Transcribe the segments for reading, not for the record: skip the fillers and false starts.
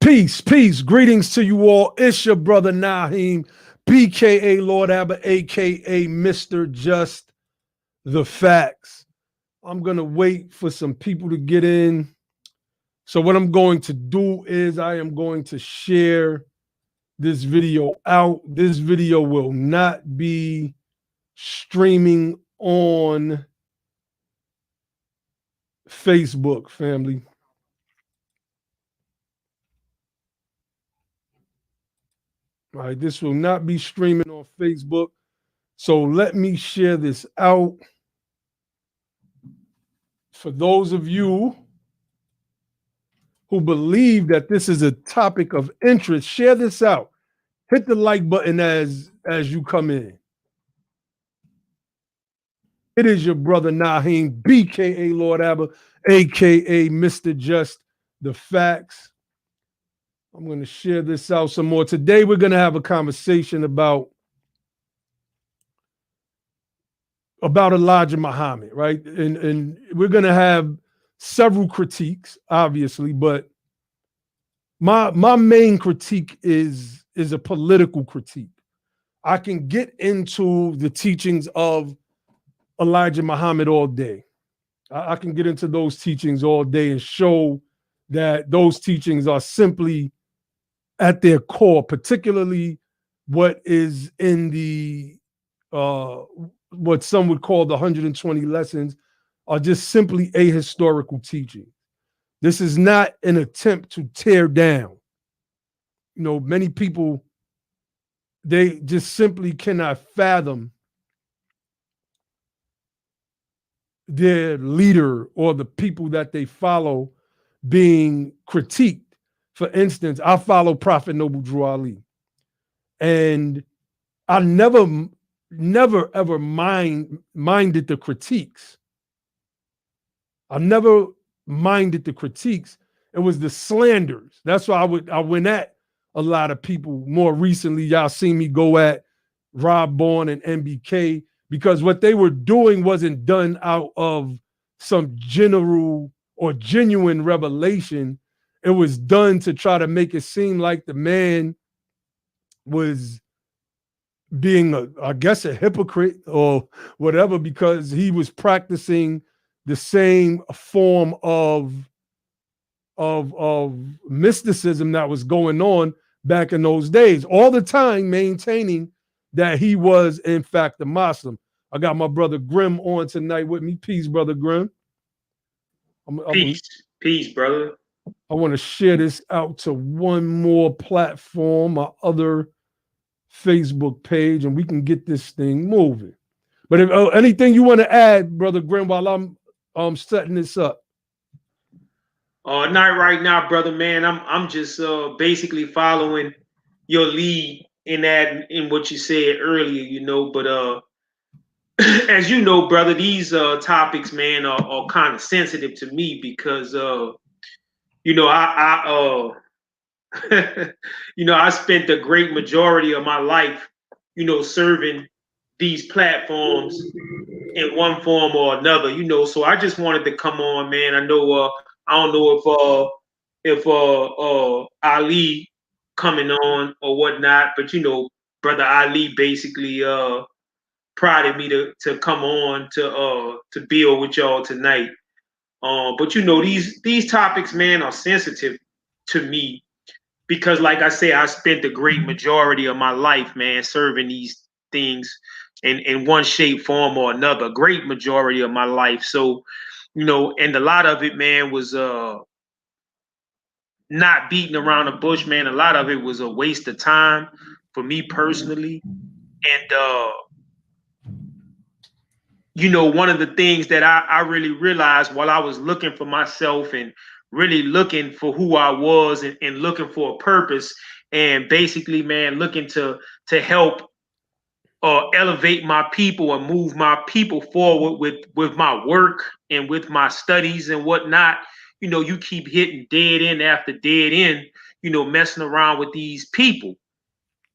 Peace, peace. Greetings to you all. It's your brother Naheem, BKA Lord Abba, aka Mr. Just the Facts. I'm going to wait for some people to get in. So what I'm going to do is I am going to share this video out. This video will not be streaming on Facebook, family. All right, this will not be streaming on Facebook. So let me share this out. For those of you who believe that this is a topic of interest, share this out. Hit the like button as you come in. It is your brother Naheem, BKA Lord Abba, aka Mr. Just the Facts. I'm going to share this out some more. Today we're going to have a conversation about Elijah Muhammad, right? And we're going to have several critiques, obviously, but my main critique is a political critique. I can get into the teachings of Elijah Muhammad all day. I can get into those teachings all day and show that those teachings are simply at their core, particularly what is in the what some would call the 120 lessons, are just simply ahistorical teaching. This is not an attempt to tear down. You know, many people, they just simply cannot fathom their leader or the people that they follow being critiqued. For instance, I follow Prophet Noble Drew Ali, and I never ever minded the critiques. I never minded the critiques. It was the slanders. That's why I went at a lot of people more recently. Y'all seen me go at Rob Bourne and MBK, because what they were doing wasn't done out of some general or genuine revelation. It was done to try to make it seem like the man was being, I guess, a hypocrite or whatever, because he was practicing the same form of mysticism that was going on back in those days, all the time maintaining that he was, in fact, a Muslim. I got my brother Grim on tonight with me. Peace, brother Grim. Peace, brother. I want to share this out to one more platform, my other Facebook page, and we can get this thing moving. But if anything you want to add, brother Grim, while I'm setting this up. Not right now, brother, man. I'm just basically following your lead in what you said earlier, you know. But as you know, brother, these topics, man, are kind of sensitive to me because you know, I you know, I spent the great majority of my life, you know, serving these platforms in one form or another, you know. So I just wanted to come on, man. I know I don't know if Ali coming on or whatnot, but you know, brother Ali basically prodded me to come on to build with y'all tonight. But you know, these topics, man, are sensitive to me because, like I say, I spent the great majority of my life, man, serving these things in one shape, form, or another. Great majority of my life. So, you know, and a lot of it, man, was not beating around the bush, man. A lot of it was a waste of time for me personally. And you know, one of the things that I really realized while I was looking for myself and really looking for who I was and looking for a purpose and basically, man, looking to help elevate my people and move my people forward with my work and with my studies and whatnot. You know, you keep hitting dead end after dead end, you know, messing around with these people.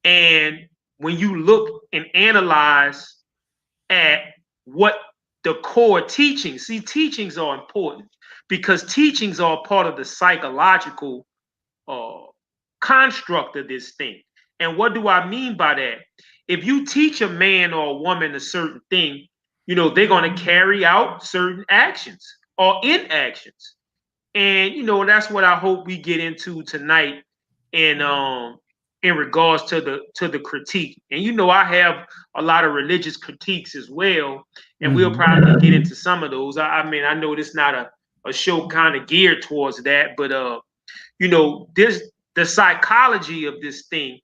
And when you look and analyze at what the core teachings, see, teachings are important because teachings are part of the psychological construct of this thing. And what do I mean by that? If you teach a man or a woman a certain thing, they're going to carry out certain actions or inactions. And that's what I hope we get into tonight in regards to the critique. And I have a lot of religious critiques as well, and we'll probably get into some of those. I mean, I know this is not a show kind of geared towards that, but the psychology of this thing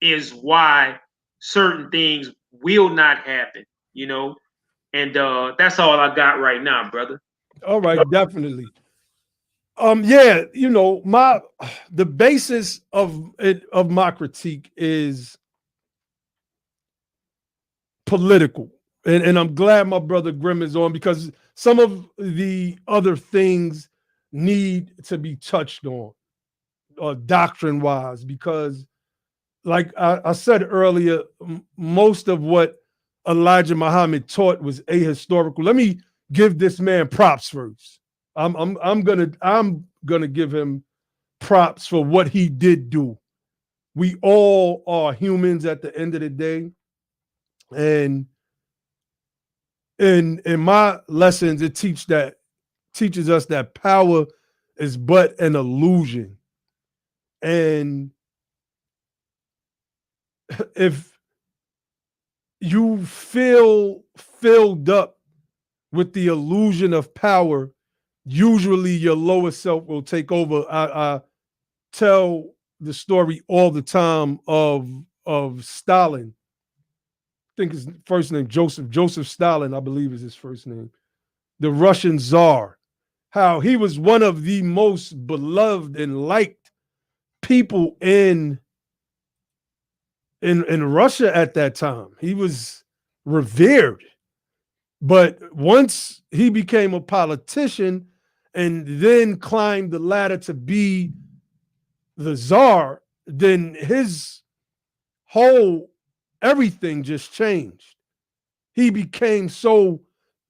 is why certain things will not happen, and that's all I got right now, brother. All right, definitely. Yeah, the basis of my critique is political. And I'm glad my brother Grimm is on, because some of the other things need to be touched on, doctrine wise, because like I said earlier, most of what Elijah Muhammad taught was ahistorical. Let me give this man props first. I'm gonna give him props for what he did do. We all are humans at the end of the day, and in my lessons, it teaches us that power is but an illusion, and if you feel filled up with the illusion of power, usually your lower self will take over. I tell the story all the time of Stalin. I think his first name Joseph Stalin, I believe is his first name. The Russian Tsar, how he was one of the most beloved and liked people in Russia at that time. He was revered. But once he became a politician and then climbed the ladder to be the czar, then his whole everything just changed. He became so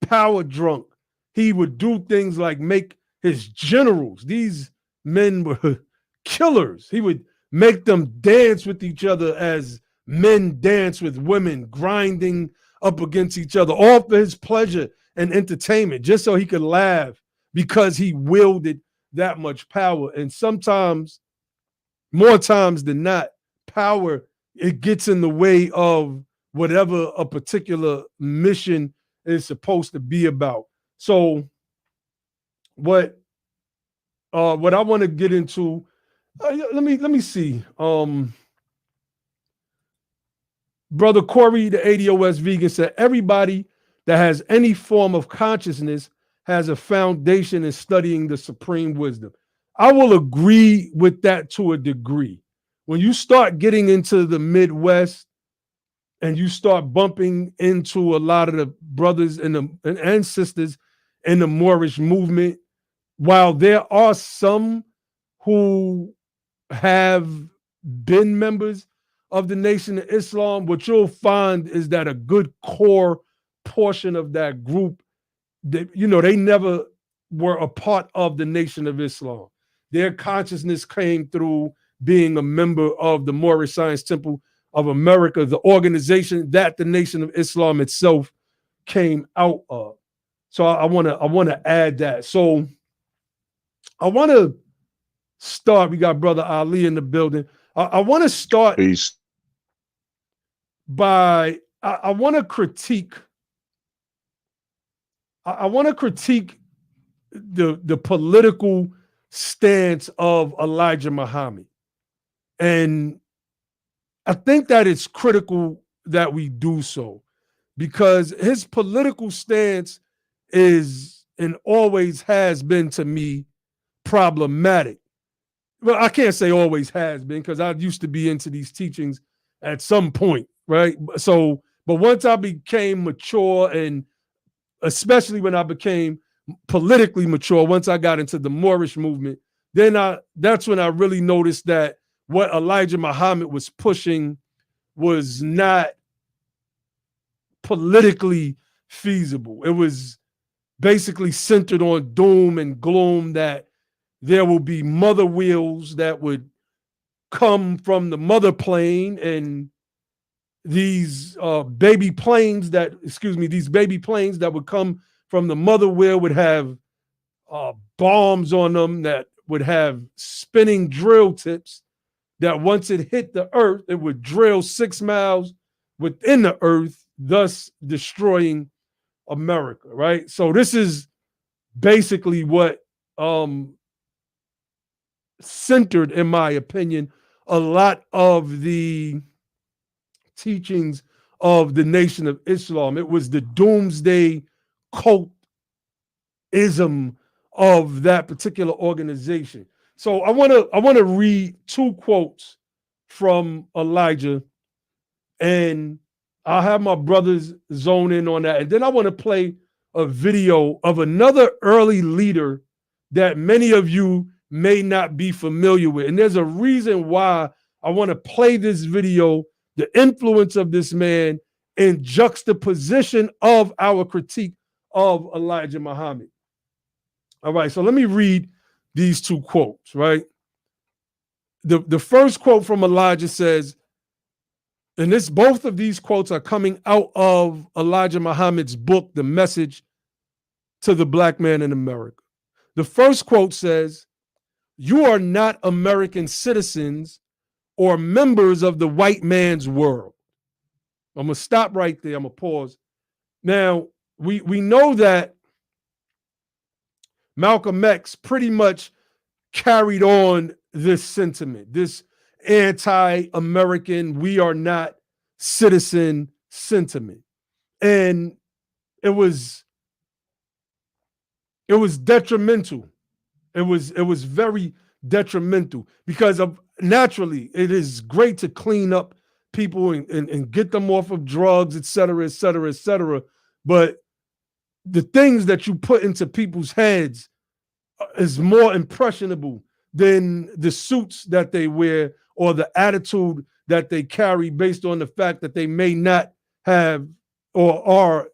power drunk. He would do things like make his generals, these men were killers. He would make them dance with each other as men dance with women, grinding up against each other, all for his pleasure and entertainment, just so he could laugh, because he wielded that much power. And sometimes, more times than not, power, it gets in the way of whatever a particular mission is supposed to be about. So what I want to get into, let me see. Brother Corey, the ADOS vegan, said everybody that has any form of consciousness has a foundation in studying the supreme wisdom. I will agree with that to a degree. When you start getting into the Midwest and you start bumping into a lot of the brothers and sisters in the Moorish movement, while there are some who have been members of the Nation of Islam, what you'll find is that a good core portion of that group, they never were a part of the Nation of Islam. Their consciousness came through being a member of the Moorish Science Temple of America, the organization that the Nation of Islam itself came out of. So I want to add that. So I want to start. We got Brother Ali in the building. I want to start Peace. by I want to critique. I want to critique the political stance of Elijah Muhammad, and I think that it's critical that we do so, because his political stance is and always has been, to me, problematic. Well, I can't say always has been, because I used to be into these teachings at some point, right? So, but once I became mature, and especially when I became politically mature, once I got into the Moorish movement, then that's when I really noticed that what Elijah Muhammad was pushing was not politically feasible. It was basically centered on doom and gloom, that there will be mother wheels that would come from the mother plane, and these baby planes that, these baby planes that would come from the mother wheel would have bombs on them that would have spinning drill tips that once it hit the earth, it would drill 6 miles within the earth, thus destroying America, right? So this is basically what centered, in my opinion, a lot of the teachings of the Nation of Islam. It was the doomsday cultism of that particular organization. So I want to read 2 quotes from Elijah, and I'll have my brothers zone in on that. And then I want to play a video of another early leader that many of you may not be familiar with. And there's a reason why I want to play this video, the influence of this man in juxtaposition of our critique of Elijah Muhammad. All right, so let me read these 2 quotes, right? The first quote from Elijah says, and both of these quotes are coming out of Elijah Muhammad's book, The Message to the Black Man in America. The first quote says, "You are not American citizens or members of the white man's world." I'm going to stop right there. I'm going to pause. Now, we know that Malcolm X pretty much carried on this sentiment, this anti-American, we are not citizen sentiment. And it was detrimental. It was very detrimental because of, naturally, it is great to clean up people and get them off of drugs, et cetera, et cetera, et cetera. But the things that you put into people's heads is more impressionable than the suits that they wear or the attitude that they carry based on the fact that they may not have or are,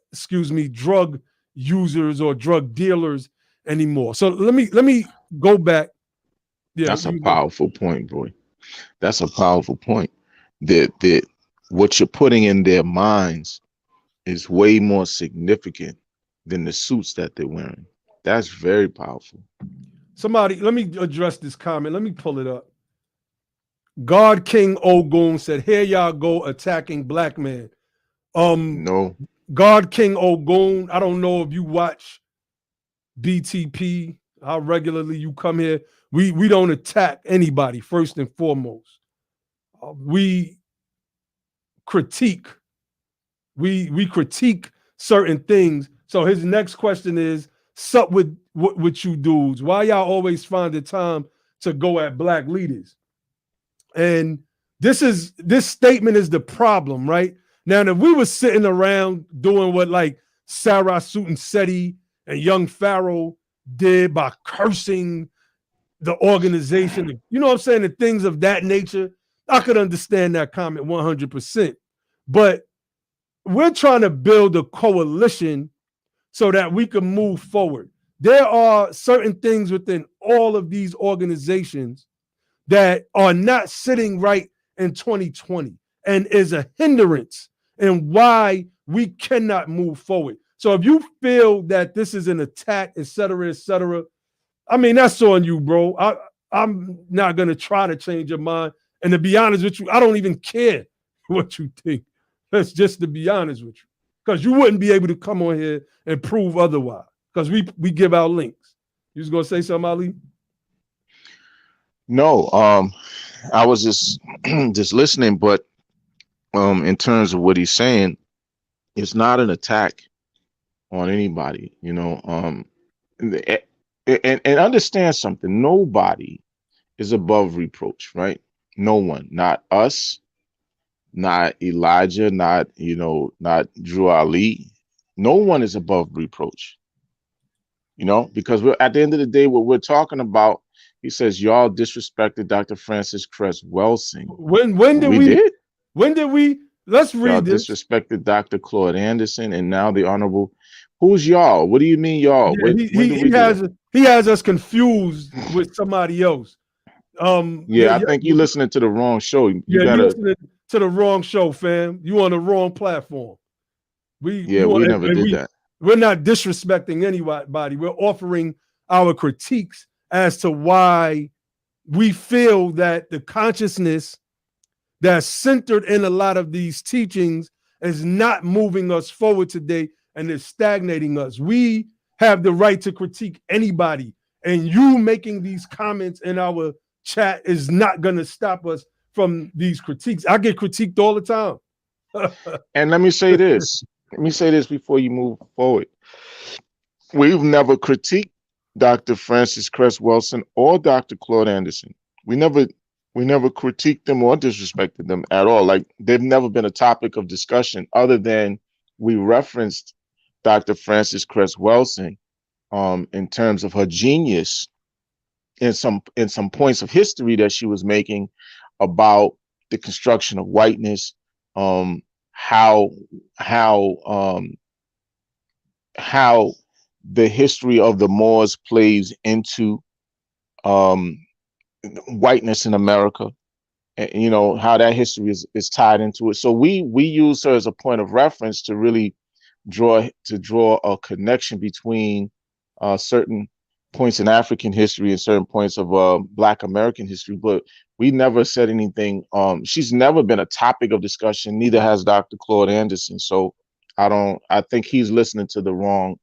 drug users or drug dealers anymore. So let me go back. Yeah, that's a powerful point, boy. That's a powerful point. That what you're putting in their minds is way more significant than the suits that they're wearing. That's very powerful. Somebody, let me address this comment. Let me pull it up. God King Ogun said, "Here y'all go attacking black man." No. God King Ogun, I don't know if you watch BTP, how regularly you come here. We don't attack anybody, first and foremost. We critique. We critique certain things. So his next question is, sup with you dudes? Why y'all always find the time to go at black leaders? And this statement is the problem, right? Now, if we were sitting around doing what like Sarah Sutton-Seti and young Pharaoh did by cursing the organization, you know what I'm saying, and things of that nature, I could understand that comment 100%. But we're trying to build a coalition so that we can move forward. There are certain things within all of these organizations that are not sitting right in 2020 and is a hindrance in why we cannot move forward. So if you feel that this is an attack, et cetera, I mean, that's on you, bro. I'm not going to try to change your mind. And to be honest with you, I don't even care what you think. That's just to be honest with you. Because you wouldn't be able to come on here and prove otherwise. Because we give out links. You was going to say something, Ali? No, I was just listening, but in terms of what he's saying, it's not an attack on anybody, you know. And understand something. Nobody is above reproach, right? No one, not us, not Elijah, not Drew Ali. No one is above reproach, you know, because we're at the end of the day, what we're talking about. He says, y'all disrespected Dr. Francis Cress Welsing. When did we? Let's read y'all this. Disrespected Dr. Claude Anderson, and now the Honorable. Who's y'all? What do you mean, y'all? Yeah, he has us confused with somebody else. Yeah, I think you're listening to the wrong show. You you gotta. listening to the wrong show, fam. You on the wrong platform. Yeah, we never did that. We're not disrespecting anybody. We're offering our critiques as to why we feel that the consciousness that's centered in a lot of these teachings is not moving us forward today and is stagnating us. We have the right to critique anybody, and you making these comments in our chat is not going to stop us from these critiques. I get critiqued all the time. And let me say this. Let me say this before you move forward. We've never critiqued Dr. Francis Cress Welsing or Dr. Claude Anderson. We never critiqued them or disrespected them at all. Like, they've never been a topic of discussion other than we referenced Dr. Francis Cress Welsing in terms of her genius in some points of history that she was making about the construction of whiteness, how the history of the Moors plays into whiteness in America, and you know how that history is tied into it. So we use her as a point of reference to really draw a connection between certain points in African history and certain points of Black American history. But we never said anything. She's never been a topic of discussion. Neither has Dr. Claude Anderson. So I think he's listening to the wrong,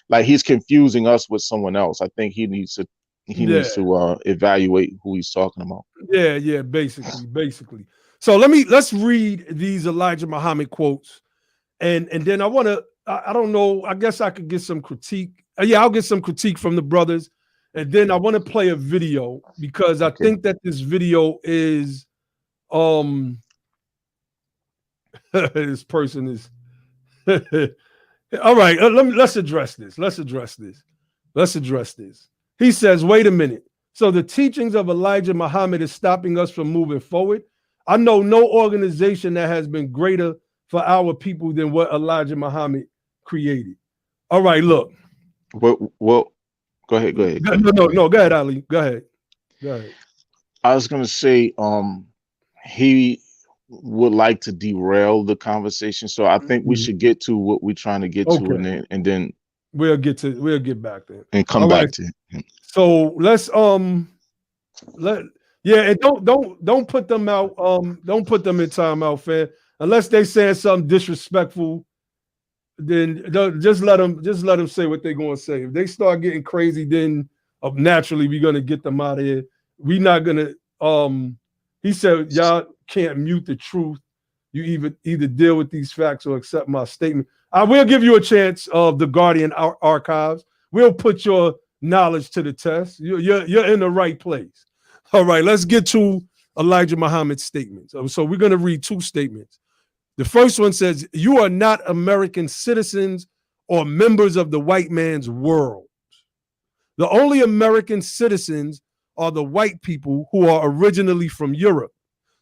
like, he's confusing us with someone else. I think he needs to evaluate who he's talking about. Yeah, basically. So let's read these Elijah Muhammad quotes, and then I don't know, I guess I could get some critique. I'll get some critique from the brothers, and then I want to play a video because I think that this video is this person is all right. Let's address this. He says, wait a minute. So the teachings of Elijah Muhammad is stopping us from moving forward. I know no organization that has been greater for our people than what Elijah Muhammad created. All right, look. Well, go ahead. No, go ahead, Ali. Go ahead. I was gonna say, he would like to derail the conversation, so I think we should get to what we're trying to get to, and then we'll get back there and come back to him. So let's and don't put them out. Don't put them in timeout, fam. Unless they saying something disrespectful, then just let them say what they're gonna say. If they start getting crazy, then naturally we're gonna get them out of here. We're not gonna. He said, y'all can't mute the truth. You either deal with these facts or accept my statement. I will give you a chance of the Guardian archives. We'll put your knowledge to the test. You're in the right place. All right, let's get to Elijah Muhammad's statements. So we're going to read two statements. The first one says, you are not American citizens or members of the white man's world. The only American citizens are the white people who are originally from Europe.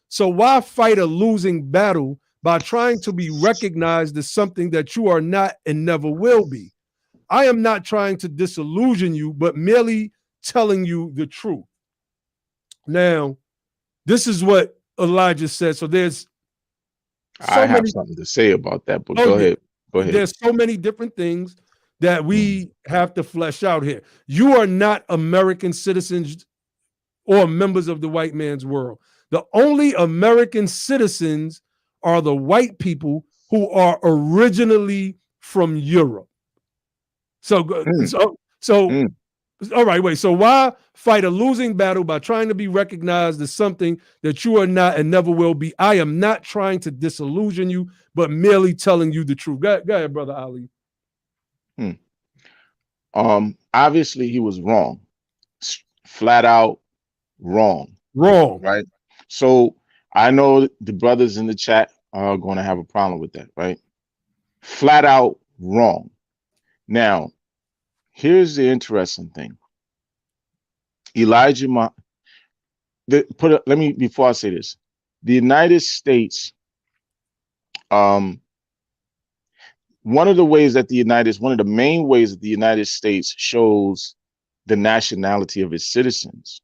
So why fight a losing battle by trying to be recognized as something that you are not and never will be? I am not trying to disillusion you, but merely telling you the truth. Now, this is what Elijah said. So there's I have something to say about that, but go ahead. There's so many different things that we have to flesh out here. You are not American citizens or members of the white man's world. The only American citizens are the white people who are originally from Europe. So all right, wait. So why fight a losing battle by trying to be recognized as something that you are not and never will be? I am not trying to disillusion you, but merely telling you the truth. Go ahead, Brother Ali. Obviously he was wrong. Flat out wrong. Right? So I know the brothers in the chat are going to have a problem with that, right? Flat out wrong. Now, here's the interesting thing. Before I say this, the United States, one of the main ways that the United States shows the nationality of its citizens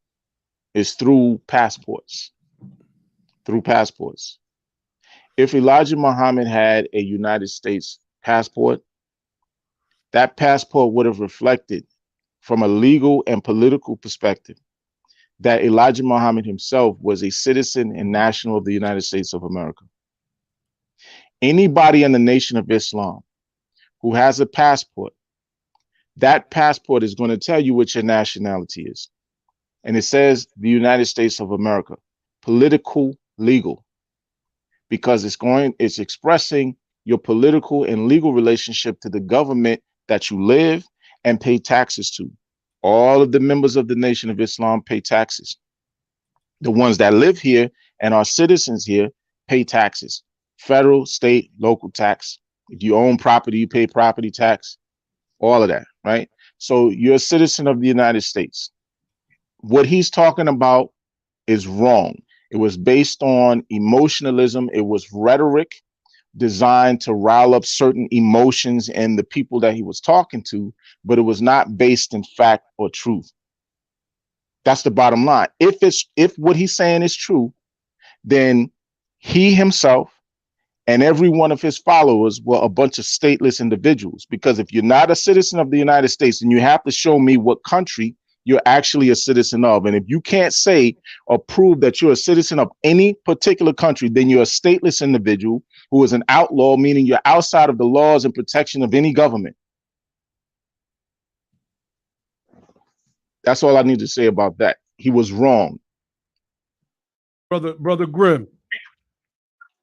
is through passports. Through passports. If Elijah Muhammad had a United States passport, that passport would have reflected from a legal and political perspective that Elijah Muhammad himself was a citizen and national of the United States of America. Anybody in the Nation of Islam who has a passport, that passport is going to tell you what your nationality is. And it says the United States of America, political, legal, because it's expressing your political and legal relationship to the government that you live and pay taxes to. All of the members of the Nation of Islam pay taxes. The ones that live here and are citizens here pay taxes, federal, state, local tax. If you own property, you pay property tax, all of that, right? So you're a citizen of the United States. What he's talking about is wrong. It was based on emotionalism. It was rhetoric designed to rile up certain emotions in the people that he was talking to, but it was not based in fact or truth. That's the bottom line. If what he's saying is true, then he himself and every one of his followers were a bunch of stateless individuals. Because if you're not a citizen of the United States, then you have to show me what country you're actually a citizen of. And if you can't say or prove that you're a citizen of any particular country, then you're a stateless individual who is an outlaw, meaning you're outside of the laws and protection of any government. That's all I need to say about that. He was wrong. Brother Grimm.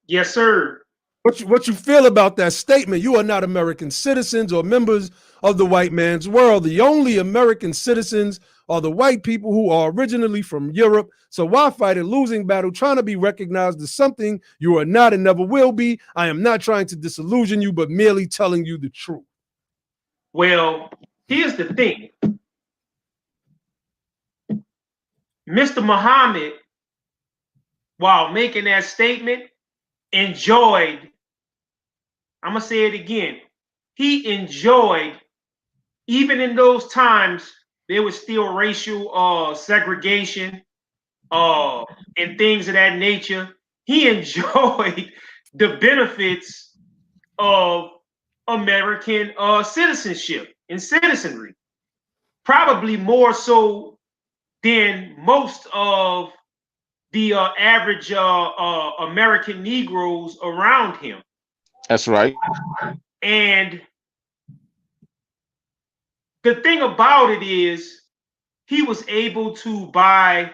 Yes, sir. What you feel about that statement? You are not American citizens or members of the white man's world. The only American citizens are the white people who are originally from Europe. So why fight a losing battle trying to be recognized as something you are not and never will be? I am not trying to disillusion you, but merely telling you the truth. Well, here's the thing. Mr. Muhammad, while making that statement, enjoyed, I'm going to say it again, he enjoyed, even in those times, there was still racial segregation and things of that nature. He enjoyed the benefits of American citizenship and citizenry, probably more so than most of the average American Negroes around him. That's right. And the thing about it is he was able to buy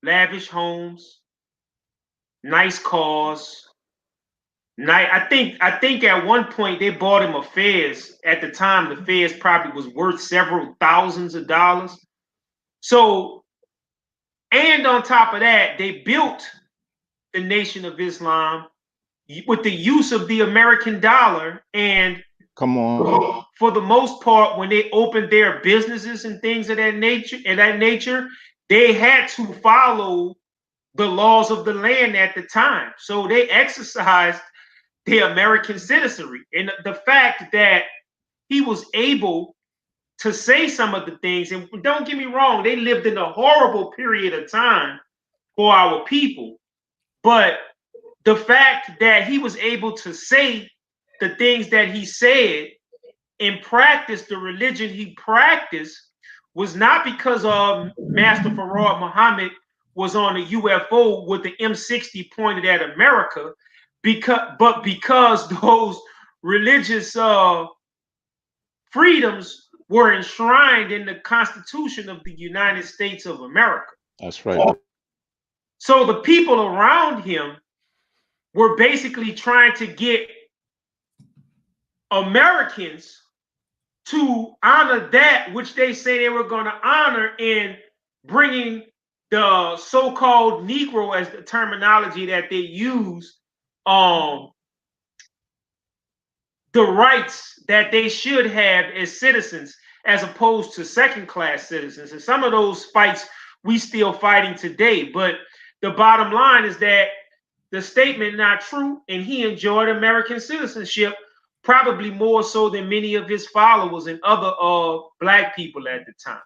lavish homes, nice cars. I think at one point they bought him a Fez. At the time, the Fez probably was worth several thousands of dollars. So, and on top of that, they built the Nation of Islam with the use of the American dollar. And come on, for the most part, when they opened their businesses and things of that nature, they had to follow the laws of the land at the time. So they exercised their American citizenry. And the fact that he was able to say some of the things, and don't get me wrong, they lived in a horrible period of time for our people. But the fact that he was able to say the things that he said and practice the religion he practiced was not because of Master Farad Muhammad was on a UFO with the M60 pointed at America, but because those religious freedoms were enshrined in the Constitution of the United States of America. That's right. So the people around him were basically trying to get Americans to honor that which they say they were going to honor in bringing the so-called Negro, as the terminology that they use, the rights that they should have as citizens as opposed to second-class citizens. And some of those fights we still fighting today. But the bottom line is that the statement not true, and he enjoyed American citizenship probably more so than many of his followers and other black people at the time.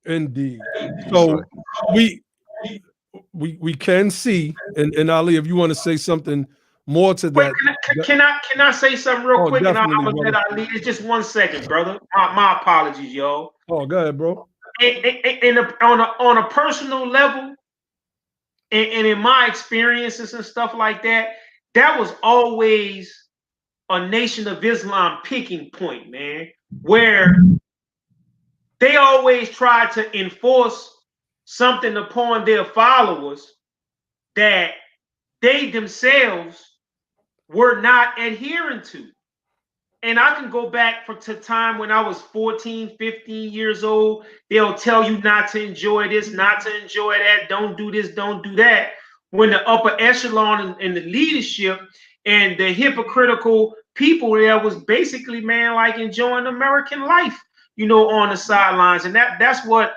Indeed. That's So right. we we can see, and Ali, if you want to say something more to Wait, that, can I say something real oh, quick? And I'm definitely, gonna brother. let Ali. It's just 1 second, brother. My apologies, y'all. Oh, go ahead, bro. On a personal level, and in my experiences and stuff like that, that was always a Nation of Islam picking point, man, where they always tried to enforce something upon their followers that they themselves were not adhering to. And I can go back to time when I was 14, 15 years old. They'll tell you not to enjoy this, not to enjoy that, don't do this, don't do that. When the upper echelon and the leadership and the hypocritical people there was basically, man, like enjoying American life, on the sidelines. And that's what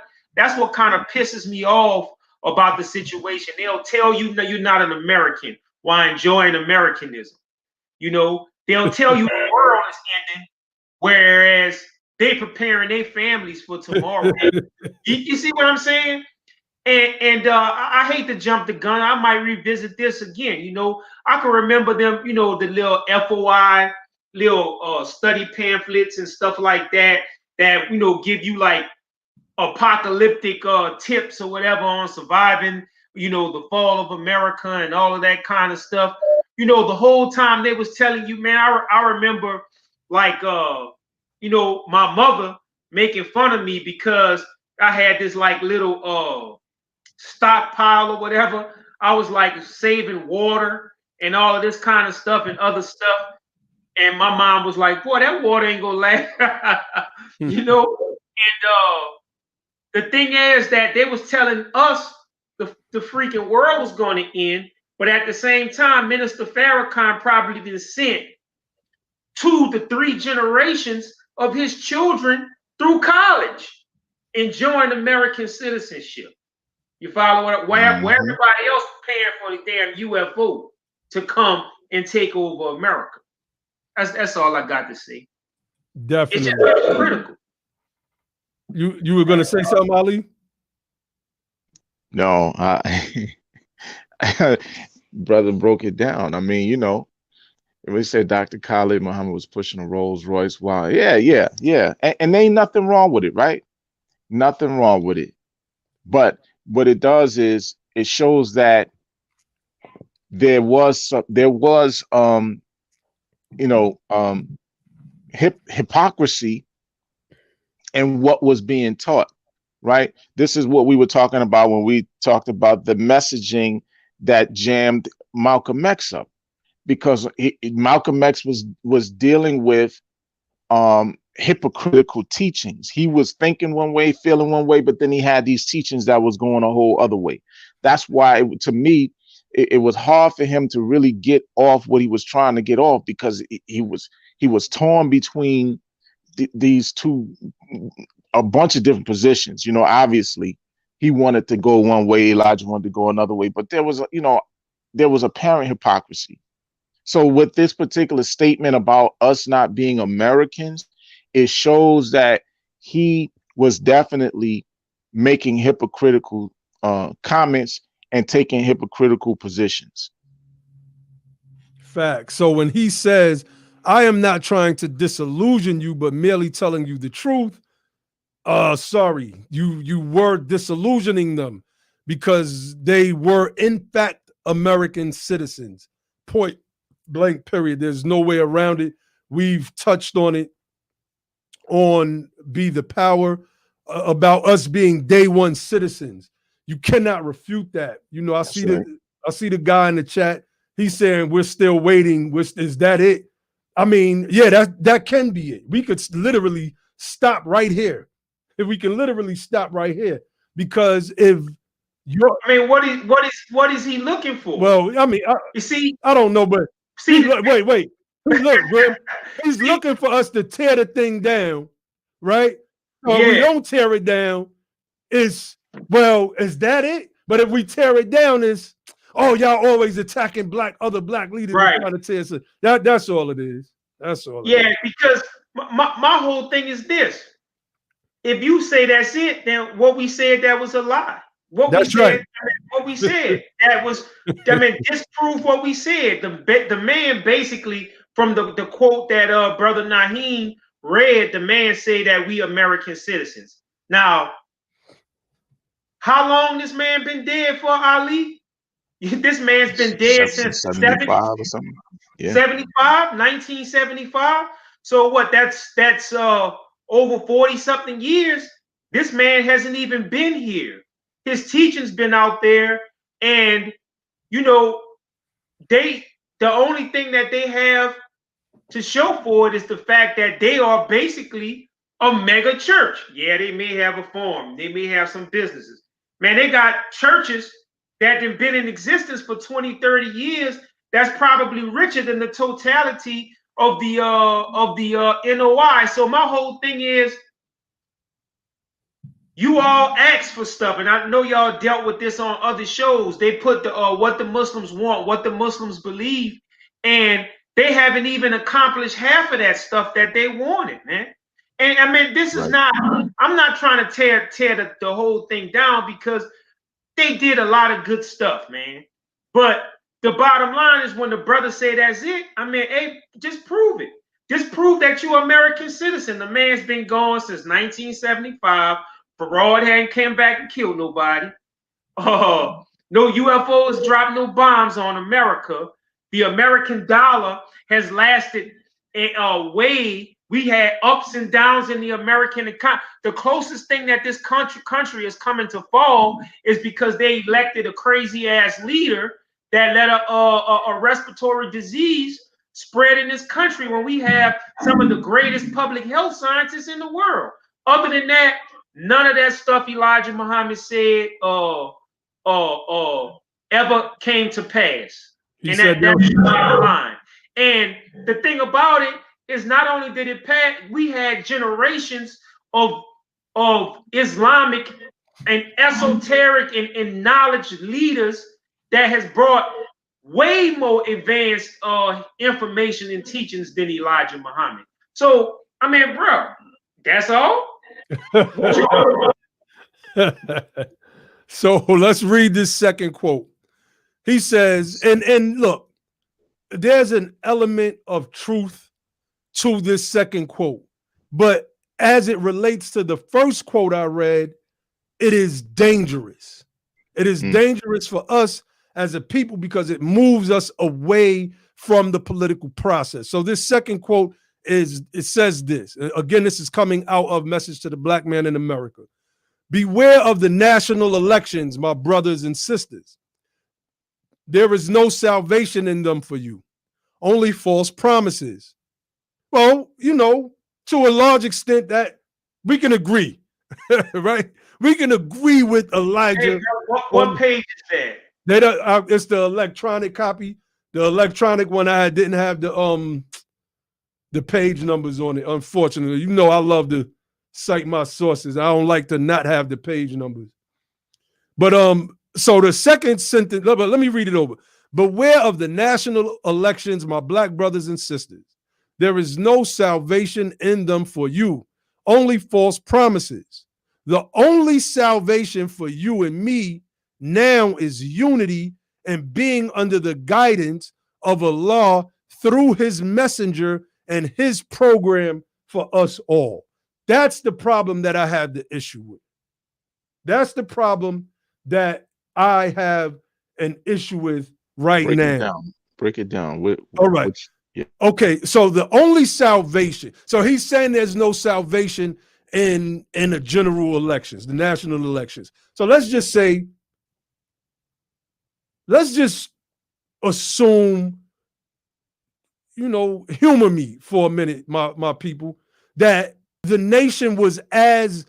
kind of pisses me off about the situation. They'll tell you, no, you're not an American while enjoying Americanism. They'll tell you the world is ending, whereas they preparing their families for tomorrow. You see what I'm saying? And I hate to jump the gun. I might revisit this again. I can remember them, the little FOI, little study pamphlets and stuff like that, give you like apocalyptic tips or whatever on surviving, the fall of America and all of that kind of stuff. The whole time they was telling you, man, I remember like, my mother making fun of me because I had this like little stockpile or whatever. I was like saving water and all of this kind of stuff and other stuff. And my mom was like, boy, that water ain't gonna last. And the thing is that they was telling us the freaking world was going to end, but at the same time, Minister Farrakhan probably been sent 2 to 3 generations of his children through college, enjoying American citizenship. You follow what? Where everybody else paying for the damn UFO to come and take over America. That's all I got to say. Definitely. It's just critical. You were going to say something, Ali? No, brother broke it down. I mean, we said Dr. Khalid Muhammad was pushing a Rolls Royce. Wow. Yeah. And there ain't nothing wrong with it, right? Nothing wrong with it. But what it does is it shows that there was hypocrisy in what was being taught, right? This is what we were talking about when we talked about the messaging that jammed Malcolm X up, because Malcolm X was dealing with hypocritical teachings. He was thinking one way, feeling one way, but then he had these teachings that was going a whole other way. That's why, to me, it was hard for him to really get off what he was trying to get off, because he was torn between these two, a bunch of different positions. Obviously he wanted to go one way, Elijah wanted to go another way, but there was apparent hypocrisy. So with this particular statement about us not being Americans, it shows that he was definitely making hypocritical comments and taking hypocritical positions. Fact. So when he says, I am not trying to disillusion you, but merely telling you the truth, sorry, you were disillusioning them, because they were in fact American citizens. Point blank, period. There's no way around it. We've touched on it on Be the Power about us being day one citizens. You cannot refute that. I see the guy in the chat. He's saying we're still waiting. Is that it? I mean, yeah, that can be it. We could literally stop right here. If we can literally stop right here, because if you're, I mean, what is he looking for? Well, I mean, you see, I don't know, but see, wait. Look, Grim, he's looking for us to tear the thing down, right? So if we don't tear it down, is that it? But if we tear it down, y'all always attacking other black leaders, right? Trying to tear us. That's all it is. That's all. Yeah, because my whole thing is this: if you say that's it, then what we said that was a lie. What we That's said, right. what we said that was, disprove what we said. The man basically, from the quote that brother Naheem read, the man said that we American citizens. Now, how long this man been dead for, Ali? This man's been dead since 75 or something. Yeah. 75, 1975. So what? That's over 40 something years. This man hasn't even been here. His teaching's been out there, and you know, the only thing that they have to show for it is the fact that they are basically a mega church. Yeah, they may have a farm, they may have some businesses. Man, they got churches that have been in existence for 20, 30 years. That's probably richer than the totality of the NOI. So my whole thing is, you all ask for stuff, and I know y'all dealt with this on other shows. They put the what the Muslims want, what the Muslims believe, and they haven't even accomplished half of that stuff that they wanted, man. And I mean, this is not, I'm not trying to tear the whole thing down, because they did a lot of good stuff, man. But the bottom line is, when the brothers say that's it, I mean, hey, just prove it. Just prove that you're an American citizen. The man's been gone since 1975. Fraud hadn't came back and killed nobody. No UFOs dropped no bombs on America. The American dollar has lasted a way. We had ups and downs in the American economy. The closest thing that this country is coming to fall is because they elected a crazy ass leader that let a respiratory disease spread in this country, when we have some of the greatest public health scientists in the world. Other than that, none of that stuff Elijah Muhammad said ever came to pass. He and said that's the bottom line. And the thing about it is, not only did it pass, we had generations of Islamic and esoteric and knowledge leaders that has brought way more advanced information and teachings than Elijah Muhammad. So, I mean, bro, that's all. So let's read this second quote. He says, and look, there's an element of truth to this second quote, but as it relates to the first quote I read, it is dangerous. It is dangerous for us as a people, because it moves us away from the political process. So this second quote it says this. Again, this is coming out of Message to the Black Man in America. Beware of the national elections, my brothers and sisters. There is no salvation in them for you, only false promises. Well, you know, to a large extent that we can agree, right? We can agree with Elijah. Hey, what page is that? It's the electronic copy. The electronic one I didn't have the page numbers on it, unfortunately. You know, I love to cite my sources. I don't like to not have the page numbers. But so the second sentence, let me read it over. Beware of the national elections, my black brothers and sisters. There is no salvation in them for you, only false promises. The only salvation for you and me now is unity and being under the guidance of Allah through his messenger and his program for us all. That's the problem that I have the issue with. That's the problem that I have an issue with right now. Break it down. All right. Okay, so the only salvation. So he's saying there's no salvation in the general elections, the national elections. So let's just assume, you know, humor me for a minute, my people, that the nation was as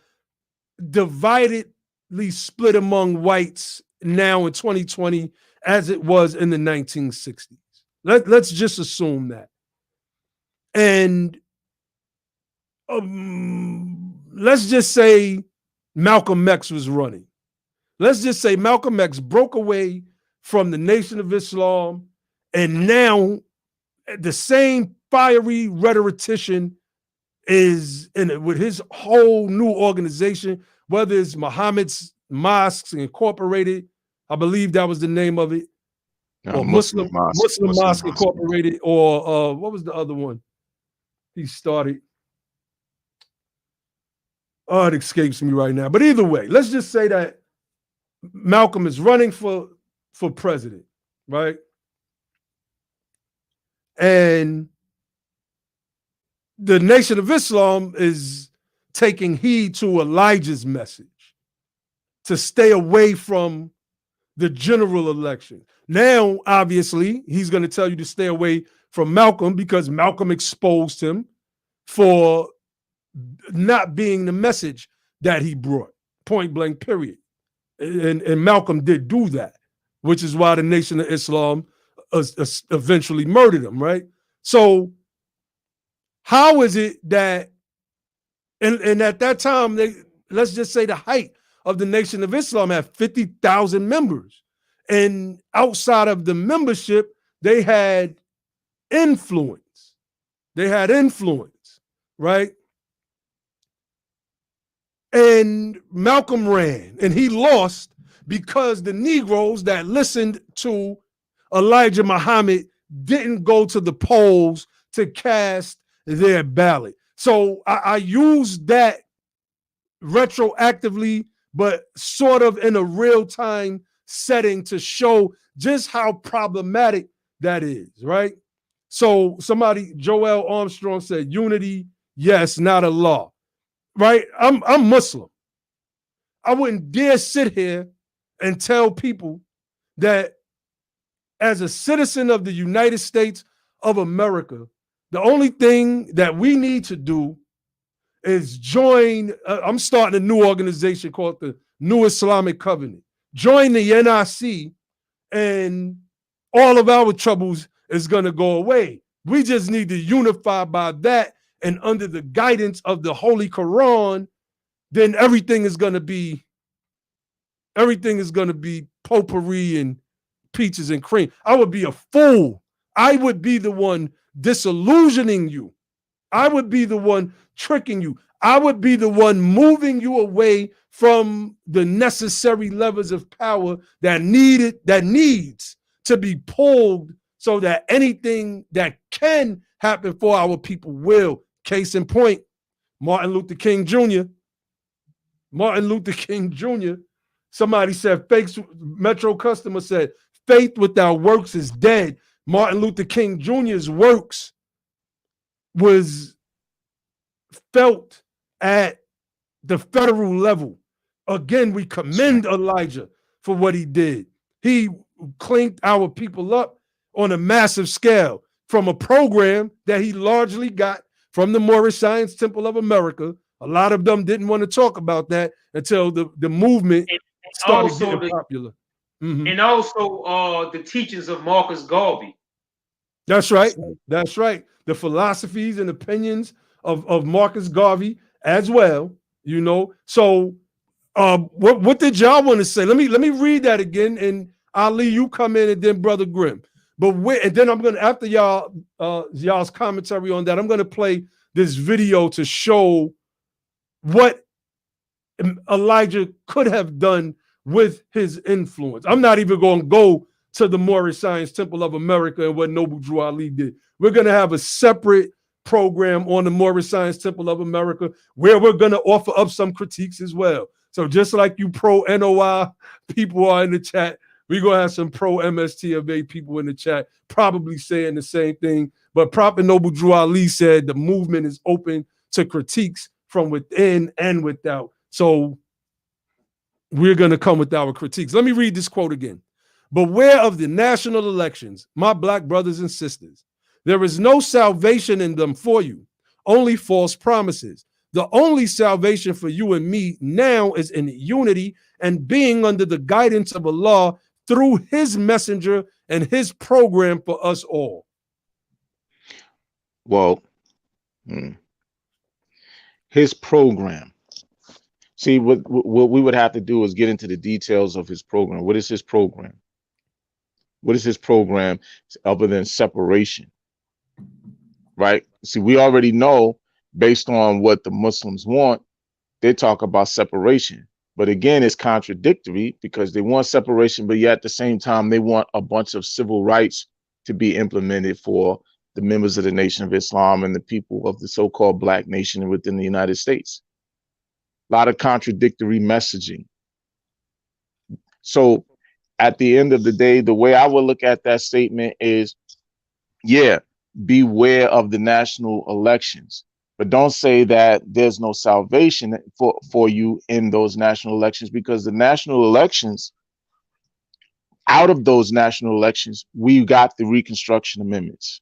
dividedly split among whites now in 2020 as it was in the 1960s. Let's just assume that. And let's just say Malcolm X was running. Let's just say Malcolm X broke away from the Nation of Islam, and now the same fiery rhetorician is with his whole new organization, whether it's Muhammad's Mosques Incorporated, I believe that was the name of it, or Muslim Mosque Incorporated, or what was the other one he started? Oh, it escapes me right now. But either way, let's just say that Malcolm is running for president, right? And the Nation of Islam is taking heed to Elijah's message to stay away from the general election. Now, obviously, he's going to tell you to stay away from Malcolm because Malcolm exposed him for not being the message that he brought, point blank, period. And Malcolm did do that, which is why the Nation of Islam eventually murdered him, right? So how is it that, and at that time, let's just say the height of the Nation of Islam had 50,000 members. And outside of the membership, they had influence. Right? And Malcolm ran, and he lost because the Negroes that listened to Elijah Muhammad didn't go to the polls to cast their ballot. So I use that retroactively, but sort of in a real-time setting to show just how problematic that is, right? So Joel Armstrong said, unity, yes, not a law, right? I'm Muslim. I wouldn't dare sit here and tell people that as a citizen of the United States of America, the only thing that we need to do is join. I'm starting a new organization called the New Islamic Covenant. Join the NIC and all of our troubles is going to go away. We just need to unify by that, and under the guidance of the Holy Quran, then everything is going to be potpourri and peaches and cream. I would be a fool. I would be the one disillusioning you. I would be the one tricking you. I would be the one moving you away from the necessary levels of power that needs to be pulled so that anything that can happen for our people will. Case in point, Martin Luther King Jr. Somebody said, Metro customer said, faith without works is dead. Martin Luther King Jr.'s works was felt at the federal level. Again, we commend Elijah for what he did. He cleaned our people up on a massive scale from a program that he largely got from the Moorish Science Temple of America. A lot of them didn't want to talk about that until the movement started getting popular. Mm-hmm. And also the teachings of Marcus Garvey. That's right. That's right. The philosophies and opinions of Marcus Garvey as well, you know. So what did y'all want to say? Let me read that again, and Ali, you come in, and then Brother Grimm. And then I'm gonna, after y'all's commentary on that, I'm gonna play this video to show what Elijah could have done with his influence. I'm not even going to go to the Moorish Science Temple of America and what Noble Drew Ali did. We're going to have a separate program on the Moorish Science Temple of America where we're going to offer up some critiques as well. So just like you pro NOI people are in the chat, we're going to have some pro MSTFA people in the chat probably saying the same thing. But Prophet Noble Drew Ali said the movement is open to critiques from within and without. So we're going to come with our critiques. Let me read this quote again. Beware of the national elections, my black brothers and sisters. There is no salvation in them for you, only false promises. The only salvation for you and me now is in unity and being under the guidance of Allah through his messenger and his program for us all. Well, his program. See, what we would have to do is get into the details of his program. What is his program? What is his program other than separation? Right? See, we already know based on what the Muslims want, they talk about separation. But again, it's contradictory because they want separation, but yet at the same time, they want a bunch of civil rights to be implemented for the members of the Nation of Islam and the people of the so-called Black nation within the United States. A lot of contradictory messaging. So at the end of the day, the way I would look at that statement is, yeah, beware of the national elections, but don't say that there's no salvation for you in those national elections, because the national elections, out of those national elections, we got the Reconstruction Amendments.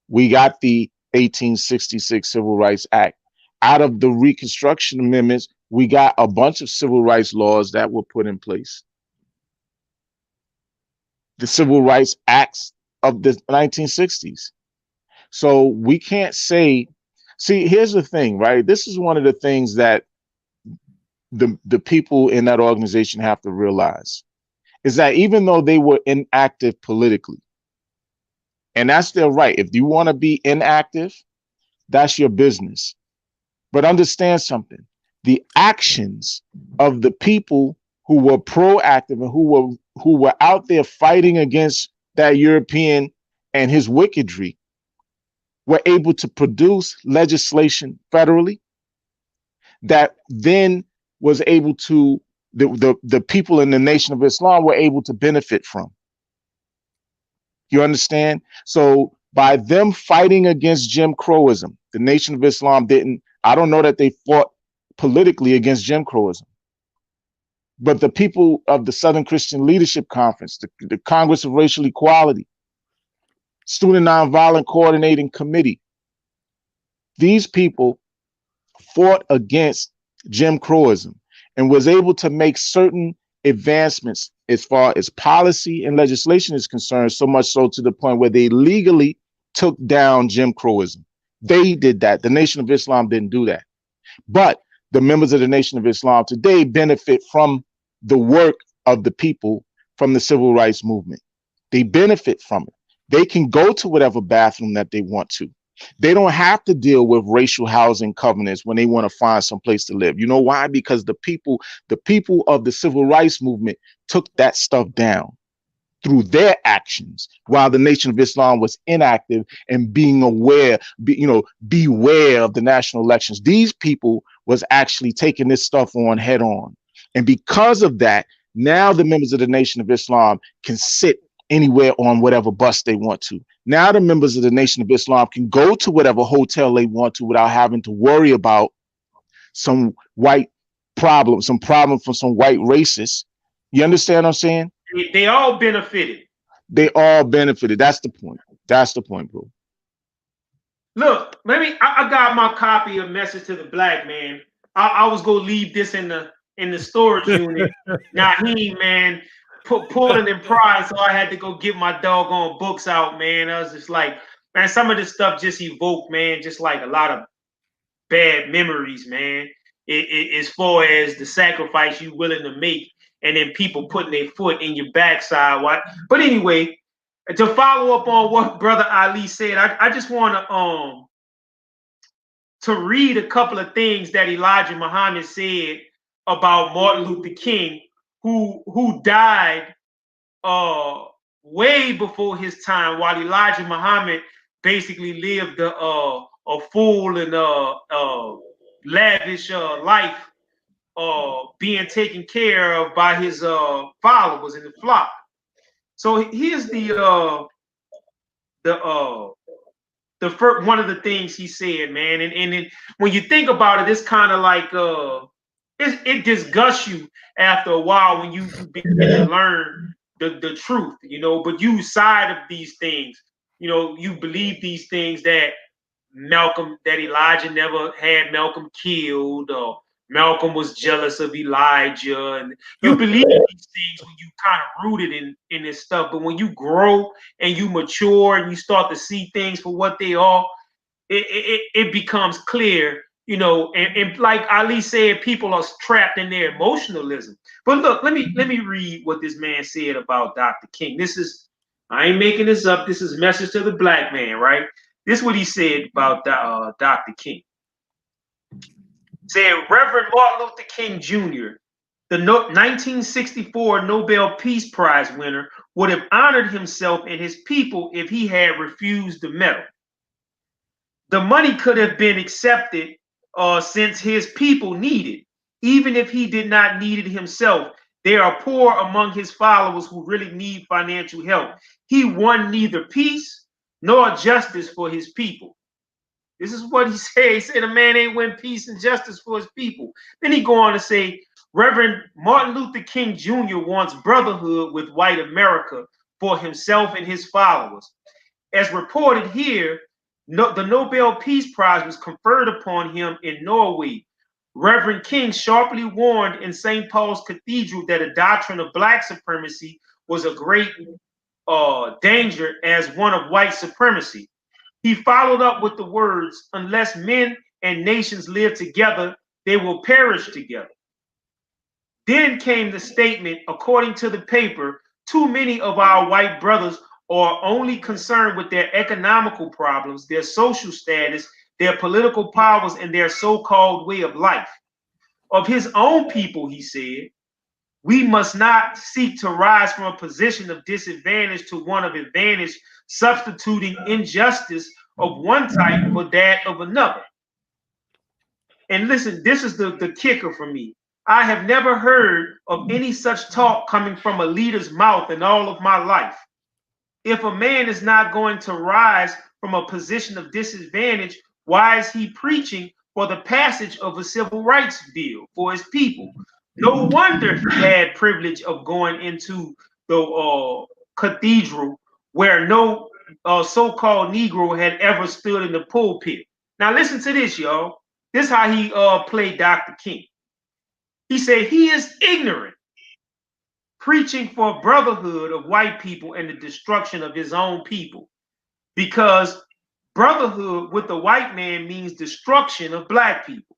We got the 1866 Civil Rights Act. Out of the Reconstruction Amendments, we got a bunch of civil rights laws that were put in place. The Civil Rights Acts of the 1960s. So we can't say, see, here's the thing, right? This is one of the things that the people in that organization have to realize, is that even though they were inactive politically, and that's their right, if you want to be inactive, that's your business. But understand something, the actions of the people who were proactive and who were out there fighting against that European and his wickedry were able to produce legislation federally that then was able to, the people in the Nation of Islam were able to benefit from. You understand? So by them fighting against Jim Crowism, the Nation of Islam didn't, I don't know that they fought politically against Jim Crowism, but the people of the Southern Christian Leadership Conference, the Congress of Racial Equality, Student Nonviolent Coordinating Committee, these people fought against Jim Crowism and was able to make certain advancements as far as policy and legislation is concerned, so much so to the point where they legally took down Jim Crowism. They did that. The Nation of Islam didn't do that. But the members of the Nation of Islam today benefit from the work of the people from the civil rights movement. They benefit from it. They can go to whatever bathroom that they want to. They don't have to deal with racial housing covenants when they want to find some place to live. You know why? Because the people of the civil rights movement took that stuff down through their actions, while the Nation of Islam was inactive and being aware, beware of the national elections. These people was actually taking this stuff on head on. And because of that, now the members of the Nation of Islam can sit anywhere on whatever bus they want to. Now the members of the Nation of Islam can go to whatever hotel they want to without having to worry about some problem from some white racist. You understand what I'm saying? They all benefited. They all benefited. That's the point. That's the point, bro. Look, I got my copy of Message to the Black Man. I was gonna leave this in the storage unit. Naheem, man, pulling in pride, so I had to go get my doggone books out, man. I was just like, man, some of this stuff just evoked, man, just like a lot of bad memories, man. As far as the sacrifice you willing to make, and then people putting their foot in your backside. But anyway, to follow up on what Brother Ali said, I just want to read a couple of things that Elijah Muhammad said about Martin Luther King, who died way before his time, while Elijah Muhammad basically lived a full and lavish life, being taken care of by his followers in the flock. So here's the first one of the things he said, man, and when you think about it, it's kind of like it disgusts you after a while when you begin to learn the truth, but you side of these things, you believe these things that Elijah never had Malcolm killed, or Malcolm was jealous of Elijah, and you believe these things when you kind of rooted in this stuff. But when you grow and you mature and you start to see things for what they are, it becomes clear, and like Ali said, people are trapped in their emotionalism. But look, let me read what this man said about Dr. King. I ain't making this up. This is Message to the Black Man, right? This is what he said about Dr. King. Said Reverend Martin Luther King Jr., the 1964 Nobel Peace Prize winner, would have honored himself and his people if he had refused the medal. The money could have been accepted since his people need it. Even if he did not need it himself, there are poor among his followers who really need financial help. He won neither peace nor justice for his people. This is what he said. He said a man ain't win peace and justice for his people. Then he go on to say, Reverend Martin Luther King Jr. wants brotherhood with white America for himself and his followers. As reported here, the Nobel Peace Prize was conferred upon him in Norway. Reverend King sharply warned in St. Paul's Cathedral that a doctrine of black supremacy was a great danger as one of white supremacy. He followed up with the words, unless men and nations live together, they will perish together. Then came the statement, according to the paper, too many of our white brothers are only concerned with their economical problems, their social status, their political powers, and their so-called way of life. Of his own people, he said, we must not seek to rise from a position of disadvantage to one of advantage, substituting injustice of one type for that of another. And listen, this is the kicker for me. I have never heard of any such talk coming from a leader's mouth in all of my life. If a man is not going to rise from a position of disadvantage, why is he preaching for the passage of a civil rights bill for his people? No wonder he had privilege of going into the cathedral where no so-called Negro had ever stood in the pulpit. Now listen to this, y'all. This is how he played Dr. King. He said he is ignorant, preaching for brotherhood of white people and the destruction of his own people, because brotherhood with the white man means destruction of black people.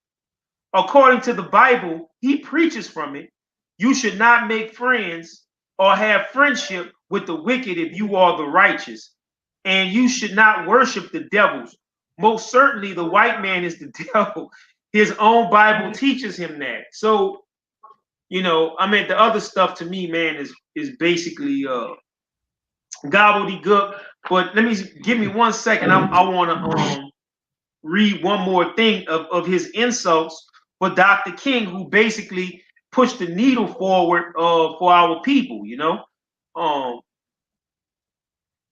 According to the Bible, he preaches from it. You should not make friends or have friendship with the wicked if you are the righteous, and you should not worship the devils. Most certainly the white man is the devil. His own Bible teaches him that. So, you know, I mean, the other stuff to me, man, is basically gobbledygook. But give me 1 second. I want to read one more thing of his insults for Dr. King, who basically pushed the needle forward for our people. You know,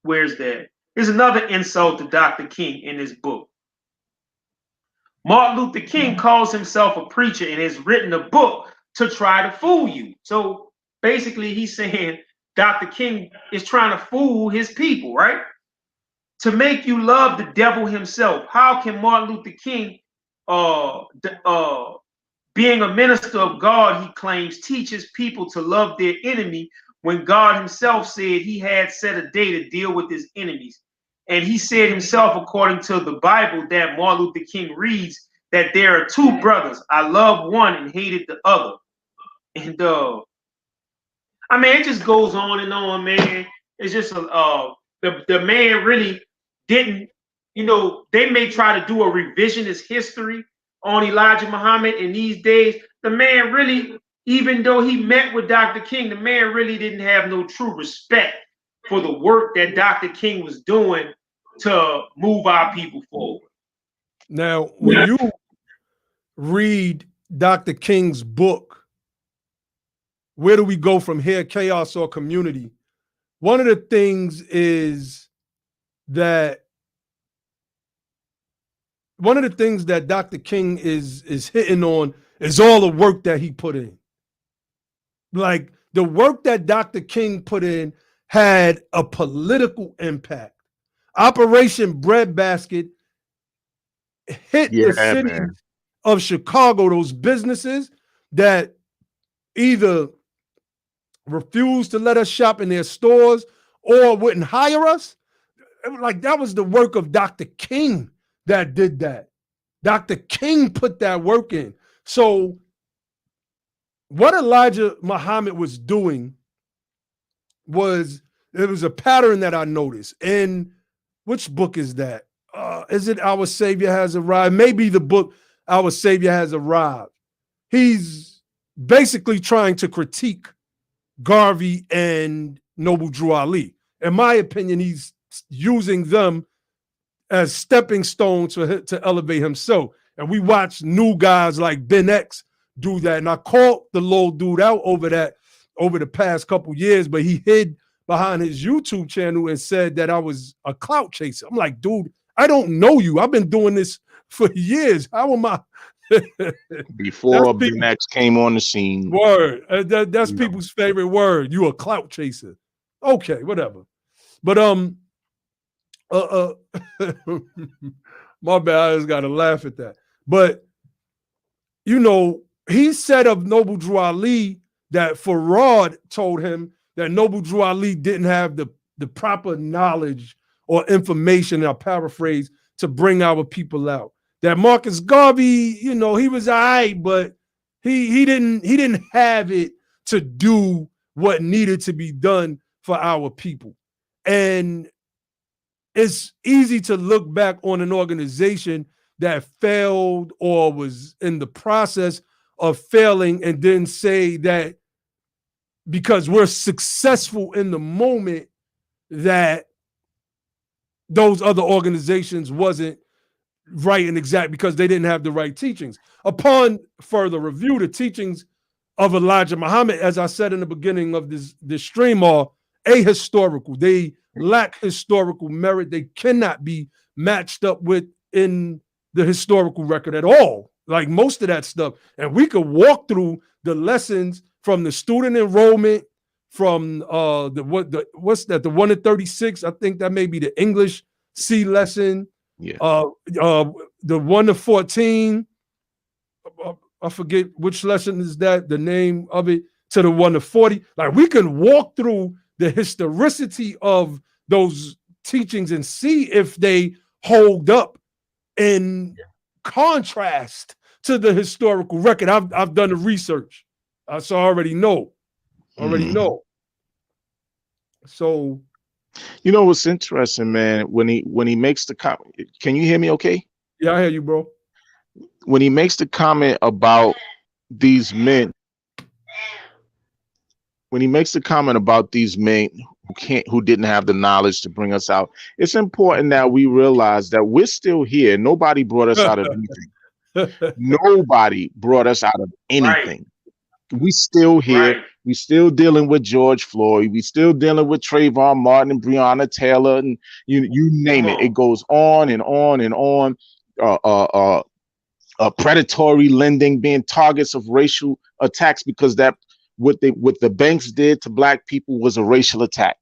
where's that? There's another insult to Dr. King in his book. Martin Luther King calls himself a preacher and has written a book to try to fool you. So basically he's saying Dr. King is trying to fool his people, right? To make you love the devil himself. How can Martin Luther King, being a minister of God, he claims, teaches people to love their enemy when God himself said he had set a day to deal with his enemies? And he said himself, according to the Bible that Martin Luther King reads, that there are two brothers. I loved one and hated the other. And I mean, it just goes on and on, man. It's just the man really didn't, you know, they may try to do a revisionist history on Elijah Muhammad in these days. The man really, even though he met with Dr. King, the man really didn't have no true respect for the work that Dr. King was doing to move our people forward. Now, when you read Dr. King's book, Where Do We Go From Here, Chaos or Community? One of the things is that Dr. King is hitting on is all the work that he put in. Like the work that Dr. King put in had a political impact. Operation Breadbasket hit the city of Chicago, those businesses that either refused to let us shop in their stores or wouldn't hire us. It was like that was the work of Dr. King that did that. Dr. King put that work in. So what Elijah Muhammad was doing was, it was a pattern that I noticed. And which book is that? Is it Our Savior Has Arrived? Maybe the book, our Savior has arrived. He's basically trying to critique Garvey and Noble Drew Ali. In my opinion, he's using them as stepping stones to elevate himself. And we watch new guys like Ben X do that. And I called the little dude out over that over the past couple years, but he hid behind his YouTube channel and said that I was a clout chaser. I'm like, dude, I don't know you. I've been doing this for years. How am I? Before Ben X came on the scene. Word. That's people's favorite word. You a clout chaser. Okay, whatever. But my bad, I just gotta laugh at that. But you know, he said of Noble Drew Ali that Farad told him that Noble Drew Ali didn't have the proper knowledge or information, and I paraphrase, to bring our people out. That Marcus Garvey, you know, he was all right, but he didn't have it to do what needed to be done for our people. And it's easy to look back on an organization that failed or was in the process of failing and then say that because we're successful in the moment that those other organizations wasn't right and exact because they didn't have the right teachings. Upon further review, the teachings of Elijah Muhammad, as I said in the beginning of this stream, are ahistorical. They lack historical merit. They cannot be matched up with in the historical record at all, like most of that stuff. And we could walk through the lessons from the student enrollment, from the 1 to 36. I think that may be the English C lesson. Yeah. The 1 to 14. I forget which lesson is that, the name of it, to the 1 to 40. Like, we can walk through the historicity of those teachings and see if they hold up in contrast to the historical record. I've done the research, so I already know. So, you know what's interesting, man? When he makes the comment, can you hear me? Okay. Yeah, I hear you, bro. When he makes the comment about these men, who didn't have the knowledge to bring us out, it's important that we realize that we're still here. Nobody brought us out of anything. Nobody brought us out of anything. Right. We still here. Right. We still dealing with George Floyd. We still dealing with Trayvon Martin and Breonna Taylor, and you name it. It goes on and on and on. Predatory lending, being targets of racial attacks, because that what the banks did to Black people was a racial attack.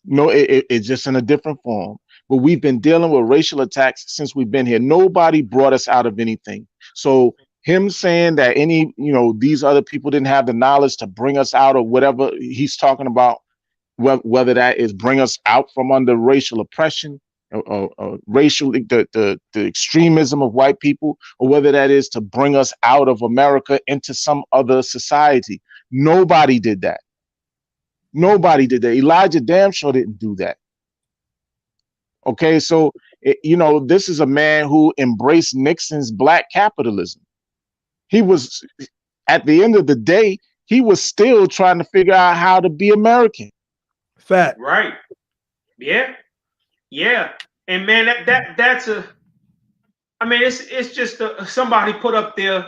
No, it's just in a different form. But we've been dealing with racial attacks since we've been here. Nobody brought us out of anything. So him saying that these other people didn't have the knowledge to bring us out, or whatever he's talking about, whether that is bring us out from under racial oppression, racial the extremism of white people, or whether that is to bring us out of America into some other society. Nobody did that. Nobody did that. Elijah damn sure didn't do that. Okay, so this is a man who embraced Nixon's black capitalism. He was, at the end of the day, he was still trying to figure out how to be American. Fact. Right. Yeah. Yeah. And man, that's it's just somebody put up there.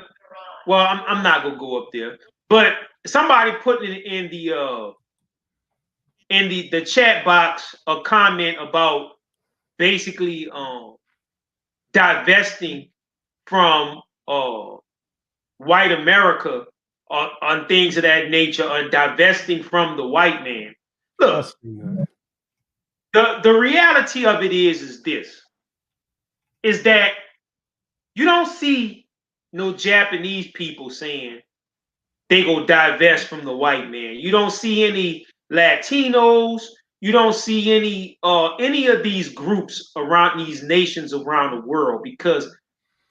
Well, I'm not gonna go up there, but somebody put it in the chat box a comment about basically divesting from white America on things of that nature, on divesting from the white man. Look, the reality of it is that you don't see no Japanese people saying they go divest from the white man. You don't see any Latinos. You don't see any of these groups around these nations around the world, because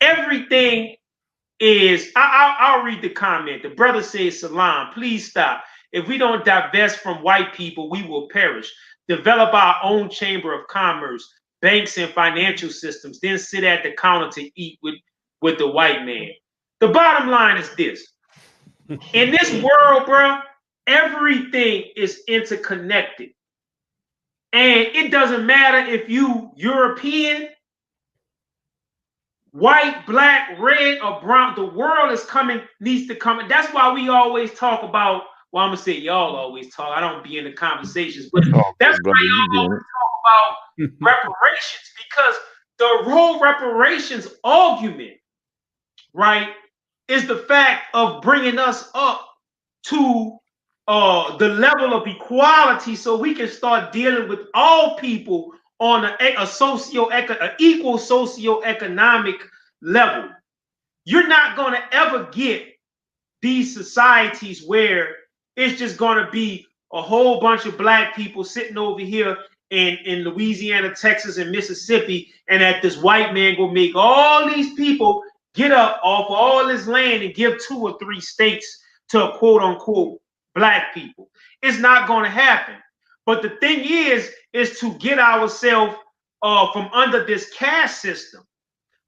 everything is. I'll read the comment. The brother says, "Salam, please stop. If we don't divest from white people, we will perish. Develop our own chamber of commerce, banks, and financial systems. Then sit at the counter to eat with with the white man. The bottom line is this. In this world, bro, everything is interconnected. And it doesn't matter if you European, white, black, red, or brown. The world is needs to come. That's why we always talk about, well, I'm going to say y'all always talk. I don't be in the conversations, but that's why y'all always talk about reparations, because the whole reparations argument, right, is the fact of bringing us up to the level of equality so we can start dealing with all people on an equal socioeconomic level. You're not going to ever get these societies where it's just going to be a whole bunch of black people sitting over here in Louisiana, Texas, and Mississippi, and that this white man will make all these people get up off all this land and give 2 or 3 states to quote unquote black people. It's not going to happen. But the thing is to get ourselves from under this caste system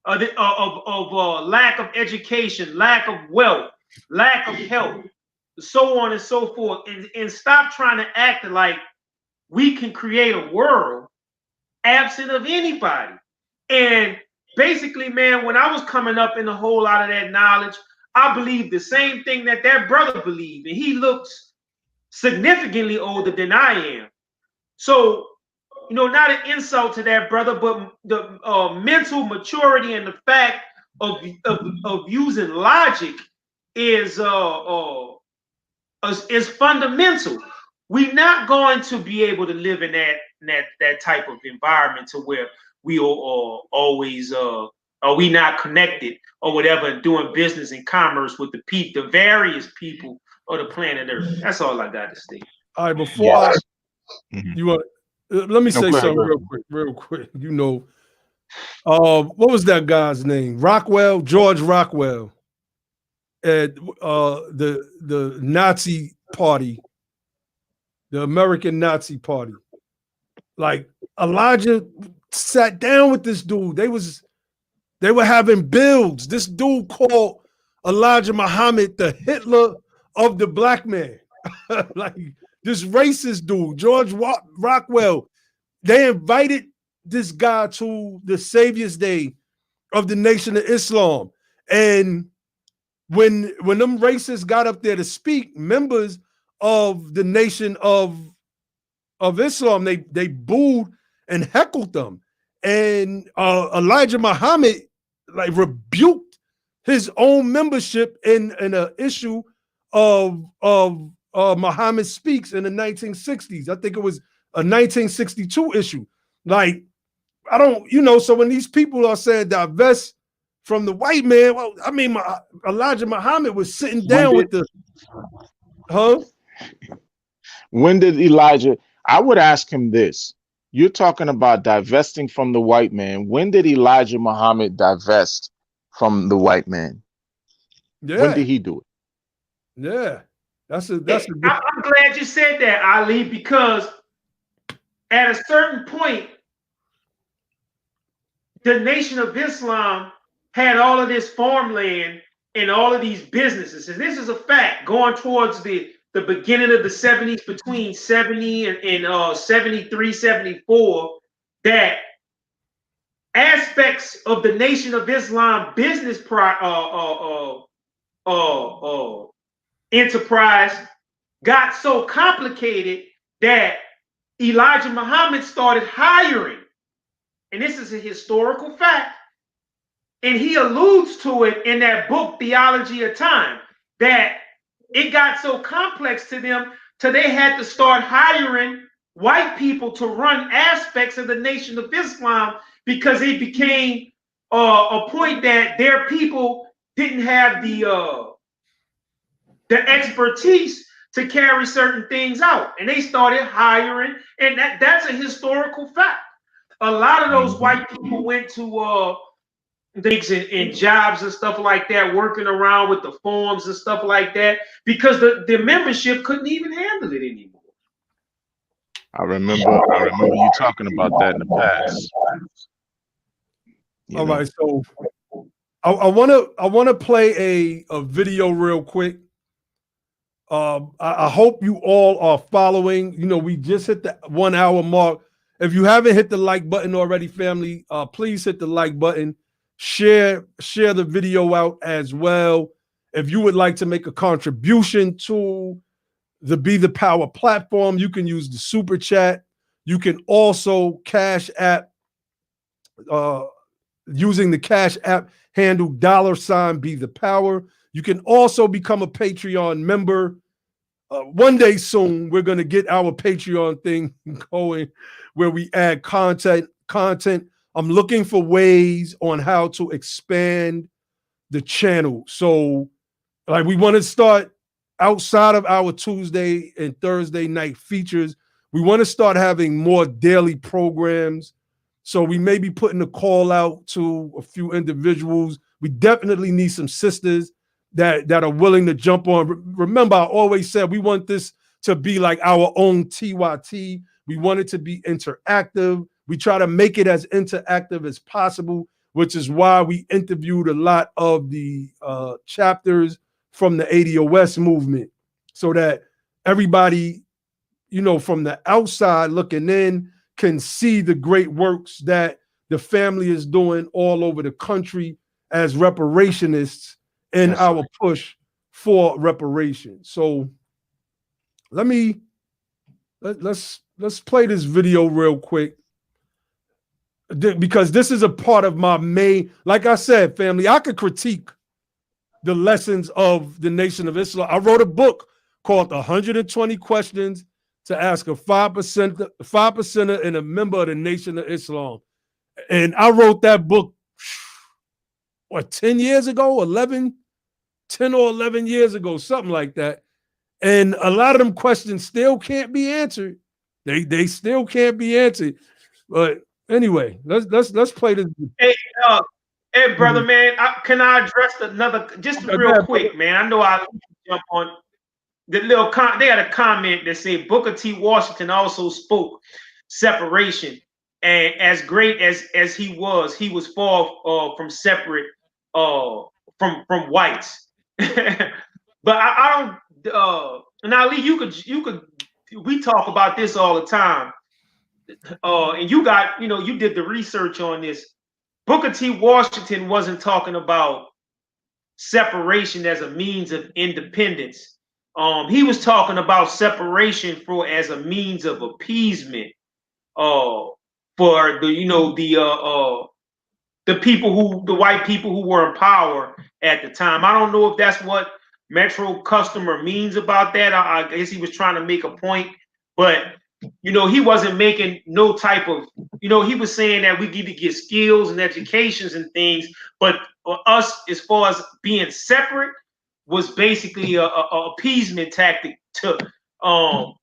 of lack of education, lack of wealth, lack of health, so on and so forth, and stop trying to act like we can create a world absent of anybody. And basically, man, when I was coming up in a whole lot of that knowledge, I believed the same thing that brother believed, and he looks significantly older than I am. So, you know, not an insult to that brother, but the mental maturity and the fact of using logic is fundamental. We're not going to be able to live in that type of environment to where we are always are we not connected or whatever, doing business and commerce with the various people of the planet Earth. That's all I got to say. All right, before you want, let me say something real quick. You know, what was that guy's name? George Rockwell, at the Nazi Party, the American Nazi Party. Like, Elijah sat down with this dude. They were having builds. This dude called Elijah Muhammad the Hitler of the black man. Like, this racist dude, George Rockwell. They invited this guy to the Savior's Day of the Nation of Islam. And when them racists got up there to speak, members of the Nation of Islam, they booed and heckled them. And Elijah Muhammad like rebuked his own membership in an issue of Muhammad Speaks in the 1960s. I think it was a 1962 issue. Like, I don't, you know, so when these people are saying divest from the white man, well, I mean, Elijah Muhammad was sitting down with the, When did Elijah, I would ask him this. You're talking about divesting from the white man. When did Elijah Muhammad divest from the white man? Yeah. When did he do it? Yeah. I'm glad you said that, Ali, because at a certain point, the Nation of Islam had all of this farmland and all of these businesses. And this is a fact going towards the beginning of the 70s, between 70 and 73, 74, that aspects of the Nation of Islam business enterprise got so complicated that Elijah Muhammad started hiring. And this is a historical fact. And he alludes to it in that book, Theology of Time, that it got so complex to them till they had to start hiring white people to run aspects of the Nation of Islam, because it became a point that their people didn't have the expertise to carry certain things out. And they started hiring, and that's a historical fact. A lot of those white people went to things in jobs and stuff like that, working around with the forms and stuff like that, because the membership couldn't even handle it anymore. I remember you talking about that in the past. All right, so I want to play a video real quick. I hope you all are following. You know, we just hit the 1 hour mark. If you haven't hit the like button already, family, please hit the like button. Share the video out as well. If you would like to make a contribution to the Be the Power platform, you can use the super chat. You can also cash app using the cash app handle $ Be the Power. You can also become a Patreon member. One day soon, we're going to get our Patreon thing going where we add content. I'm looking for ways on how to expand the channel. So, like, we want to start outside of our Tuesday and Thursday night features. We want to start having more daily programs. So we may be putting a call out to a few individuals. We definitely need some sisters that are willing to jump on. Remember, I always said we want this to be like our own TYT. We want it to be interactive. We try to make it as interactive as possible, which is why we interviewed a lot of the chapters from the ADOS movement so that everybody, you know, from the outside looking in can see the great works that the family is doing all over the country as reparationists in our push for reparations. So let's play this video real quick, because this is a part of my main, like I said, family, I could critique the lessons of the Nation of Islam. I wrote a book called 120 Questions to Ask a 5% and a member of the Nation of Islam. And I wrote that book, what, 10 years ago, 10 or 11 years ago, something like that. And a lot of them questions still can't be answered. They still can't be answered. But anyway, let's play this. Hey, brother, man, can I address another, just real quick, man? I know I jump on the little they had a comment that said Booker T. Washington also spoke separation, and as great as he was far from separate from whites. But I don't. Now, Lee, you could. We talk about this all the time, and you did the research on this. Booker T. Washington wasn't talking about separation as a means of independence. He was talking about separation as a means of appeasement for the white people who were in power at the time. I don't know if that's what Metro Customer means about that. I guess he was trying to make a point, but he wasn't making no type of, he was saying that we need to get skills and educations and things, but for us, as far as being separate, was basically a appeasement tactic to, not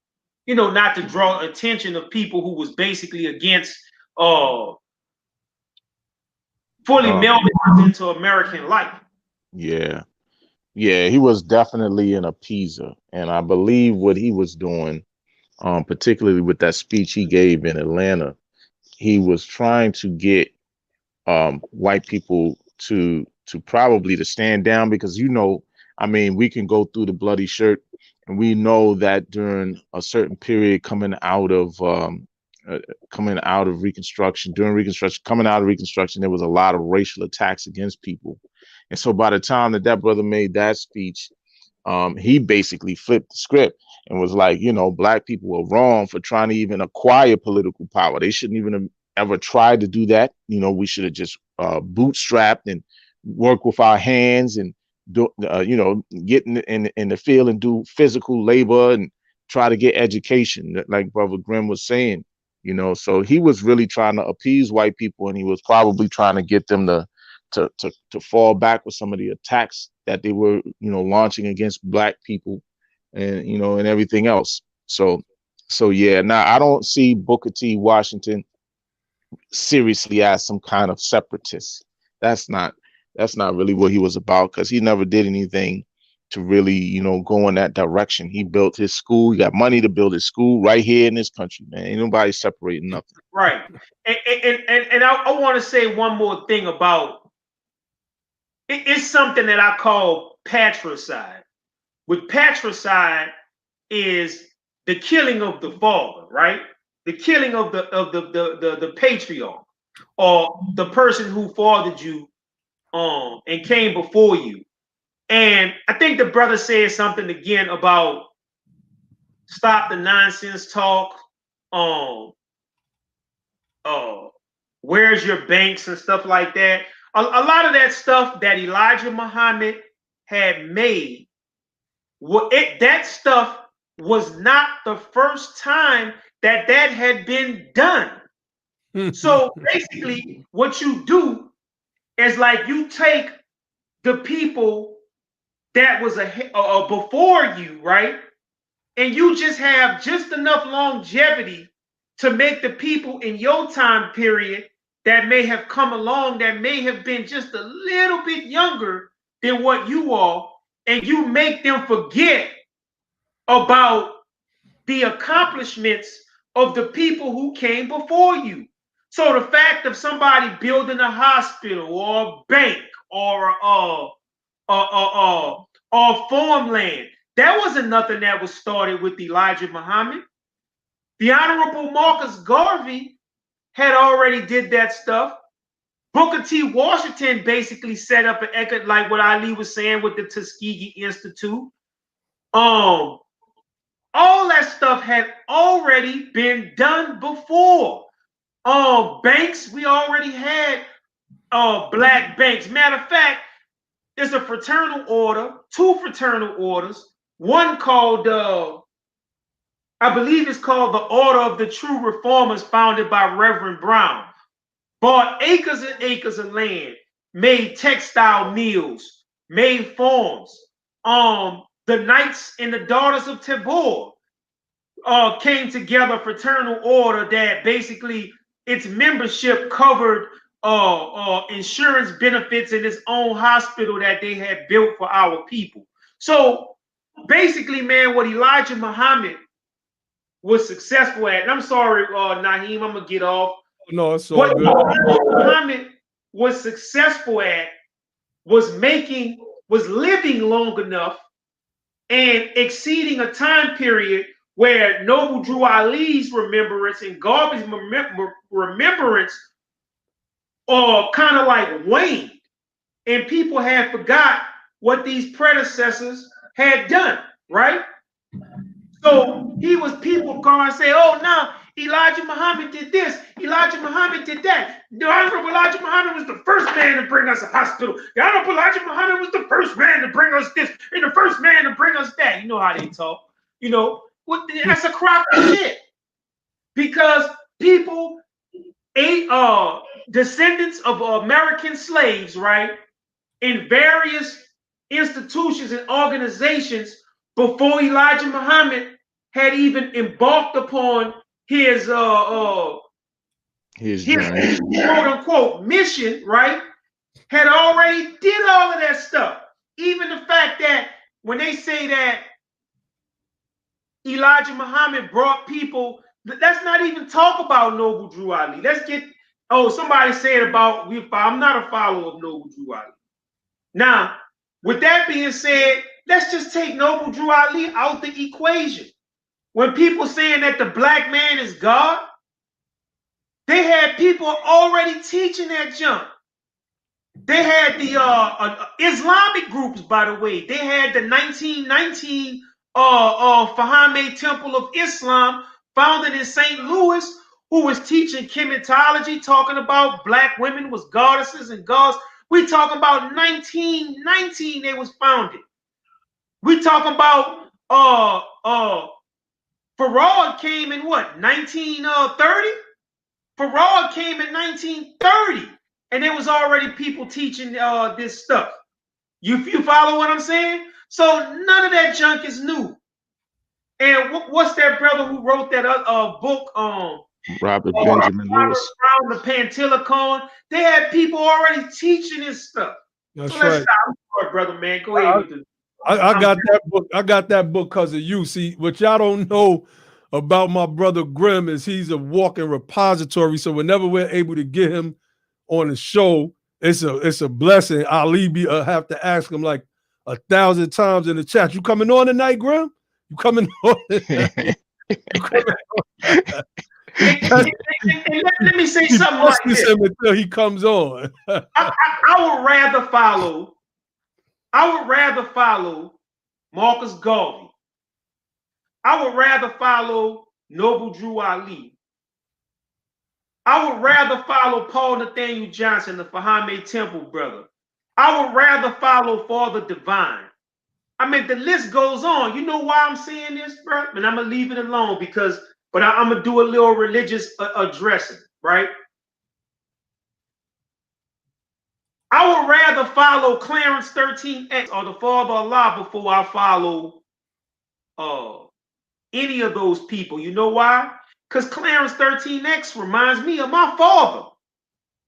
to draw attention of people who was basically against fully melding into American life. Yeah, he was definitely an appeaser, and I believe what he was doing, particularly with that speech he gave in Atlanta, he was trying to get white people to probably to stand down, because we can go through the bloody shirt, and we know that during a certain period coming out of Reconstruction, there was a lot of racial attacks against people. And so by the time that brother made that speech, he basically flipped the script and was like, black people were wrong for trying to even acquire political power. They shouldn't even have ever tried to do that. We should have just bootstrapped and work with our hands and get in the field and do physical labor and try to get education, like Brother Grimm was saying. So he was really trying to appease white people, and he was probably trying to get them to fall back with some of the attacks that they were, launching against black people, and and everything else. So yeah. Now, I don't see Booker T. Washington seriously as some kind of separatist. That's not really what he was about, because he never did anything to really, go in that direction. He built his school. He got money to build his school right here in this country, man. Ain't nobody separating nothing. Right. And I want to say one more thing about it's something that I call patricide. With patricide is the killing of the father, right? The killing of the patriarch, or the person who fathered you and came before you. And I think the brother said something again about stop the nonsense talk. Where's your banks and stuff like that. A lot of that stuff that Elijah Muhammad had made, that stuff was not the first time that had been done. So basically, what you do is like you take the people that was before you, right? And you just have just enough longevity to make the people in your time period that may have come along, that may have been just a little bit younger than what you are, and you make them forget about the accomplishments of the people who came before you. So the fact of somebody building a hospital or a bank or farmland, that wasn't nothing that was started with Elijah Muhammad. The Honorable Marcus Garvey had already did that stuff. Booker T. Washington basically set up an like what Ali was saying with the Tuskegee Institute. All that stuff had already been done before. Banks, we already had black banks. Matter of fact, there's a fraternal order, two fraternal orders. One called, I believe it's called the Order of the True Reformers, founded by Reverend Brown. Bought acres and acres of land, made textile mills, made farms. The Knights and the Daughters of Tabor came together, fraternal order that basically its membership covered insurance benefits in its own hospital that they had built for our people. So basically, man, what Elijah Muhammad was successful at, and I'm sorry, Naheem, I'm gonna get off. No, it's all what good. Elijah Muhammad was successful at was living long enough and exceeding a time period where Noble Drew Ali's remembrance and Garvey's remembrance kind of like waned, and people had forgot what these predecessors had done, right? So people go and say, oh, no, Elijah Muhammad did this, Elijah Muhammad did that. The Honorable Elijah Muhammad was the first man to bring us a hospital. The Honorable Elijah Muhammad was the first man to bring us this, and the first man to bring us that. You know how they talk. You know, that's a crock of shit. Because people ate descendants of American slaves, right, in various institutions and organizations before Elijah Muhammad had even embarked upon his quote unquote mission, right? Had already did all of that stuff. Even the fact that when they say that Elijah Muhammad brought people, let's not even talk about Noble Drew Ali. Let's get, somebody said about, I'm not a follower of Noble Drew Ali. Now, with that being said, let's just take Noble Drew Ali out the equation. When people saying that the black man is God, they had people already teaching that junk. They had the Islamic groups, by the way. They had the 1919 Fahime Temple of Islam, founded in St. Louis, who was teaching chematology, talking about black women was goddesses and gods. We talking about 1919 they was founded. We talking about Farad came in what, 1930? Farad came in 1930, and there was already people teaching this stuff. You follow what I'm saying? So none of that junk is new. And what's that brother who wrote that book? Robert Benjamin Lewis. Brown, the Pantelicon. They had people already teaching this stuff. That's so let's right. stop. I'm sorry, brother, man. Go ahead with the. I got that book. I got that book because of you. See, what y'all don't know about my brother Grimm is he's a walking repository. So whenever we're able to get him on the show it's a blessing. Ali have to ask him like 1,000 times in the chat. You coming on tonight, Grim? You coming on tonight? You coming on? Let me say something like this. Until he comes on. I would rather follow Marcus Garvey. I would rather follow Noble Drew Ali. I would rather follow Paul Nathaniel Johnson, the Fahame Temple brother. I would rather follow Father Divine. I mean, the list goes on. You know why I'm saying this, bro? And I'm going to leave it alone but I'm going to do a little religious addressing, right? I would rather follow Clarence 13X or the Father Allah before I follow any of those people. You know why? Because Clarence 13X reminds me of my father.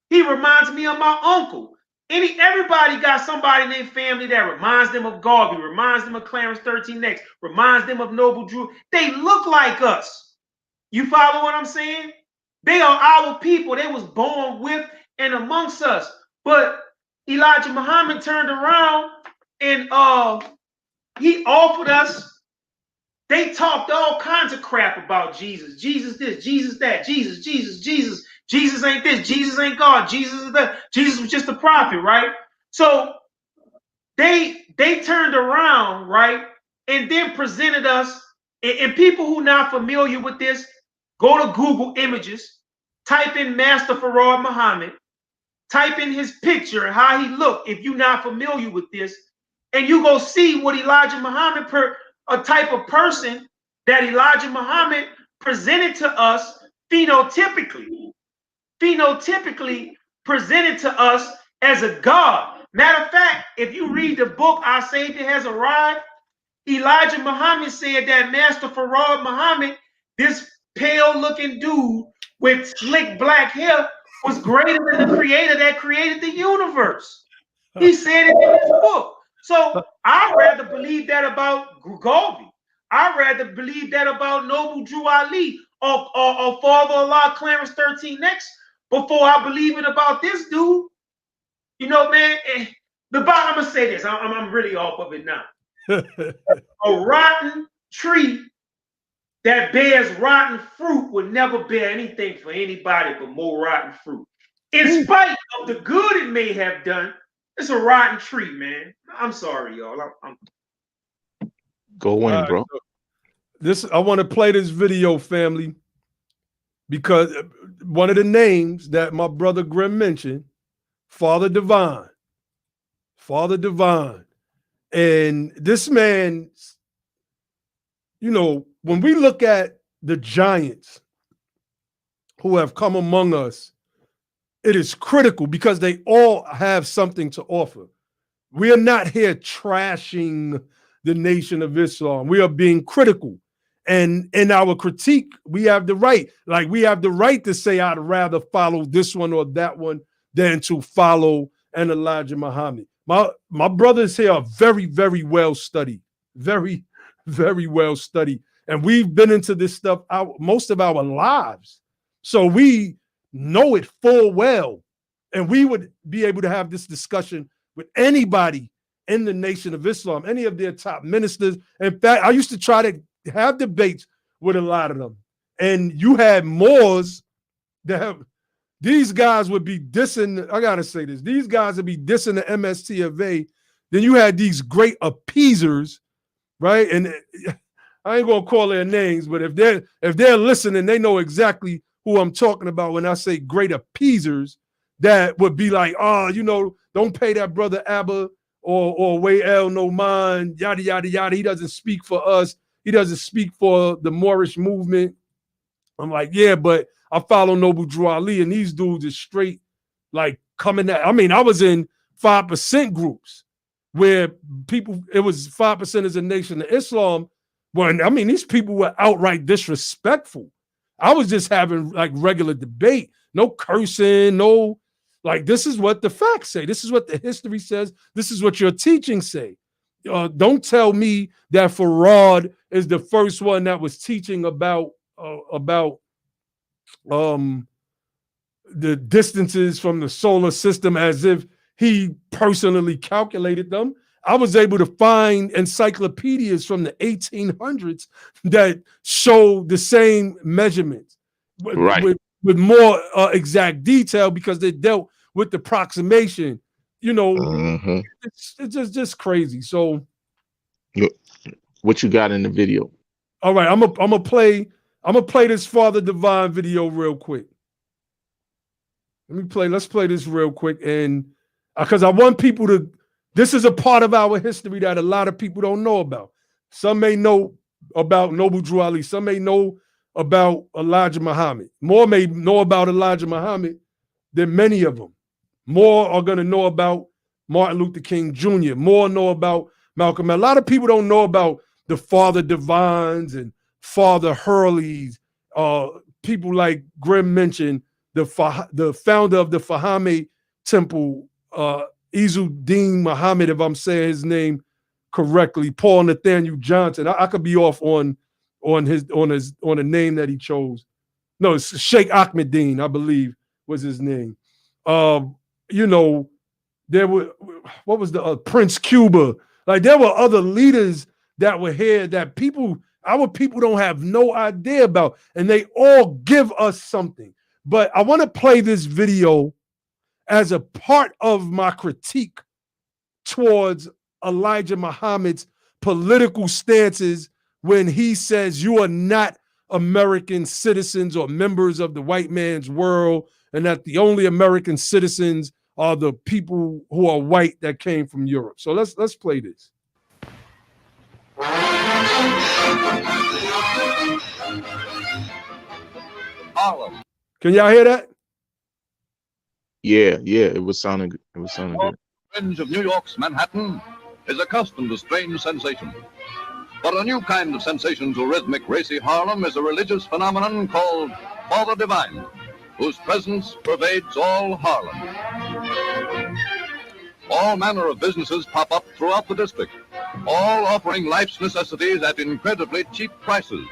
He reminds me of my uncle. Everybody got somebody in their family that reminds them of Garvey, reminds them of Clarence 13X, reminds them of Noble Drew. They look like us. You follow what I'm saying? They are our people. They was born with and amongst us. But Elijah Muhammad turned around and he offered us. They talked all kinds of crap about Jesus. Jesus this, Jesus that, Jesus. Jesus ain't this, Jesus ain't God, Jesus is that. Jesus was just a prophet, right? So they turned around, right, and then presented us. And people who not familiar with this, go to Google Images, type in Master Farad Muhammad, type in his picture, how he looked, if you're not familiar with this, and you go see what Elijah Muhammad, a type of person that Elijah Muhammad presented to us phenotypically presented to us as a God. Matter of fact, if you read the book, Our Savior Has Arrived, Elijah Muhammad said that Master Farad Muhammad, this pale looking dude with slick black hair, was greater than the creator that created the universe. He said it in his book. So I'd rather believe that about Garvey. I'd rather believe that about Noble Drew Ali or Father Allah Clarence 13X before I believe it about this dude. You know, man, I'm going to say this. I'm really off of it now. A rotten tree that bears rotten fruit would never bear anything for anybody but more rotten fruit. In spite of the good it may have done, it's a rotten tree, man. I'm sorry, y'all. Go in, bro. I want to play this video, family, because one of the names that my brother Grim mentioned, Father Divine. And this man, you know, when we look at the giants who have come among us, it is critical because they all have something to offer. We are not here trashing the Nation of Islam. We are being critical. And in our critique, we have the right. Like, we have the right to say, I'd rather follow this one or that one than to follow an Elijah Muhammad. My brothers here are very, very well studied. Very, very well studied. And we've been into this stuff most of our lives. So we know it full well. And we would be able to have this discussion with anybody in the Nation of Islam, any of their top ministers. In fact, I used to try to have debates with a lot of them. And you had Moors that have, these guys would be dissing, I gotta say this, these guys would be dissing the MSTFA. Then you had these great appeasers, right? And I ain't gonna call their names, but if they're listening, they know exactly who I'm talking about when I say great appeasers that would be like, oh, you know, don't pay that brother Abba or Way no mind, yada, yada, yada. He doesn't speak for us. He doesn't speak for the Moorish movement. I'm like, yeah, but I follow Noble Drew Ali, and these dudes is straight like coming at. I mean, I was in 5% groups where people, it was 5% as a Nation of Islam. When I mean, these people were outright disrespectful. I was just having like regular debate, no cursing, no, like, this is what the facts say. This is what the history says. This is what your teachings say. Don't tell me that Farad is the first one that was teaching about the distances from the solar system as if he personally calculated them. I was able to find encyclopedias from the 1800s that show the same measurements Right. with more exact detail because they dealt with the approximation. You know, it's just crazy. So, what you got in the video? all right, I'm gonna play this Father Divine video real quick. Let's play this real quick, and because I want people to. This is a part of our history that a lot of people don't know about. Some may know about Noble Drew Ali. Some may know about Elijah Muhammad. More may know about Elijah Muhammad than many of them. More are going to know about Martin Luther King Jr. More know about Malcolm. A lot of people don't know about the Father Divines and Father Hurleys. People like Grimm mentioned, the founder of the Fahmy Temple, Izzuddin Muhammad, if I'm saying his name correctly, Paul Nathaniel Johnson. I could be off on the name that he chose. No, it's Sheikh Ahmadine, I believe was his name. You know, there were what was the Prince Cuba? Like there were other leaders that were here that our people don't have no idea about, and they all give us something. But I want to play this video as a part of my critique towards Elijah Muhammad's political stances when he says you are not American citizens or members of the white man's world, and that the only American citizens are the people who are white that came from Europe. So let's play this. Harlem. Can y'all hear that? Yeah, it was sounding good. It was sounding good. The fringe of New York's Manhattan is accustomed to strange sensations. But a new kind of sensation to rhythmic, racy Harlem is a religious phenomenon called Father Divine, whose presence pervades all Harlem. All manner of businesses pop up throughout the district, all offering life's necessities at incredibly cheap prices,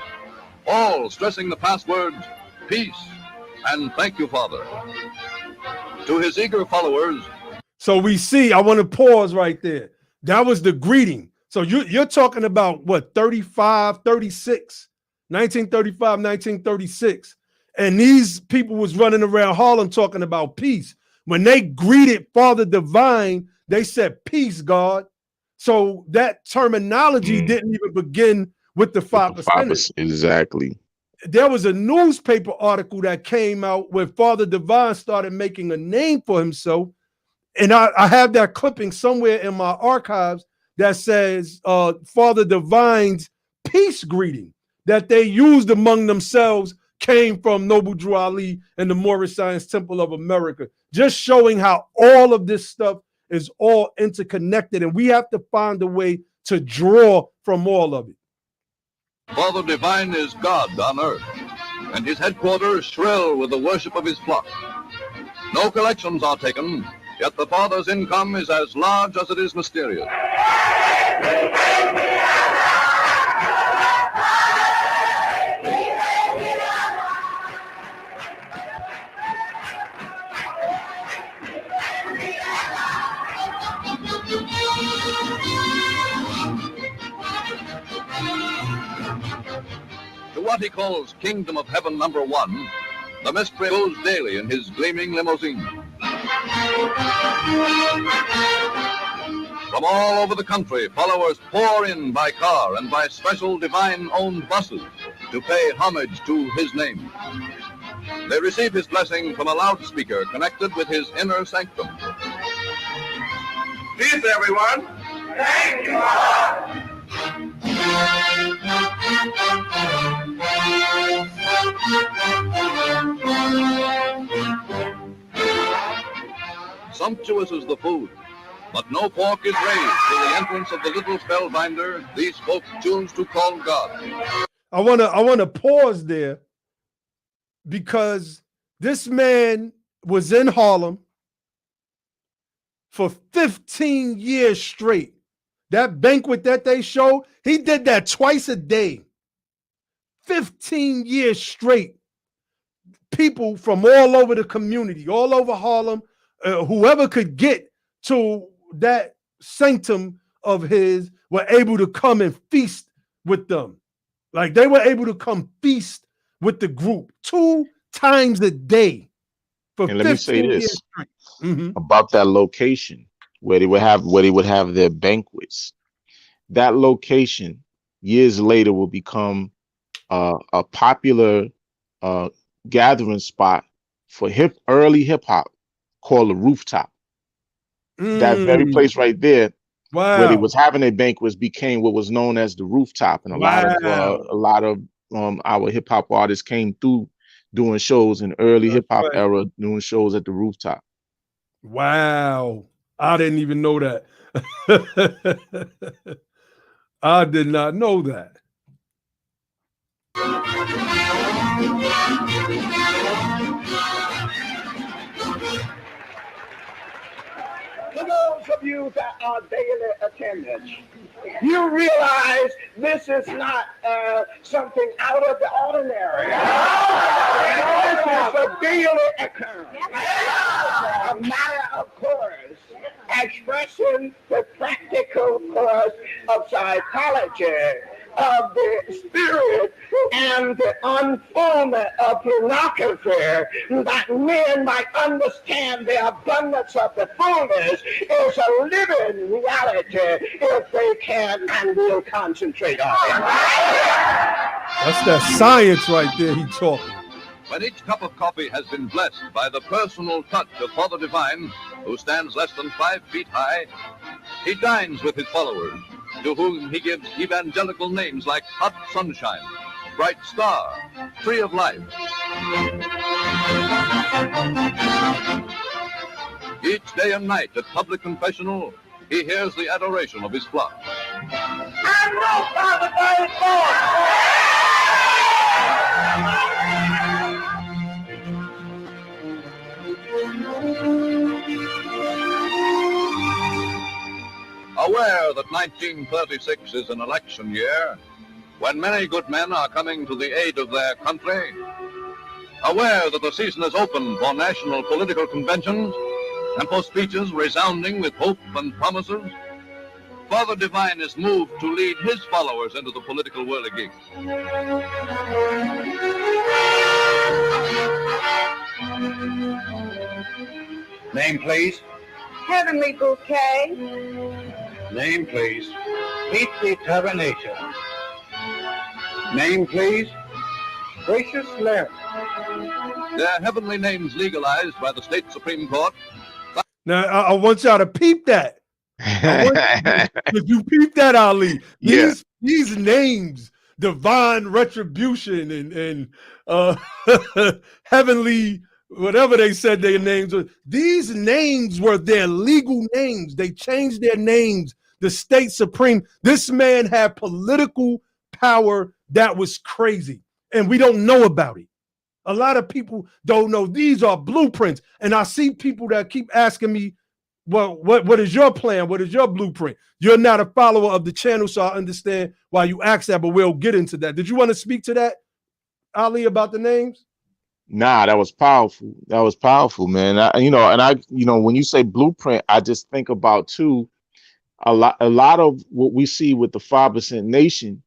all stressing the passwords, peace, and thank you, Father. To his eager followers. So we see, I want to pause right there. That was the greeting. So you're talking about what, 1935, 1936. And these people was running around Harlem talking about peace. When they greeted Father Divine, they said, peace, God. So that terminology didn't even begin with the 5%. Exactly. There was a newspaper article that came out where Father Divine started making a name for himself. And I have that clipping somewhere in my archives that says Father Divine's peace greeting that they used among themselves came from Noble Drew Ali and the Moorish Science Temple of America, just showing how all of this stuff is all interconnected, and we have to find a way to draw from all of it. Father Divine is God on earth, and his headquarters shrill with the worship of his flock. No collections are taken, yet the Father's income is as large as it is mysterious. To what he calls Kingdom of Heaven number 1, the mystery goes daily in his gleaming limousine. From all over the country, followers pour in by car and by special divine-owned buses to pay homage to his name. They receive his blessing from a loudspeaker connected with his inner sanctum. Peace, everyone. Thank you, God. Sumptuous is the food, but no pork is raised till the entrance of the little spellbinder these folks choose to call God. I wanna pause there because this man was in Harlem for 15 years straight. That banquet that they showed, he did that twice a day. 15 years straight. people from all over the community, all over Harlem, whoever could get to that sanctum of his were able to come and feast with them. Like they were able to come feast with the group 2 times a day for And let me say 15 years this straight. about that location where they would have their banquets. That location years later will become a popular gathering spot for early hip hop called the Rooftop. That very place right there where they Wow. was having their banquets became what was known as the Rooftop, and a lot of our hip hop artists came through doing shows in early hip hop era, doing shows at the Rooftop. Wow, I didn't even know that. I did not know that. For those of you that are daily attendants, you realize this is not something out of the ordinary. This is a daily occurrence, a matter of course, expressing the practical course of psychology, of the spirit and the unfoldment of pornography, that men might understand the abundance of the fullness is a living reality if they can and will concentrate on it. That's that science right there he talking. When each cup of coffee has been blessed by the personal touch of Father Divine, who stands less than 5 feet high, he dines with his followers, to whom he gives evangelical names like Hot Sunshine, Bright Star, Tree of Life. Each day and night at public confessional, he hears the adoration of his flock. I know Father Divine. Aware that 1936 is an election year, when many good men are coming to the aid of their country, aware that the season is open for national political conventions and for speeches resounding with hope and promises, Father Divine is moved to lead his followers into the political whirligig. Name, please. Heavenly Bouquet. Name, please. Deep Determination. Name, please. Gracious Larry. Their heavenly names legalized by the state Supreme Court. Now, I want y'all to peep that. If you peep that, Ali, these names, divine retribution and heavenly, whatever they said their names were, these names were their legal names. They changed their names. The state supreme. This man had political power that was crazy, and we don't know about it. A lot of people don't know. These are blueprints, and I see people that keep asking me, well, what is your plan? What is your blueprint? You're not a follower of the channel, so I understand why you ask that, but we'll get into that. Did you want to speak to that, Ali, about the names? Nah, that was powerful. That was powerful, man. When you say blueprint, I just think about too, a lot of what we see with the 5% nation,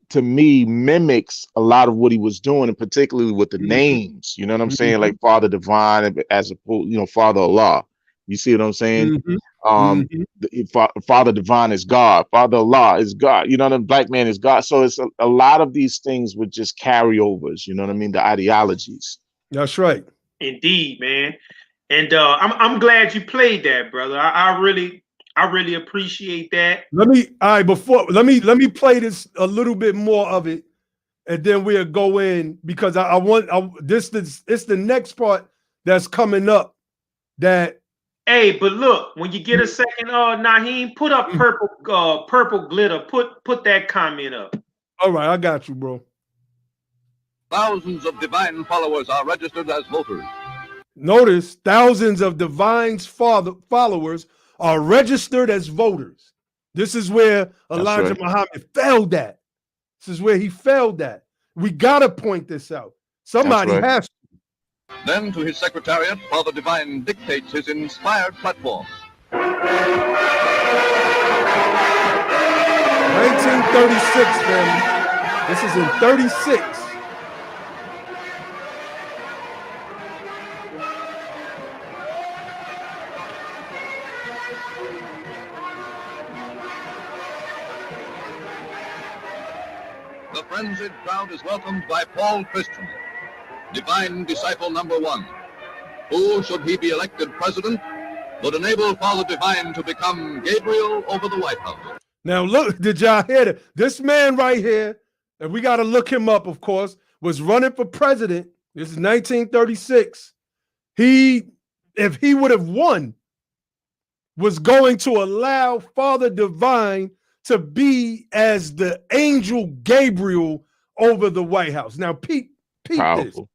to me, mimics a lot of what he was doing, and particularly with the names. You know what I'm saying? Like Father Divine, as opposed, Father Allah. You see what I'm saying? Father Divine is God. Father Allah is God. You know, the black man is God. So it's a lot of these things with just carryovers. You know what I mean? The ideologies. That's right. Indeed, man. And I'm glad you played that, brother. I really appreciate that. Let me play this a little bit more of it, and then we'll go in, because it's the next part that's coming up. That, hey, but look, when you get a second, Naheem, put up purple glitter. Put that comment up. All right, I got you, bro. Thousands of Divine followers are registered as voters. Notice, thousands of Divine's followers are registered as voters. This is where Elijah Muhammad failed at. This is where he failed at. We got to point this out. Somebody has to. Then to his secretariat, Father Divine dictates his inspired platform. 1936, family. This is in 36. The frenzied crowd is welcomed by Paul Christian, divine disciple number 1, who, should he be elected president, would enable Father Divine to become Gabriel over the White House. Now, look, did y'all hear that? This man right here, and we got to look him up, of course, was running for president. This is 1936. If he would have won, was going to allow Father Divine to be as the angel Gabriel over the White House. Now, Pete this. Powerful.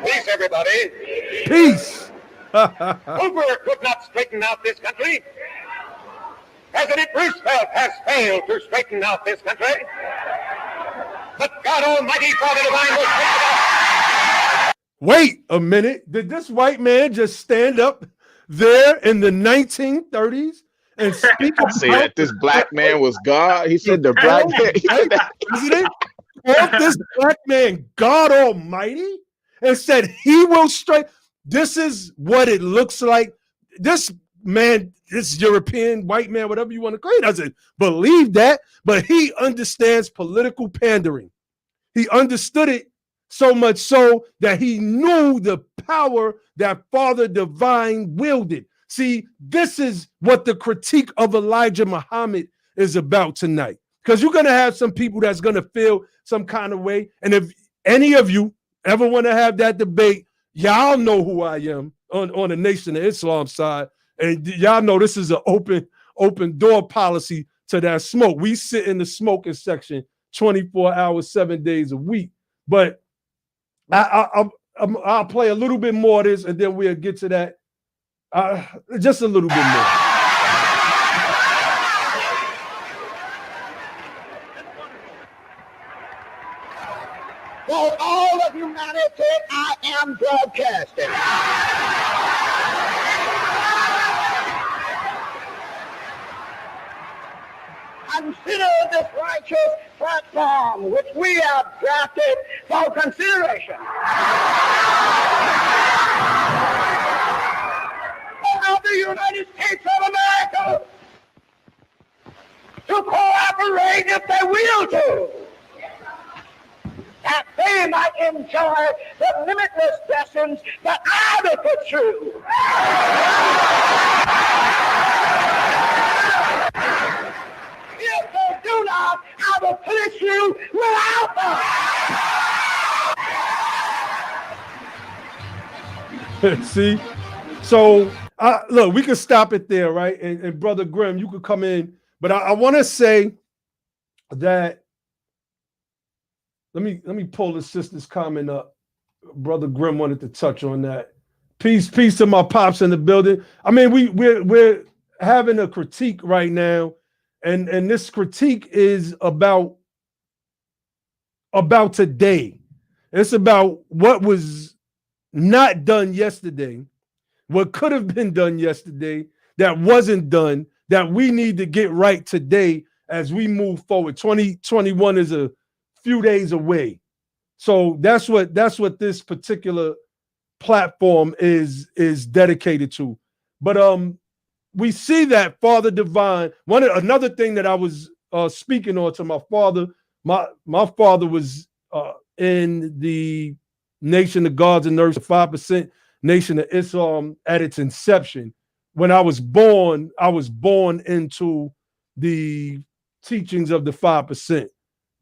Peace, everybody. Peace. Hoover could not straighten out this country. President Roosevelt has failed to straighten out this country. But God Almighty, Father Divine, will straighten it out. Wait a minute. Did this white man just stand up there in the 1930s and speak about Say that this black man was God? He said the black man. He said that. president? Called this black man God Almighty and said he will straight. This is what it looks like. This man, this European white man, whatever you want to call it, doesn't believe that, but he understands political pandering. He understood it so much so that he knew the power that Father Divine wielded. See, this is what the critique of Elijah Muhammad is about tonight. Because you're going to have some people that's going to feel some kind of way. And if any of you ever want to have that debate, y'all know who I am on the Nation of Islam side. And y'all know this is an open door policy to that smoke. We sit in the smoking section 24 hours, 7 days a week. But I'll play a little bit more of this, and then we'll get to that. Just a little bit more. For all of humanity, I am broadcasting. Consider this righteous platform which we have drafted for consideration. Of the United States of America to cooperate if they will to, that they might enjoy the limitless blessings that I will put through. If they do not, I will punish you without them. See? So, look, we can stop it there, right? And Brother Grimm, you could come in. But I want to say that, let me pull the sister's comment up. Brother Grimm wanted to touch on that. Peace to my pops in the building. I mean, we're having a critique right now. And this critique is about today. It's about what was not done yesterday, what could have been done yesterday that wasn't done, that we need to get right today as we move forward. 2021 is a few days away. So that's what this particular platform is dedicated to. But we see that Father Divine, another thing that I was speaking on to my father, my father was in the Nation of Gods and Nerves, 5% Nation of Islam at its inception. When I was born into the teachings of the 5%.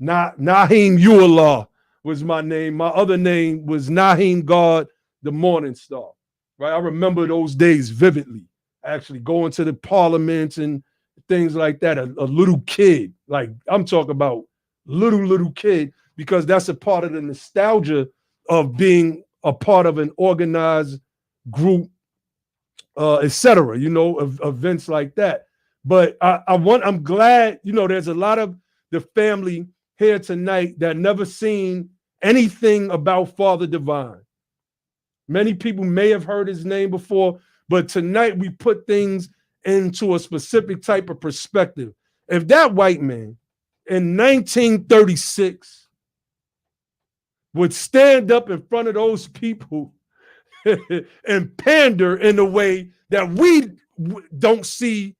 Naheem Ullah was my name. My other name was Naheem God, the Morning Star. Right? I remember those days vividly. Actually going to the parliaments and things like that. A little kid, like I'm talking about little kid, because that's a part of the nostalgia of being a part of an organized group, etc. Events like that. But I'm glad, there's a lot of the family here tonight that never seen anything about Father Divine. Many people may have heard his name before, but tonight we put things into a specific type of perspective. If that white man in 1936 would stand up in front of those people and pander in a way that we don't see,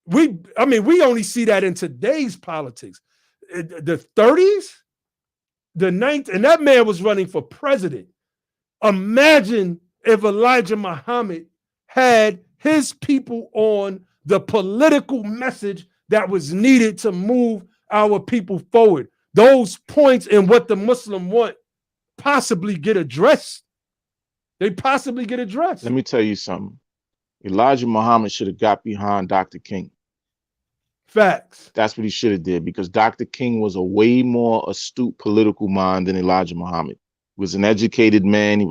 we only see that in today's politics. The 30s, the 90s, and that man was running for president. Imagine if Elijah Muhammad had his people on the political message that was needed to move our people forward. Those points in what the Muslim want possibly get addressed. They possibly get addressed. Let me tell you something. Elijah Muhammad should have got behind Dr. King. Facts. That's what he should have did, because Dr. King was a way more astute political mind than Elijah Muhammad. He was an educated man. He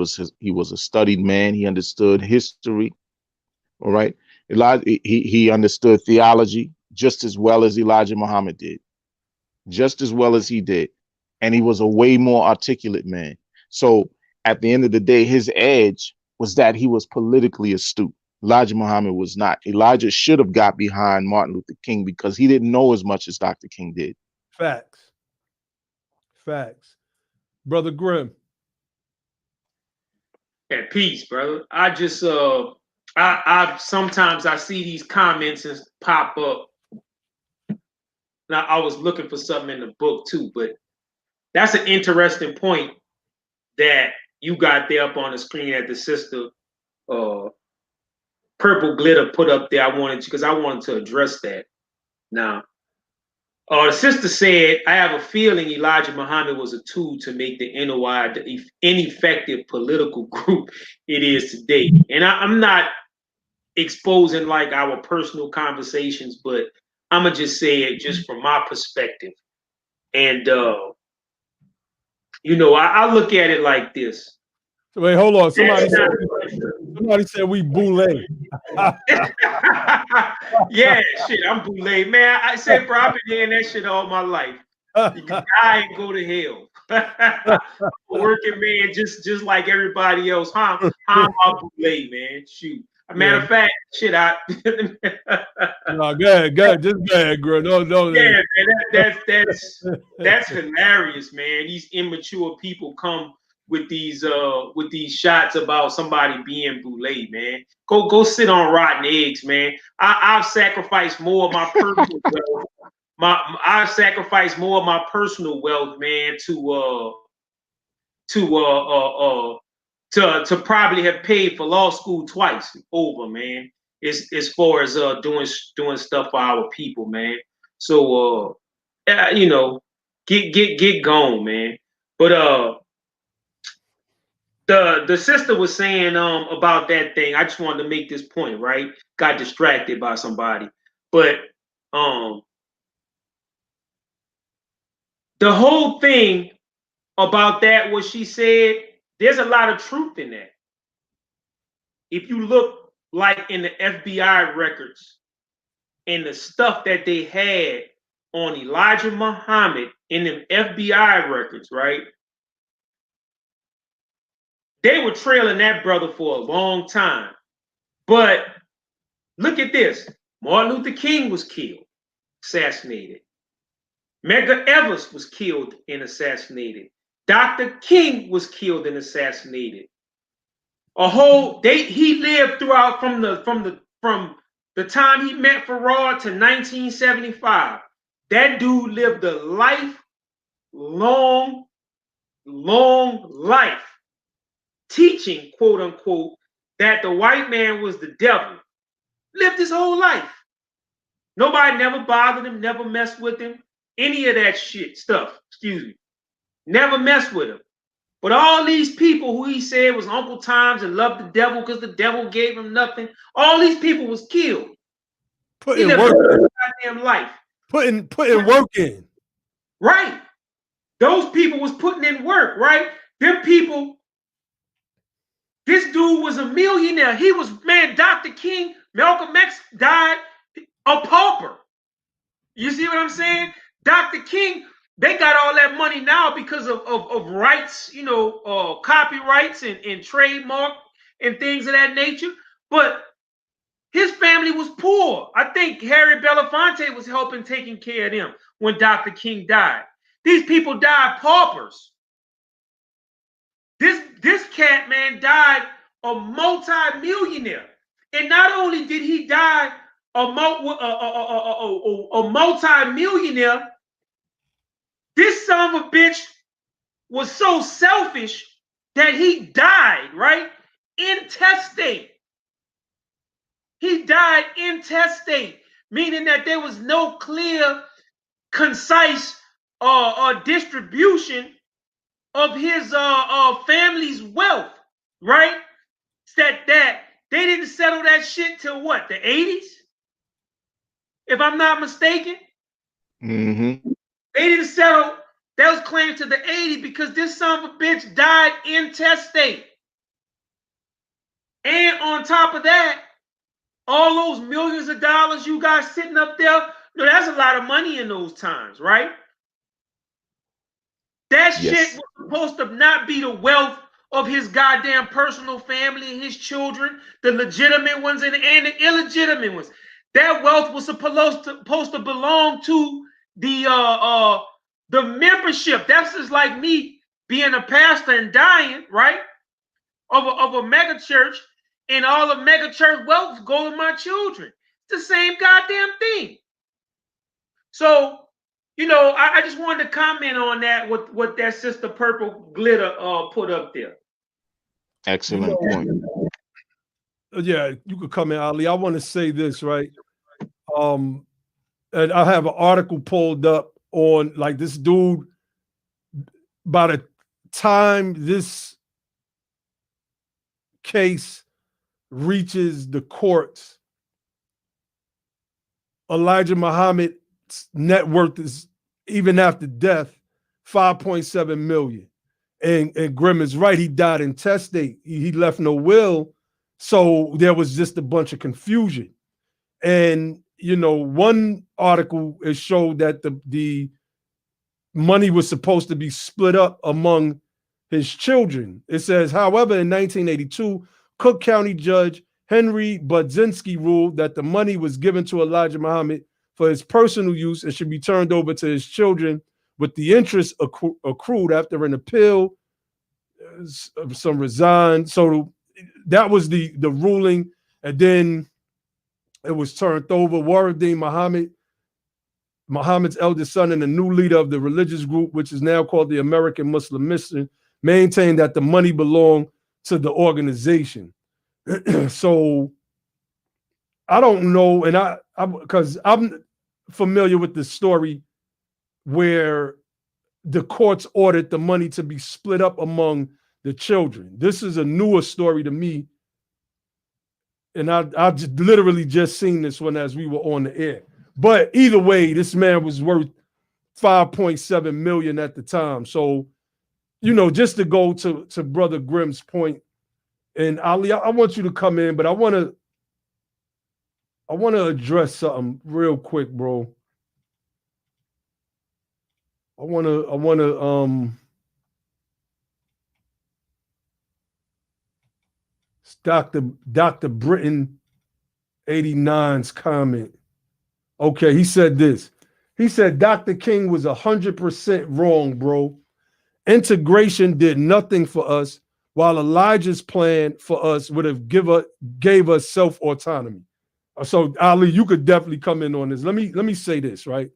was a studied man. He understood history. All right. He understood theology just as well as Elijah Muhammad did. Just as well as he did. And he was a way more articulate man. So at the end of the day, his edge was that he was politically astute. Elijah Muhammad was not. Elijah should have got behind Martin Luther King because he didn't know as much as Dr. King did. Facts. Facts. Brother Grimm. At peace, brother. I just I sometimes I see these comments and pop up. Now I was looking for something in the book too, but that's an interesting point that you got there up on the screen at the sister Purple Glitter put up there. I wanted to address that. Now, the sister said, I have a feeling Elijah Muhammad was a tool to make the NOI the ineffective political group it is today. And I'm not exposing like our personal conversations, but I'm going to just say it just from my perspective. And, you know, I look at it like this. Wait, hold on. Somebody said we boule. Yeah, shit, I'm boule. Man, I said, bro, I've been hearing that shit all my life. You can die and go to hell. Working man, just like everybody else. How am I boule, man? Shoot. Matter of fact, shit, No, go ahead, just go ahead, girl. No. Yeah, man, that's hilarious, man. These immature people come with these shots about somebody being boule, man. Go sit on rotten eggs, man. I've sacrificed more of my personal wealth. I've sacrificed more of my personal wealth, man, to probably have paid for law school twice over, man. As far as doing stuff for our people, man. So you know, get going, man. But the sister was saying about that thing. I just wanted to make this point, right? Got distracted by somebody. But the whole thing about that, what she said, there's a lot of truth in that. If you look like in the FBI records and the stuff that they had on Elijah Muhammad in the FBI records, right? They were trailing that brother for a long time. But look at this. Martin Luther King was killed, assassinated. Medgar Evers was killed and assassinated. Dr. King was killed and assassinated. He lived throughout from the time he met Farrar to 1975. That dude lived a long life teaching, quote unquote, that the white man was the devil. Lived his whole life. Nobody never bothered him, never messed with him. Any of that shit stuff, never messed with him. But all these people who he said was Uncle Tom's and loved the devil because the devil gave him nothing, all these people was killed. Putting work in. Goddamn life. Putting work in. Right. Those people was putting in work, right? Them people, this dude was a millionaire. He was, man, Dr. King, Malcolm X died a pauper. You see what I'm saying? Dr. King They got all that money now because of rights, you know, copyrights and trademark and things of that nature. But his family was poor. I think Harry Belafonte was helping taking care of them when Dr. King died. These people died paupers. This cat, man, died a multi-millionaire. And not only did he die a multi-millionaire, this son of a bitch was so selfish that he died, right? Intestate. He died intestate, meaning that there was no clear, concise distribution of his family's wealth, right? That they didn't settle that shit till what, the 80s? If I'm not mistaken. Mm-hmm. They didn't settle, that was claimed to the 80s because this son of a bitch died intestate. And on top of that, all those millions of dollars you got sitting up there, you know, that's a lot of money in those times, right? That shit was supposed to not be the wealth of his goddamn personal family and his children, the legitimate ones and the illegitimate ones. That wealth was supposed to belong to the membership. That's just like me being a pastor and dying, right? Of a mega church, and all the mega church wealth go to my children. It's the same goddamn thing. So, you know, I just wanted to comment on that, what that Sister Purple Glitter put up there. Excellent point. Yeah, you could come in, Ali. I want to say this, right? And I have an article pulled up on, like, this dude, by the time this case reaches the courts, Elijah Muhammad's net worth is, even after death, 5.7 million. And Grimm is right, he died intestate. He left no will, so there was just a bunch of confusion. And, you know, one article, it showed that the money was supposed to be split up among his children. It says, however, in 1982, Cook County Judge Henry Budzinski ruled that the money was given to Elijah Muhammad for his personal use and should be turned over to his children, with the interest accrued after an appeal. Some resigned. So that was the ruling. And then it was turned over. Waruddin Muhammad, Muhammad's eldest son and the new leader of the religious group, which is now called the American Muslim Mission, maintained that the money belonged to the organization. So I don't know, and because I'm familiar with the story where the courts ordered the money to be split up among the children. This is a newer story to me, and I just literally just seen this one as we were on the air. But either way, this man was worth 5.7 million at the time. So, you know, just to go to Brother Grimm's point, and Ali, I want you to come in, but I want to address something real quick, bro. I want to Dr. Britton 89's comment. Okay, he said this. He said Dr. King was 100% wrong, bro. Integration did nothing for us, while Elijah's plan for us would have gave us self-autonomy. So Ali, you could definitely come in on this. Let me say this, right?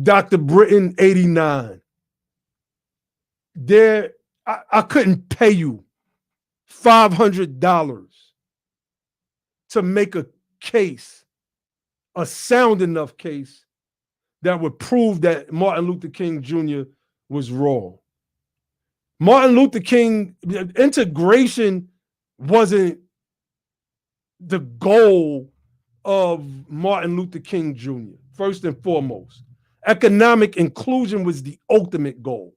Dr. Britton 89. I couldn't pay you $500 to make a case, a sound enough case, that would prove that Martin Luther King Jr. was wrong. Martin Luther King, integration wasn't the goal of Martin Luther King Jr., first and foremost. Economic inclusion was the ultimate goal.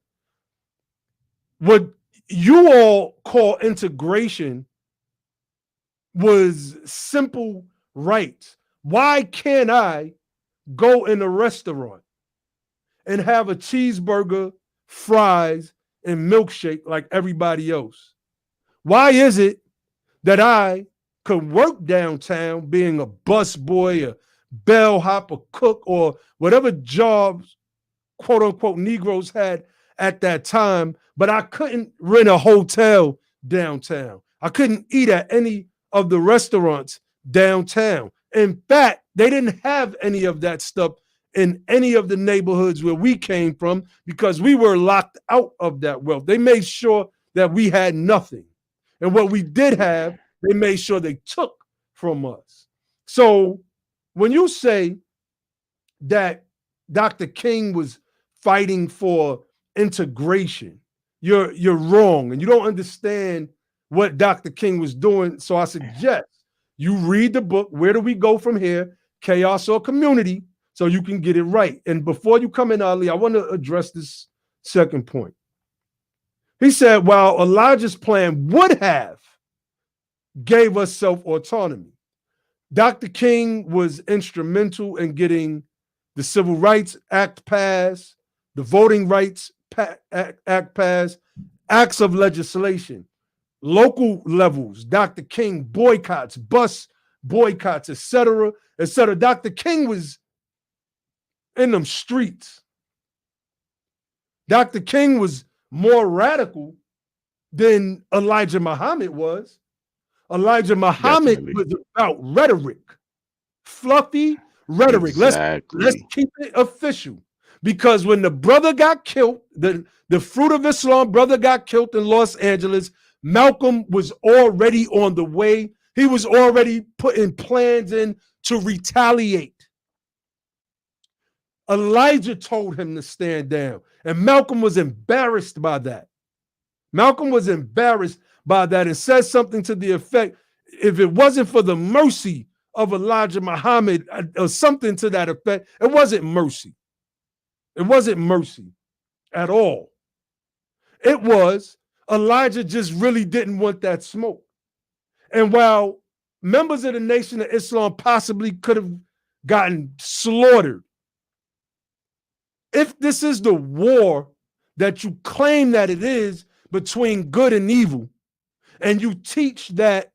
What you all call integration was simple rights. Why can't I go in a restaurant and have a cheeseburger, fries, and milkshake like everybody else? Why is it that I could work downtown being a busboy, a bellhop, a cook, or whatever jobs, quote unquote, Negroes had at that time, but I couldn't rent a hotel downtown. I couldn't eat at any of the restaurants downtown. In fact, they didn't have any of that stuff in any of the neighborhoods where we came from because we were locked out of that wealth. They made sure that we had nothing. And what we did have, they made sure they took from us. So when you say that Dr. King was fighting for integration, you're wrong, and you don't understand what Dr. King was doing. So I suggest you read the book, Where Do We Go From Here? Chaos or Community, so you can get it right. And before you come in, Ali, I want to address this second point. He said, while Elijah's plan would have gave us self-autonomy, Dr. King was instrumental in getting the Civil Rights Act passed, the Voting Rights Act passed, acts of legislation, local levels, Dr. King boycotts, bus boycotts, etc., etc. Dr. King was in them streets. Dr. King was more radical than Elijah Muhammad was. Elijah Muhammad was about rhetoric, fluffy rhetoric. Exactly. Let's keep it official. Because when the brother got killed, the Fruit of Islam brother got killed in Los Angeles, Malcolm was already on the way. He was already putting plans in to retaliate. Elijah told him to stand down, and Malcolm was embarrassed by that. Malcolm was embarrassed by that and said something to the effect, if it wasn't for the mercy of Elijah Muhammad or something to that effect, it wasn't mercy. It wasn't mercy at all. It was Elijah just really didn't want that smoke. And while members of the Nation of Islam possibly could have gotten slaughtered, if this is the war that you claim that it is between good and evil, and you teach that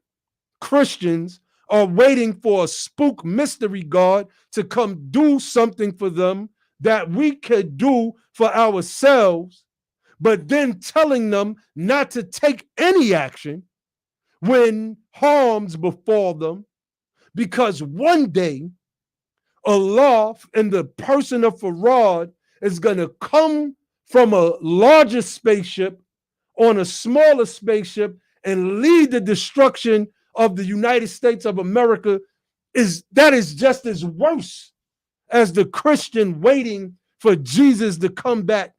Christians are waiting for a spook mystery god to come do something for them that we could do for ourselves, but then telling them not to take any action when harms befall them, because one day Allah in the person of Farad is going to come from a larger spaceship on a smaller spaceship and lead the destruction of the United States of America, that is just as worse as the Christian waiting for Jesus to come back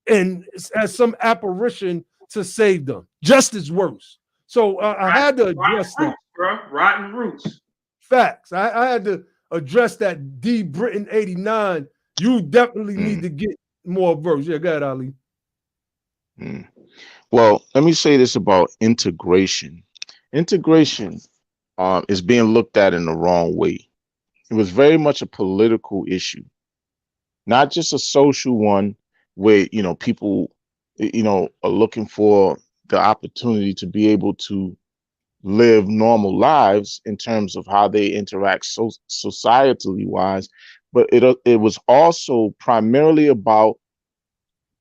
and as some apparition to save them. Just as worse. So I had to address that. Bro. Rotten roots. Facts. I had to address that. D. Britain 89. You definitely need to get more verse. Yeah, go ahead, Ali. Well, let me say this about integration. Integration is being looked at in the wrong way. It was very much a political issue, not just a social one where, people, are looking for the opportunity to be able to live normal lives in terms of how they interact societally wise, but it was also primarily about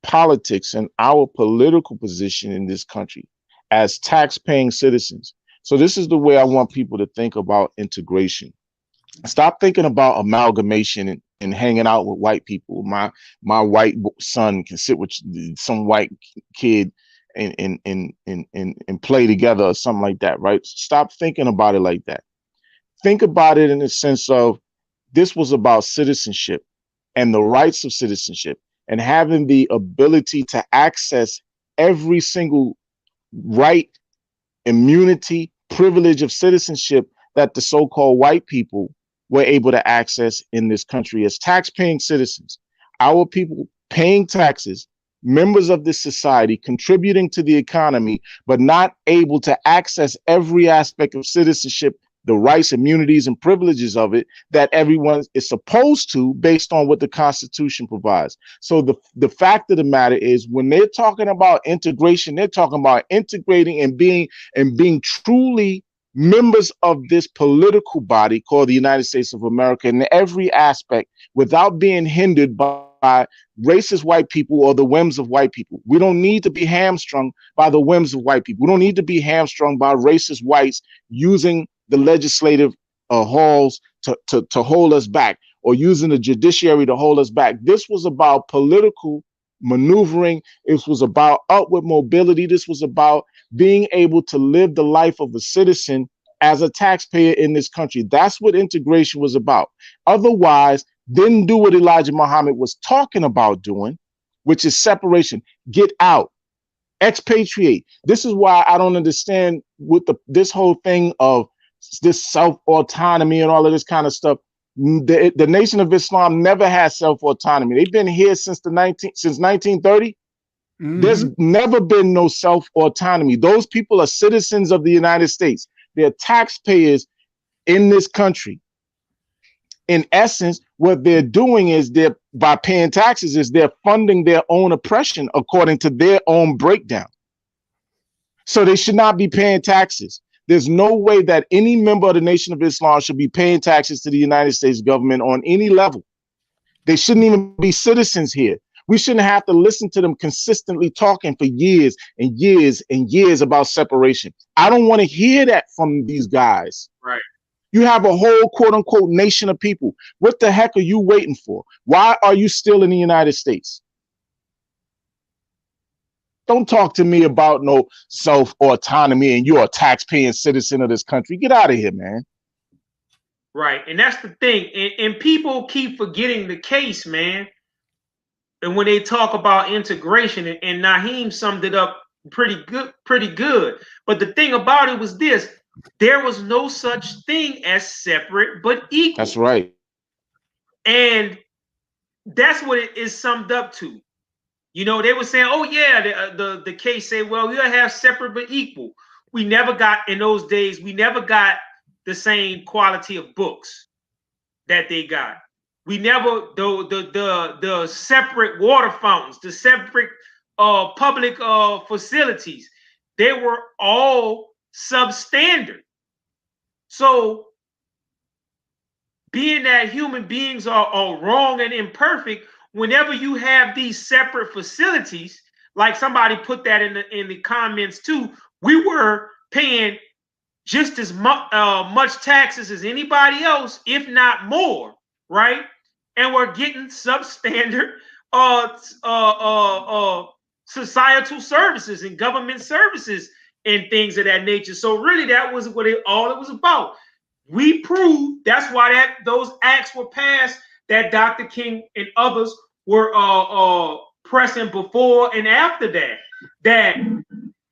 politics and our political position in this country as tax-paying citizens. So this is the way I want people to think about integration. Stop thinking about amalgamation and hanging out with white people. My white son can sit with some white kid and play together or something like that, right? Stop thinking about it like that. Think about it in the sense of this was about citizenship and the rights of citizenship and having the ability to access every single right, immunity, privilege of citizenship that the so-called white people were able to access in this country as tax-paying citizens. Our people paying taxes, members of this society, contributing to the economy, but not able to access every aspect of citizenship the rights, immunities, and privileges of it that everyone is supposed to based on what the Constitution provides. So the fact of the matter is, when they're talking about integration, they're talking about integrating and being truly members of this political body called the United States of America in every aspect without being hindered by racist white people or the whims of white people. We don't need to be hamstrung by the whims of white people. We don't need to be hamstrung by racist whites using the legislative halls to hold us back, or using the judiciary to hold us back. This was about political maneuvering. It was about upward mobility. This was about being able to live the life of a citizen as a taxpayer in this country. That's what integration was about. Otherwise, didn't do what Elijah Muhammad was talking about doing, which is separation. Get out, expatriate. This is why I don't understand with this whole thing of this self-autonomy and all of this kind of stuff. The Nation of Islam never had self-autonomy. They've been here since 1930. There's never been no self-autonomy. Those people are citizens of the United States. They're taxpayers in this country. In essence, what they're doing is by paying taxes, they're funding their own oppression according to their own breakdown. So they should not be paying taxes. There's no way that any member of the Nation of Islam should be paying taxes to the United States government on any level. They shouldn't even be citizens here. We shouldn't have to listen to them consistently talking for years and years and years about separation. I don't want to hear that from these guys. Right. You have a whole quote unquote nation of people. What the heck are you waiting for? Why are you still in the United States? Don't talk to me about no self-autonomy and you're a taxpaying citizen of this country. Get out of here, man. Right. And that's the thing. And people keep forgetting the case, man. And when they talk about integration, and Naheem summed it up pretty good. But the thing about it was this: there was no such thing as separate but equal. That's right. And that's what it is summed up to. You know, they were saying, oh yeah, the case say, well, we'll have separate but equal. We never got, in those days, we never got the same quality of books that they got. We never, the separate water fountains, the separate public facilities, they were all substandard. So being that human beings are wrong and imperfect, whenever you have these separate facilities, like somebody put that in the comments too, we were paying just as much taxes as anybody else, if not more, right? And we're getting substandard societal services and government services and things of that nature. So really, that was what all it was about. We proved that's why those acts were passed that Dr. King and others were pressing before and after that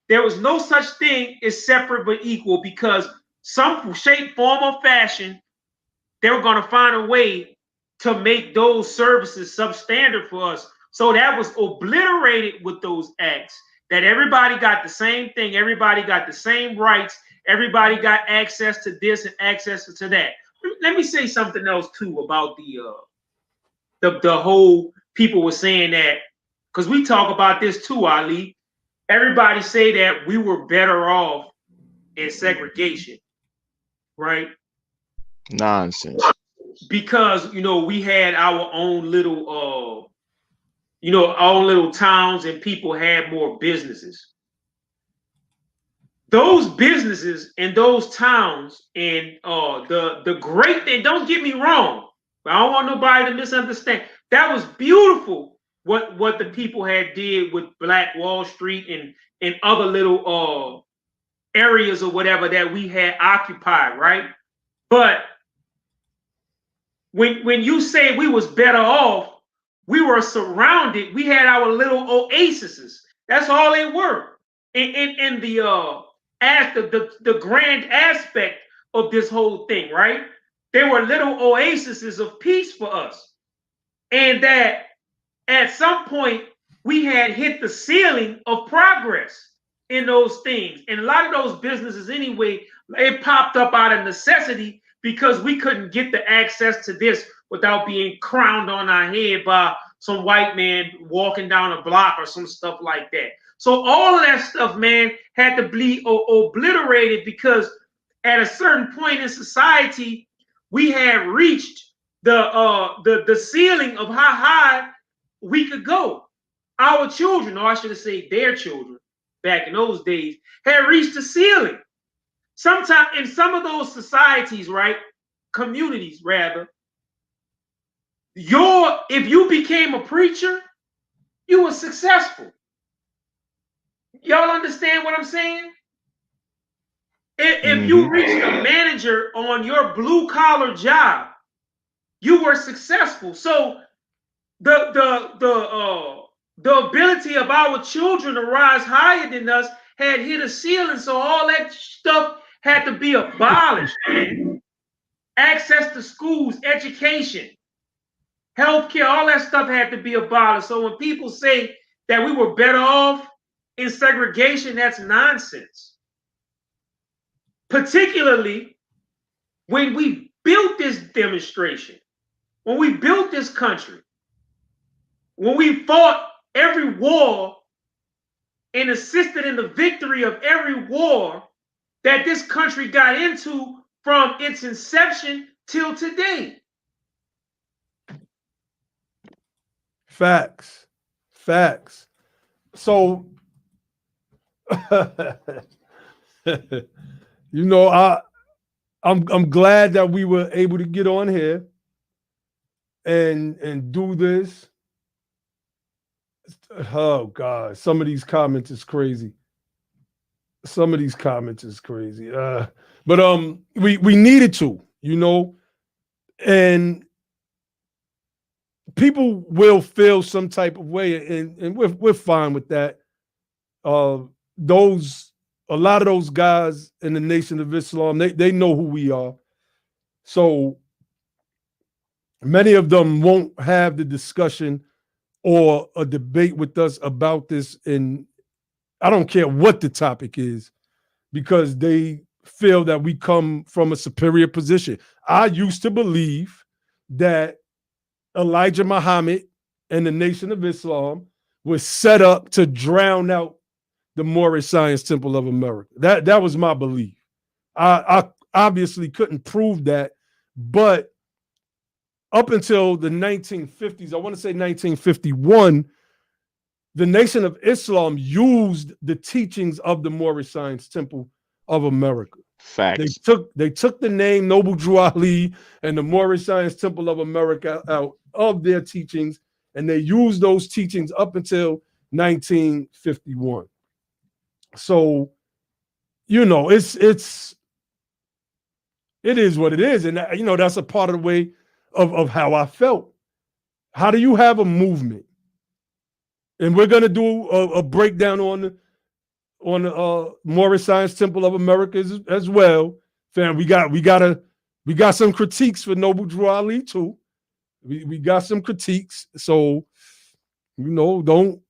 there was no such thing as separate but equal, because some shape, form, or fashion, they were going to find a way to make those services substandard for us. So that was obliterated with those acts, that everybody got the same thing, everybody got the same rights, everybody got access to this and access to that. Let me say something else too about the whole people were saying that, because we talk about this too, Ali. Everybody say that we were better off in segregation, right? Nonsense. Because, you know, we had our own little, our own little towns, and people had more businesses. Those businesses in those towns and the great thing, don't get me wrong, but I don't want nobody to misunderstand. That was beautiful what the people had did with Black Wall Street and other little areas or whatever that we had occupied, right? But when you say we was better off, we were surrounded. We had our little oases. That's all they were. In the grand aspect of this whole thing, right? They were little oases of peace for us. And that at some point we had hit the ceiling of progress. in those things. And a lot of those businesses anyway, it popped up out of necessity because we couldn't get the access to this without being crowned on our head by some white man walking down a block or some stuff like that. So all of that stuff, man, had to be obliterated because at a certain point in society, we had reached the ceiling of how high we could go. Our children, or I should have said their children, back in those days, had reached the ceiling. Sometimes in some of those societies, right, communities rather, if you became a preacher, you were successful. Y'all understand what I'm saying? If you reached a manager on your blue collar job, you were successful. So the ability of our children to rise higher than us had hit a ceiling. So all that stuff had to be abolished. Man. Access to schools, education, healthcare, all that stuff had to be abolished. So when people say that we were better off in segregation, that's nonsense. Particularly when we built this demonstration, when we built this country, when we fought every war and assisted in the victory of every war that this country got into from its inception till today. Facts. So, you know, I'm glad that we were able to get on here and do this. Oh God, some of these comments is crazy. But we needed to, you know, and people will feel some type of way, and we're fine with that. A lot of those guys in the Nation of Islam, they know who we are. So many of them won't have the discussion or a debate with us about this, and I don't care what the topic is, because they feel that we come from a superior position. I used to believe that Elijah Muhammad and the Nation of Islam was set up to drown out the Moorish Science Temple of America. That was my belief. I obviously couldn't prove that, but up until the 1950s, I want to say 1951, the Nation of Islam used the teachings of the Moorish Science Temple of America. Facts. They took the name Noble Drew Ali and the Moorish Science Temple of America out of their teachings, and they used those teachings up until 1951. So, you know, it is what it is, and you know that's a part of the way of how I felt. How do you have a movement? And we're gonna do a breakdown on the Moorish Science Temple of America as well. Fam, we got some critiques for Noble Drew Ali too. We got some critiques. So, you know, don't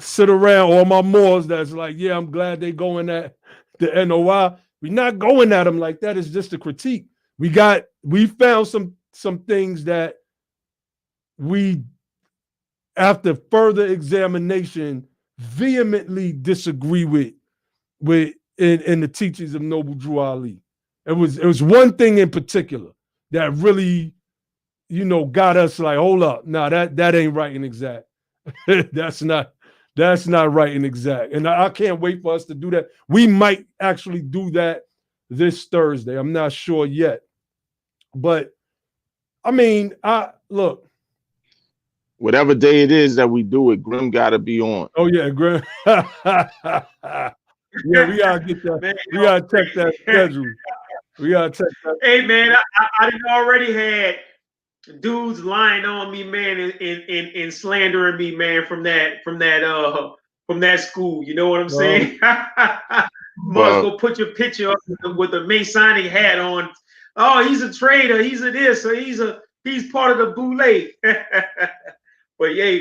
sit around all my Moors that's like, yeah, I'm glad they going at the NOI. We're not going at them like that. It's just a critique. We found some things that we, after further examination, vehemently disagree with in the teachings of Noble Drew Ali. It was one thing in particular that really, you know, got us like, hold up, nah, that ain't right and exact. That's not right and exact. And I can't wait for us to do that. We might actually do that this Thursday. I'm not sure yet. But I mean, look. Whatever day it is that we do it, Grim gotta be on. Oh yeah, Grim. Yeah, we gotta get that. Man, we gotta check that schedule. We gotta check that. Hey man, I already had dudes lying on me, man, and slandering me, man, from that school. You know what I'm saying? Must go put your picture up with a Masonic hat on. Oh, he's a traitor. He's a this. Or he's part of the boule. But yeah,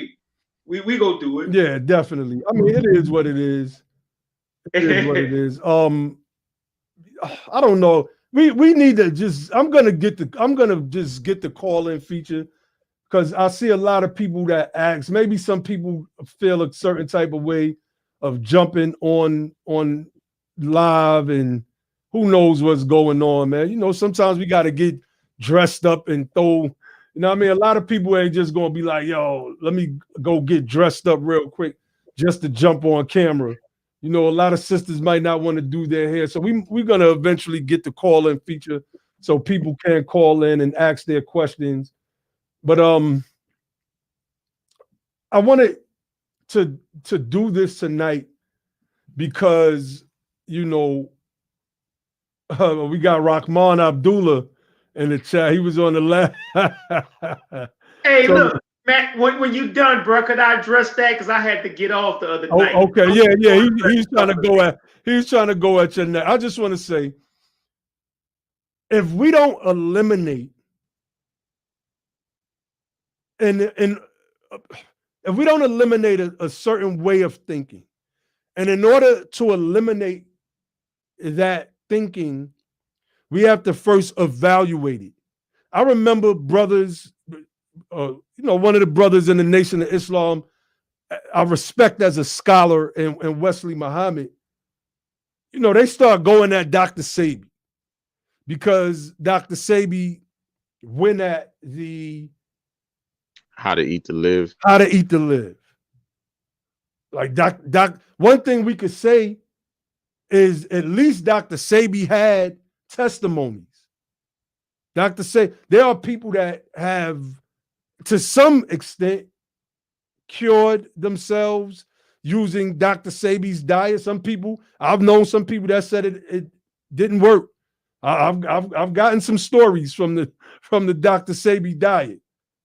we go do it. Yeah, definitely. I mean, it is what it is. It is what it is. I don't know. We need to just. I'm gonna just get the call-in feature, because I see a lot of people that ask. Maybe some people feel a certain type of way of jumping on live, and who knows what's going on, man. You know, sometimes we got to get dressed up and throw. You know what I mean? A lot of people ain't just gonna be like, yo, let me go get dressed up real quick just to jump on camera. You know, a lot of sisters might not want to do their hair. So we're going to eventually get the call-in feature so people can call in and ask their questions. But I wanted to do this tonight because, you know, we got Rahman Abdullah in the chat. He was on the left. Hey, so, look. Matt, when you done, bro, could I address that? Because I had to get off the other night. Okay, yeah. He's trying to go at your neck. I just want to say, if we don't eliminate and if we don't eliminate a certain way of thinking, and in order to eliminate that thinking, we have to first evaluate it. I remember brothers, you know, one of the brothers in the Nation of Islam, I respect as a scholar, and Wesley Muhammad, you know, they start going at Dr. Sebi because Dr. Sebi went at the how to eat to live. Like one thing we could say is at least Dr. Sebi had testimonies. Dr. Sebi, there are people that have, to some extent, cured themselves using Dr. Sebi's diet. Some people, I've known some people that said it didn't work. I've gotten some stories from the Dr. Sebi diet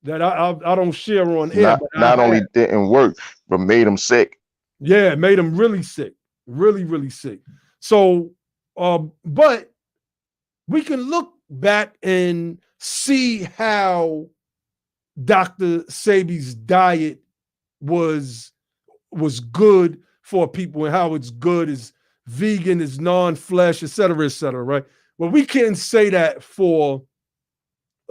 that I don't share on air. Not only didn't work, but made them sick. Yeah, it made them really sick, really sick. So, but we can look back and see how Dr. Sebi's diet was good for people, and how it's good, is vegan, is non-flesh, et cetera, right? Well, we can't say that for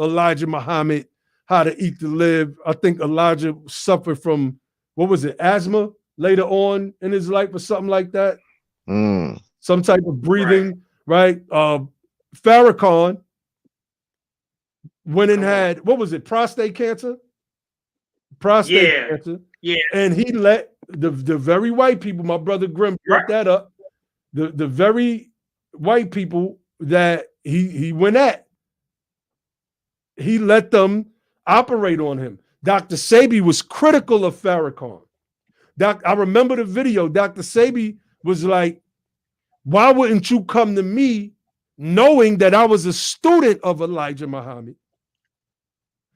Elijah Muhammad, how to eat to live. I think Elijah suffered from, what was it, asthma later on in his life or something like that. Some type of breathing, right? Farrakhan went and had, what was it, prostate cancer? Cancer. Yeah. And he let the very white people, my brother Grimm brought that up, the very white people that he went at, he let them operate on him. Dr. Sebi was critical of Farrakhan. I remember the video. Dr. Sebi was like, why wouldn't you come to me knowing that I was a student of Elijah Muhammad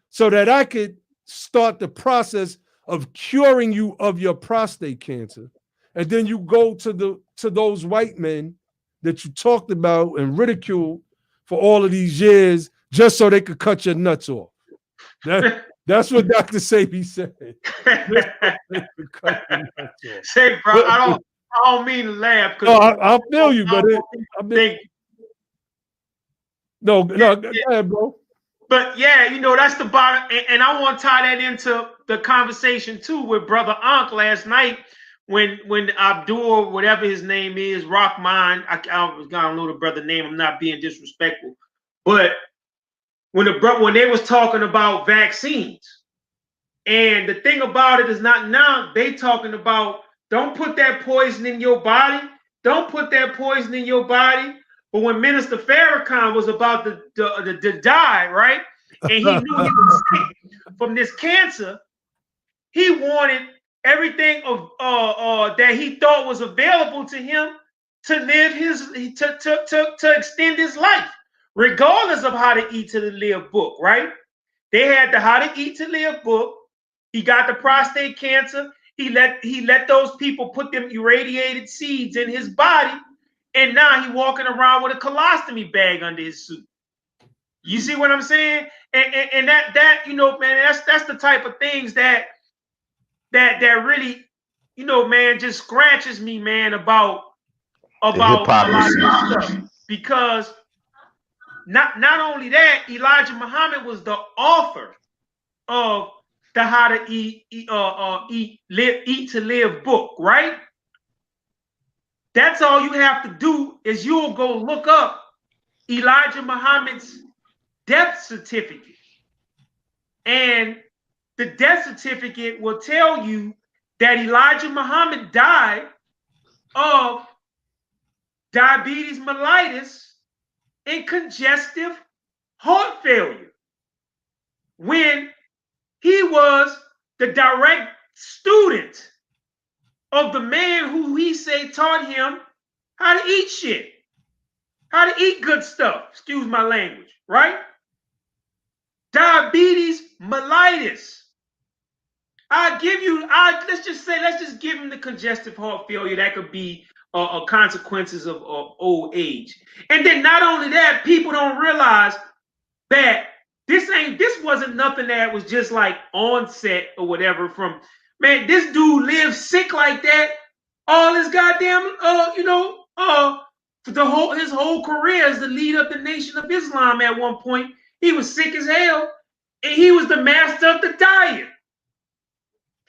so that I could start the process of curing you of your prostate cancer? And then you go to those white men that you talked about and ridiculed for all of these years just so they could cut your nuts off. That's what Dr. Sebi said. Say, bro, I don't mean to laugh. No, I feel you, but no, go ahead, bro. But yeah, you know, that's the bottom. And I want to tie that into the conversation too with Brother Ankh last night when Abdul, whatever his name is, Rahman, I don't know the brother name, I'm not being disrespectful, but when they was talking about vaccines, and the thing about it is, not now they talking about, don't put that poison in your body, don't put that poison in your body. But when Minister Farrakhan was about to die, right, and he knew he was sick from this cancer, he wanted everything of that he thought was available to him to live to extend his life, regardless of How to Eat to Live book, right? They had the How to Eat to Live book. He got the prostate cancer. He let those people put them irradiated seeds in his body, and now he walking around with a colostomy bag under his suit. You see what I'm saying? And that you know, man, that's the type of things that really, you know, man, just scratches me, man, about about a lot of hypocrisy. this stuff, because not only that, Elijah Muhammad was the author of the How to Eat to Live book, right? That's all you have to do is you'll go look up Elijah Muhammad's death certificate. And the death certificate will tell you that Elijah Muhammad died of diabetes mellitus and congestive heart failure when he was the direct student of the man who he say taught him how to eat shit, how to eat good stuff, excuse my language, right? Diabetes mellitus. Let's just give him the congestive heart failure. That could be consequences of old age. And then not only that, people don't realize that this wasn't nothing that was just like onset or whatever from, man, this dude lived sick like that all his goddamn, his whole career as the leader of the Nation of Islam. At one point, he was sick as hell, and he was the master of the diet.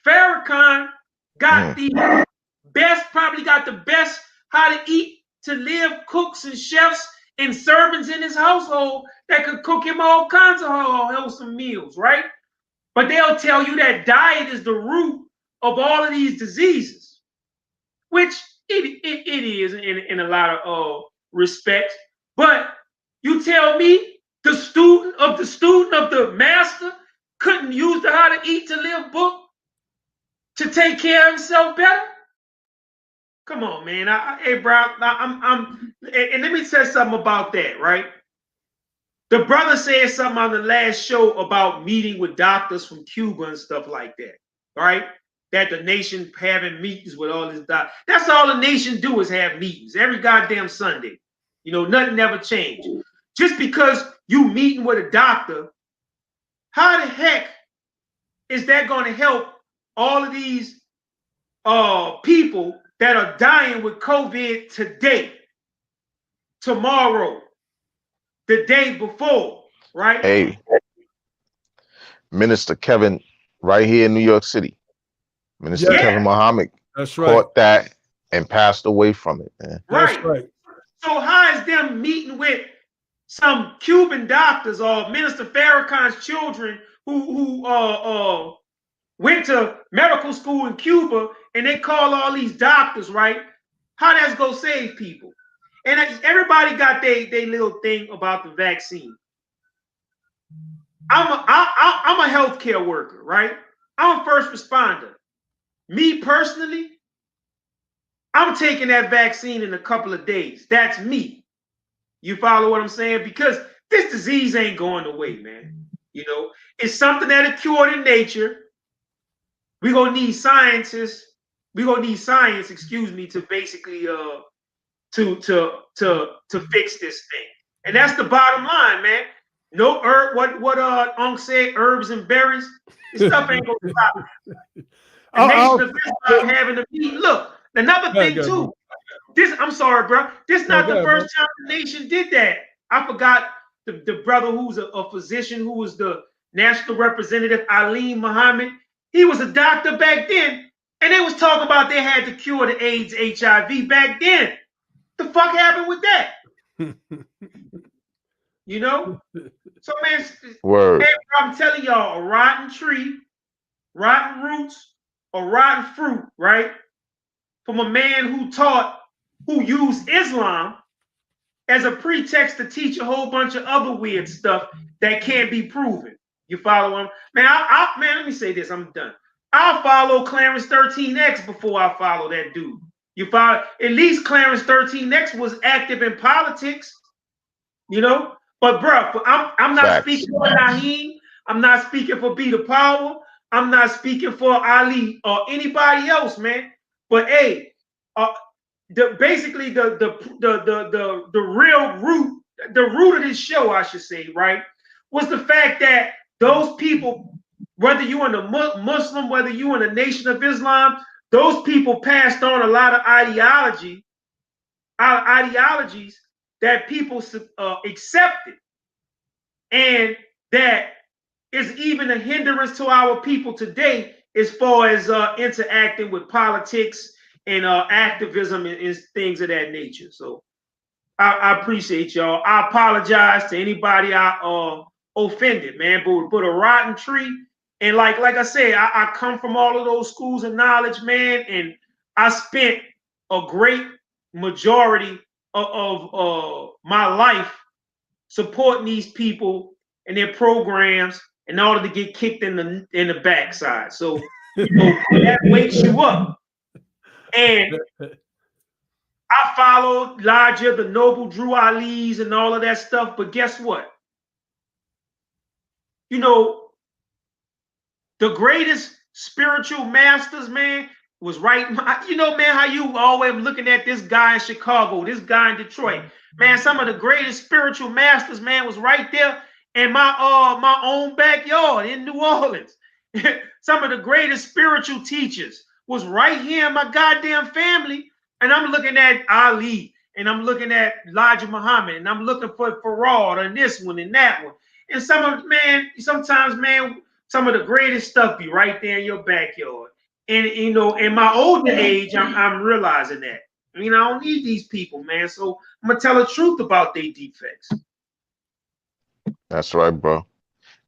Farrakhan got the best, probably got the best how to eat to live cooks and chefs and servants in his household that could cook him all kinds of wholesome meals, right? But they'll tell you that diet is the root of all of these diseases, which it is in a lot of respects. But you tell me the student of the master couldn't use the How to Eat to Live book to take care of himself better? Come on, man. Hey, bro, and let me tell you something about that, right? The brother said something on the last show about meeting with doctors from Cuba and stuff like that, right? That the nation having meetings with all this doctor. That's all the nation do is have meetings every goddamn Sunday. You know, nothing ever changed. Just because you meeting with a doctor, how the heck is that going to help all of these people that are dying with COVID today, tomorrow, the day before, right? Hey, Minister Kevin, right here in New York City, Minister Kevin Muhammad caught that and passed away from it, man. Right. That's right. So how is them meeting with some Cuban doctors or Minister Farrakhan's children who went to medical school in Cuba and they call all these doctors, right? How that's gonna save people? And everybody got their little thing about the vaccine. I'm a healthcare worker, right? I'm a first responder. Me personally, I'm taking that vaccine in a couple of days. That's me. You follow what I'm saying? Because this disease ain't going away, man. You know, it's something that occurred in nature. We're gonna need scientists. We're gonna need science, to basically to fix this thing. And that's the bottom line, man. No herb, what Unc said, herbs and berries. This stuff ain't gonna stop. The Nation of Islam having to be. Look, another thing too. I'm sorry, bro. This is not the first time the nation did that. I forgot the brother who's a physician who was the national representative, Ali Muhammad. He was a doctor back then, and they was talking about they had to cure the AIDS, HIV back then. The fuck happened with that? You know? So, man, Word. I'm telling y'all, a rotten tree, rotten roots, or rotten fruit, right? From a man who used Islam as a pretext to teach a whole bunch of other weird stuff that can't be proven. You follow him? Man, man, let me say this. I'm done. I'll follow Clarence 13X before I follow that dude. You follow? At least Clarence 13X was active in politics, you know? But, bro, I'm not speaking for Naheem. I'm not speaking for BETHEPOWER. I'm not speaking for Ali or anybody else, man. But, hey, basically the real root, the root of this show, I should say, right, was the fact that those people, whether you in a Muslim, whether you in the Nation of Islam, those people passed on a lot of ideology ideologies that people accepted, and that is even a hindrance to our people today as far as interacting with politics and activism and things of that nature. So I appreciate y'all. I apologize to anybody I offended, man. But a rotten tree, and like I said, I come from all of those schools of knowledge, man, and I spent a great majority of my life supporting these people and their programs in order to get kicked in the backside. So that wakes you up. And I followed Elijah, the noble Drew Ali's, and all of that stuff. But guess what? The greatest spiritual masters, man, was right. Man, how you always looking at this guy in Chicago, this guy in Detroit. Man, some of the greatest spiritual masters, man, was right there in my own backyard in New Orleans. Some of the greatest spiritual teachers was right here in my goddamn family. And I'm looking at Ali, and I'm looking at Elijah Muhammad, and I'm looking for Farad and this one and that one. And sometimes, man, some of the greatest stuff be right there in your backyard. And in my older age, I'm realizing that. I don't need these people, man. So I'm gonna tell the truth about their defects. That's right, bro.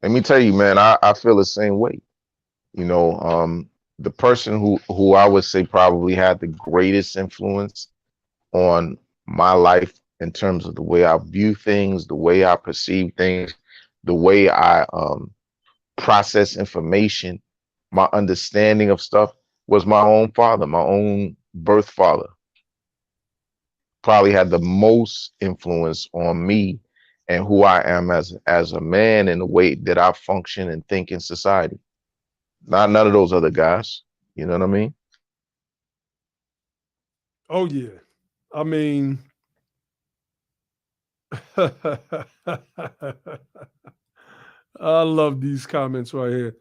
Let me tell you, man, I feel the same way. The person who I would say probably had the greatest influence on my life in terms of the way I view things, the way I perceive things, the way I process information, my understanding of stuff was my own father, my own birth father. Probably had the most influence on me and who I am as a man and the way that I function and think in society. None of those other guys. You know what I mean? Oh yeah. I mean, I love these comments right here.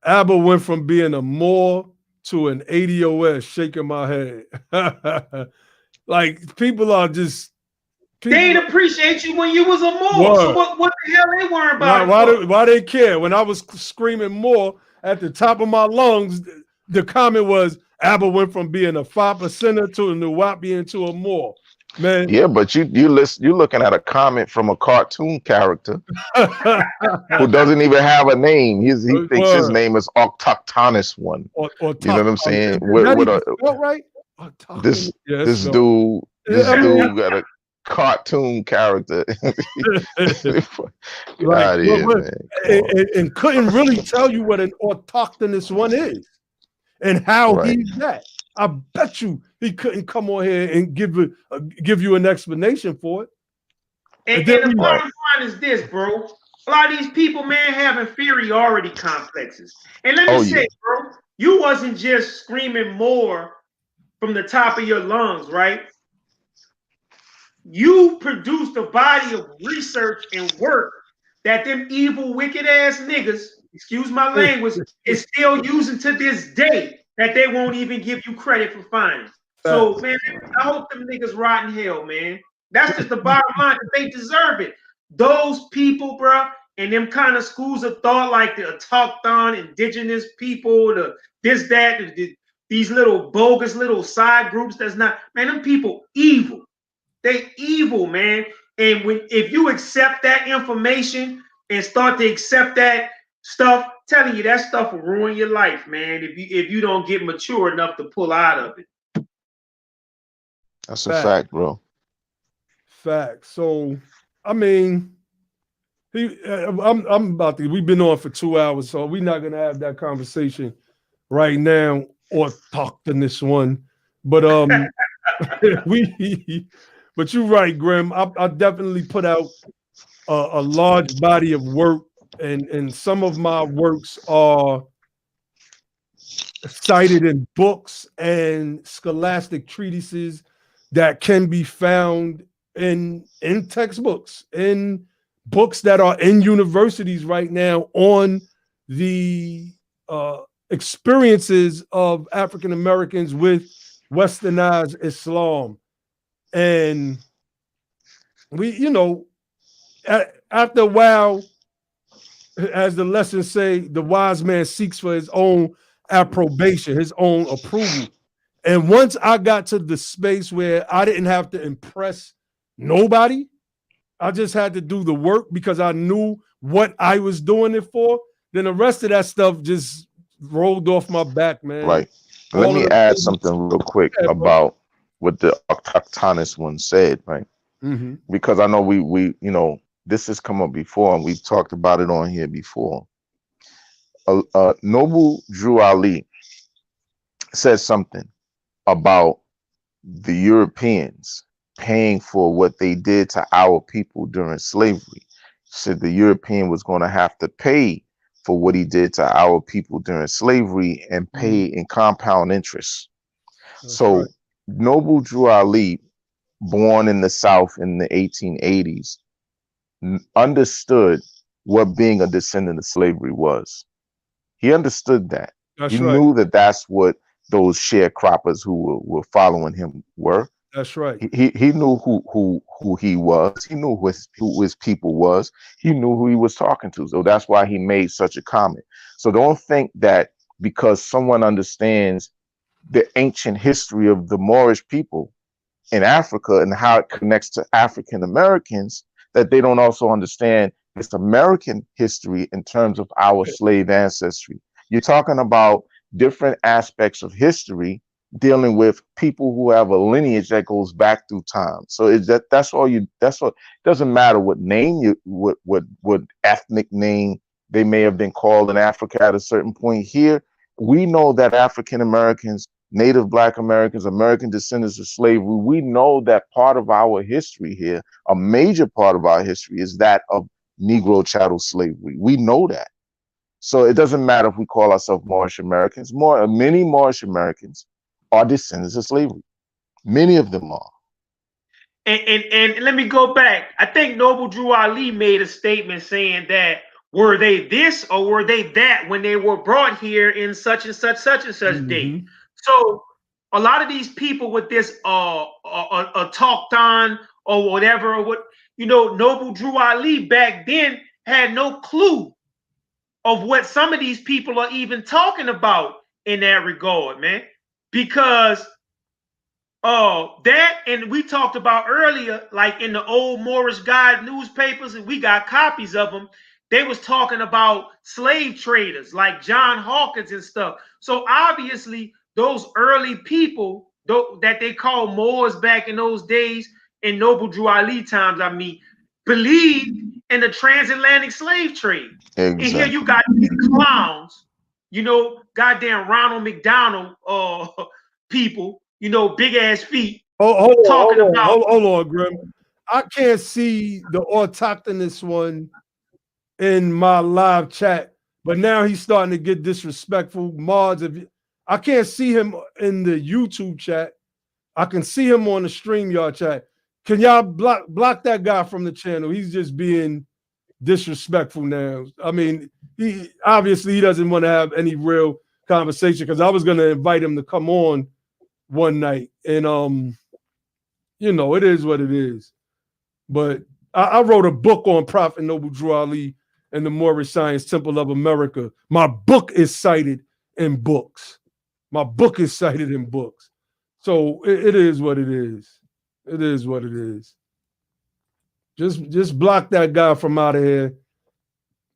Abba went from being a Moor to an ADOS, shaking my head. Like, people are just... They didn't appreciate you when you was a Moor. So what the hell they weren't about? Why they care? When I was screaming Moor at the top of my lungs, the comment was, Abba went from being a 5%er to a Nuwapian to a Moor. Man. Yeah, but you're looking at a comment from a cartoon character who doesn't even have a name. He thinks his name is Autochthonous One. You know what I'm saying? Right? This dude got a cartoon character. Right. And couldn't really tell you what an autochthonous one is and how he's that. I bet you he couldn't come on here and give you an explanation for it. And the bottom line is this, bro. A lot of these people, man, have inferiority complexes. And let me say, bro, you wasn't just screaming more from the top of your lungs, right? You produced a body of research and work that them evil, wicked ass niggas, excuse my language, is still using to this day, that they won't even give you credit for finding. So, man, I hope them niggas rot in hell, man. That's just the bottom line, that they deserve it. Those people, bro, and them kind of schools of thought, like the autochthon, indigenous people, the this, that, these little bogus little side groups that's not, man, them people evil. They evil, man. And if you accept that information and start to accept that stuff, telling you that stuff will ruin your life, man, if you don't get mature enough to pull out of it. That's a fact, bro. Fact. So, I mean, I'm about to. We've been on for 2 hours, so we're not gonna have that conversation right now or talk to this one. But but you're right, Grim. I definitely put out a large body of work, and some of my works are cited in books and scholastic treatises that can be found in textbooks, in books that are in universities right now on the experiences of African Americans with westernized Islam. And we, you know, after a while, as the lessons say, the wise man seeks for his own approbation, his own approval. And once I got to the space where I didn't have to impress nobody, I just had to do the work because I knew what I was doing it for, then the rest of that stuff just rolled off my back, man. Right. All Let of me the add things- something real quick Yeah, bro. about what the autochthonous one said, right? Mhm. Because I know we you know, this has come up before and we've talked about it on here before. Noble Drew Ali said something about the Europeans paying for what they did to our people during slavery. Said the European was going to have to pay for what he did to our people during slavery and pay in compound interest. That's So right. Noble Drew Ali, born in the South in the 1880s, understood what being a descendant of slavery was. He understood that. That's He right. knew that that's what those sharecroppers who were following him were. That's right. He knew who he was. He knew who his people was. He knew who he was talking to. So that's why he made such a comment. So don't think that because someone understands the ancient history of the Moorish people in Africa and how it connects to African Americans, that they don't also understand this American history in terms of our slave ancestry. You're talking about different aspects of history dealing with people who have a lineage that goes back through time. So that's all you, that's what, doesn't matter what name you, what ethnic name they may have been called in Africa at a certain point. Here, we know that African Americans, Native Black Americans, American descendants of slavery, we know that part of our history here, a major part of our history, is that of Negro chattel slavery. We know that. So it doesn't matter if we call ourselves Moorish Americans. Many Moorish Americans are descendants of slavery. Many of them are. And let me go back. I think Noble Drew Ali made a statement saying that were they this or were they that when they were brought here in such and such date. So a lot of these people with this talked on or whatever, or what, you know, Noble Drew Ali back then had no clue of what some of these people are even talking about in that regard, man. Because that, and we talked about earlier, like in the old Moorish Guide newspapers, and we got copies of them. They was talking about slave traders like John Hawkins and stuff. So obviously, those early people that they called Moors back in those days, in Noble Drew Ali times, I mean, believed in the transatlantic slave trade. Exactly. And here you got these clowns, you know, goddamn Ronald McDonald people, you know, big ass feet. Hold about on, Grim. I can't see the autochthonous one in my live chat, but now he's starting to get disrespectful. Mods, I can't see him in the YouTube chat. I can see him on the StreamYard chat. Can y'all block that guy from the channel? He's just being disrespectful now. I mean, he obviously doesn't want to have any real conversation, because I was going to invite him to come on one night, and you know, it is what it is. But I wrote a book on Prophet Noble Drew Ali and the Moorish Science Temple of America. My book is cited in books. My book is cited in books. So it is what it is. It is what it is. Just block that guy from out of here.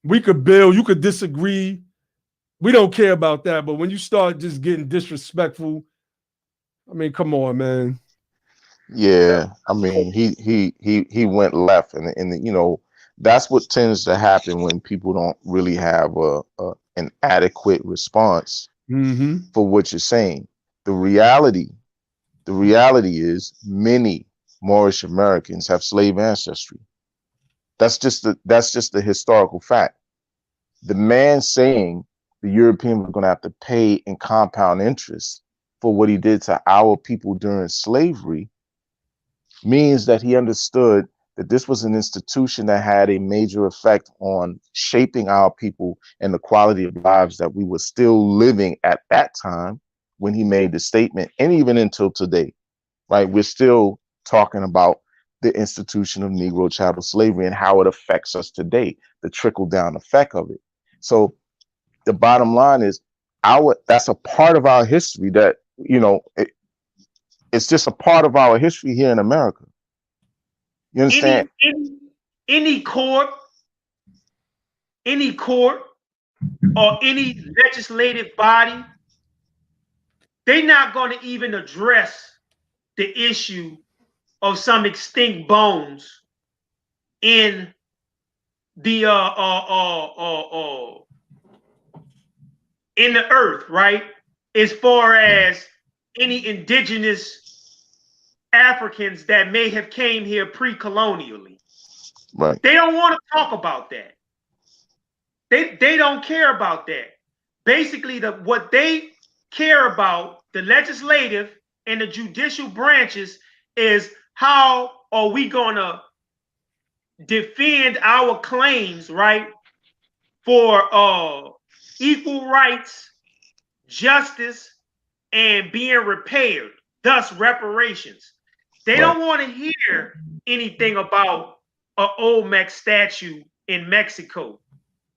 We could build, you could disagree. We don't care about that. But when you start just getting disrespectful, I mean, come on, man. Yeah, I mean, he went left, and you know, that's what tends to happen when people don't really have an adequate response for what you're saying. The reality is many Moorish Americans have slave ancestry. That's just the historical fact. The man saying the European was going to have to pay in compound interest for what he did to our people during slavery means that he understood that this was an institution that had a major effect on shaping our people and the quality of lives that we were still living at that time when he made the statement, and even until today, right? We're still talking about the institution of Negro chattel slavery and how it affects us today, the trickle down effect of it. So the bottom line is that's a part of our history that, it's just a part of our history here in America. You understand? Any court or any legislative body, they're not going to even address the issue of some extinct bones in the in the earth, right? As far as any indigenous Africans that may have came here pre-colonially. Right. They don't want to talk about that. They don't care about that. Basically, what they care about, the legislative and the judicial branches, is how are we going to defend our claims, right, for equal rights, justice, and being repaired, thus reparations. They don't want to hear anything about an Olmec statue in Mexico.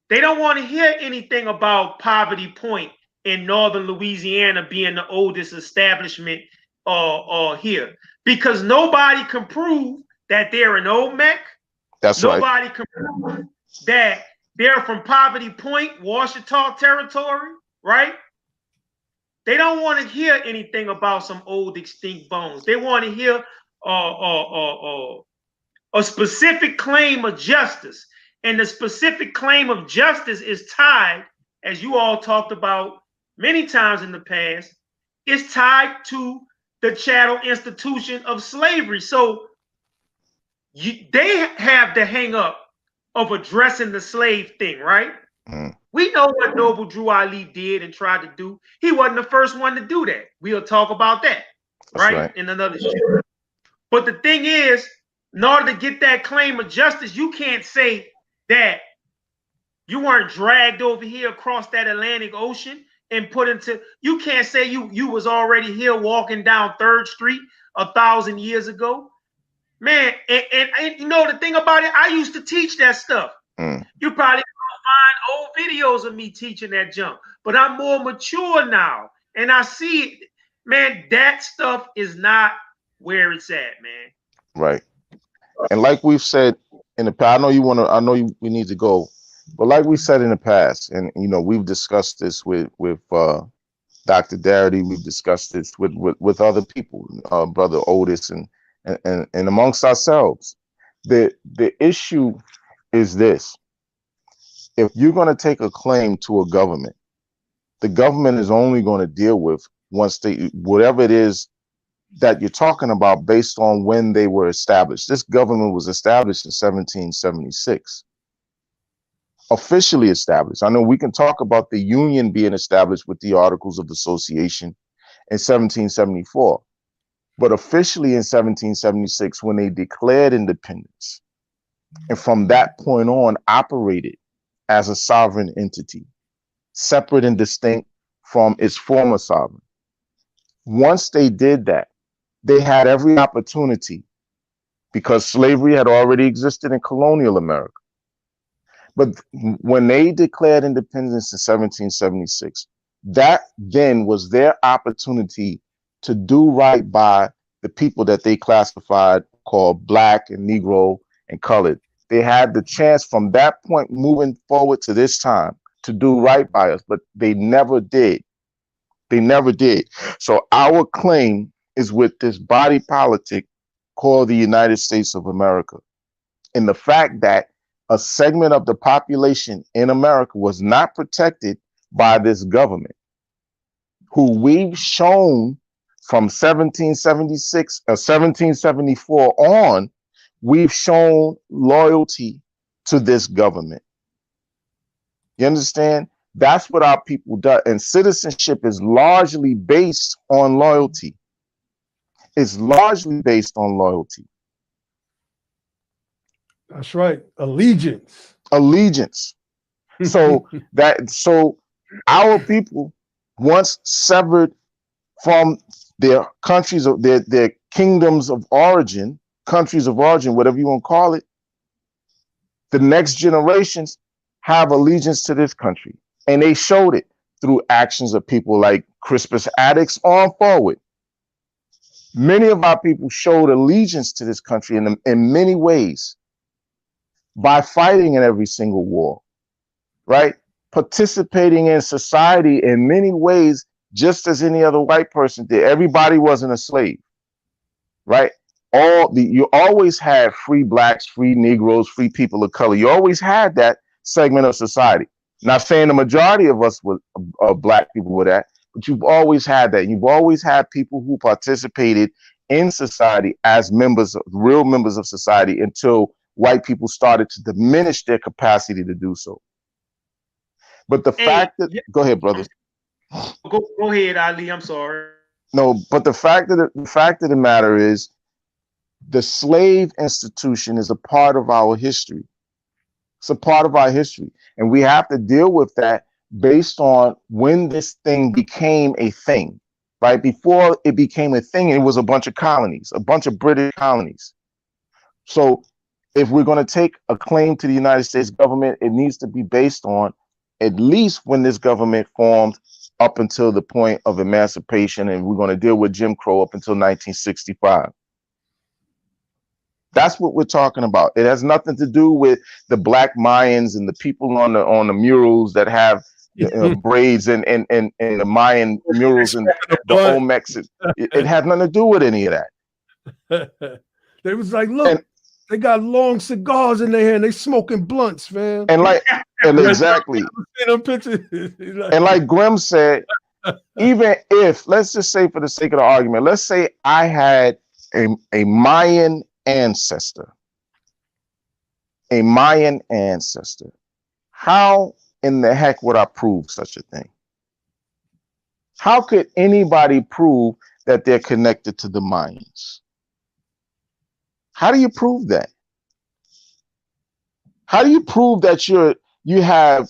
They don't want to hear anything about Poverty Point in northern Louisiana being the oldest establishment here, because nobody can prove that they're an Olmec. That's nobody can prove that they're from Poverty Point, Washita territory, right? They don't want to hear anything about some old extinct bones. They want to hear a specific claim of justice. And the specific claim of justice is tied, as you all talked about many times in the past, is tied to the chattel institution of slavery. So they have the hang up of addressing the slave thing, right? We know what Noble Drew Ali did and tried to do. He wasn't the first one to do that. We'll talk about that, right? In another show. But the thing is, in order to get that claim of justice, you can't say that you weren't dragged over here across that Atlantic Ocean and put into, you can't say you was already here walking down 3rd Street 1,000 years ago. Man, and you know the thing about it, I used to teach that stuff. You probably find old videos of me teaching that junk, but I'm more mature now and I see it. Man, that stuff is not where it's at, man. Right. And like we've said in the past, we need to go, but like we said in the past, and we've discussed this with Dr. Darity, we've discussed this with other people, Brother Otis, and amongst ourselves. The issue is this: if you're going to take a claim to a government, the government is only going to deal with whatever it is that you're talking about based on when they were established. This government was established in 1776, officially established. I know we can talk about the Union being established with the Articles of Association in 1774, but officially in 1776 when they declared independence, and from that point on operated as a sovereign entity, separate and distinct from its former sovereign. Once they did that, they had every opportunity, because slavery had already existed in colonial America. But when they declared independence in 1776, that then was their opportunity to do right by the people that they classified, called Black and Negro and colored. They had the chance from that point moving forward to this time to do right by us, but they never did. They never did. So our claim is with this body politic called the United States of America. And the fact that a segment of the population in America was not protected by this government, who we've shown from 1776 or 1774 on, we've shown loyalty to this government. You understand? That's what our people do. And citizenship is largely based on loyalty. It's largely based on loyalty. That's right. Allegiance. Allegiance. So our people, once severed from their countries, their kingdoms of origin, countries of origin, whatever you want to call it, the next generations have allegiance to this country. And they showed it through actions of people like Crispus Attucks on forward. Many of our people showed allegiance to this country in many ways by fighting in every single war, right? Participating in society in many ways, just as any other white person did. Everybody wasn't a slave, right? You always had free blacks, free Negroes, free people of color. You always had that segment of society. Not saying the majority of us were black people were that, but you've always had that. You've always had people who participated in society as real members of society, until white people started to diminish their capacity to do so. But the fact that, go ahead, brother. Go ahead, Ali. I'm sorry. No, but the fact of the matter is, the slave institution is a part of our history. It's a part of our history, and we have to deal with that based on when this thing became a thing, right? Before it became a thing, it was a bunch of colonies, a bunch of British colonies. So if we're going to take a claim to the United States government, it needs to be based on at least when this government formed up until the point of emancipation, and we're going to deal with Jim Crow up until 1965. That's what we're talking about. It has nothing to do with the Black Mayans and the people on the murals that have braids and the Mayan murals and the Olmecs. It has nothing to do with any of that. They was like, look, they got long cigars in their hand. They smoking blunts, man. And exactly. And like Grimm said, even if, let's just say for the sake of the argument, let's say I had a Mayan ancestor, how in the heck would I prove such a thing? How could anybody prove that they're connected to the Mayans? How do you prove that? How do you prove that you have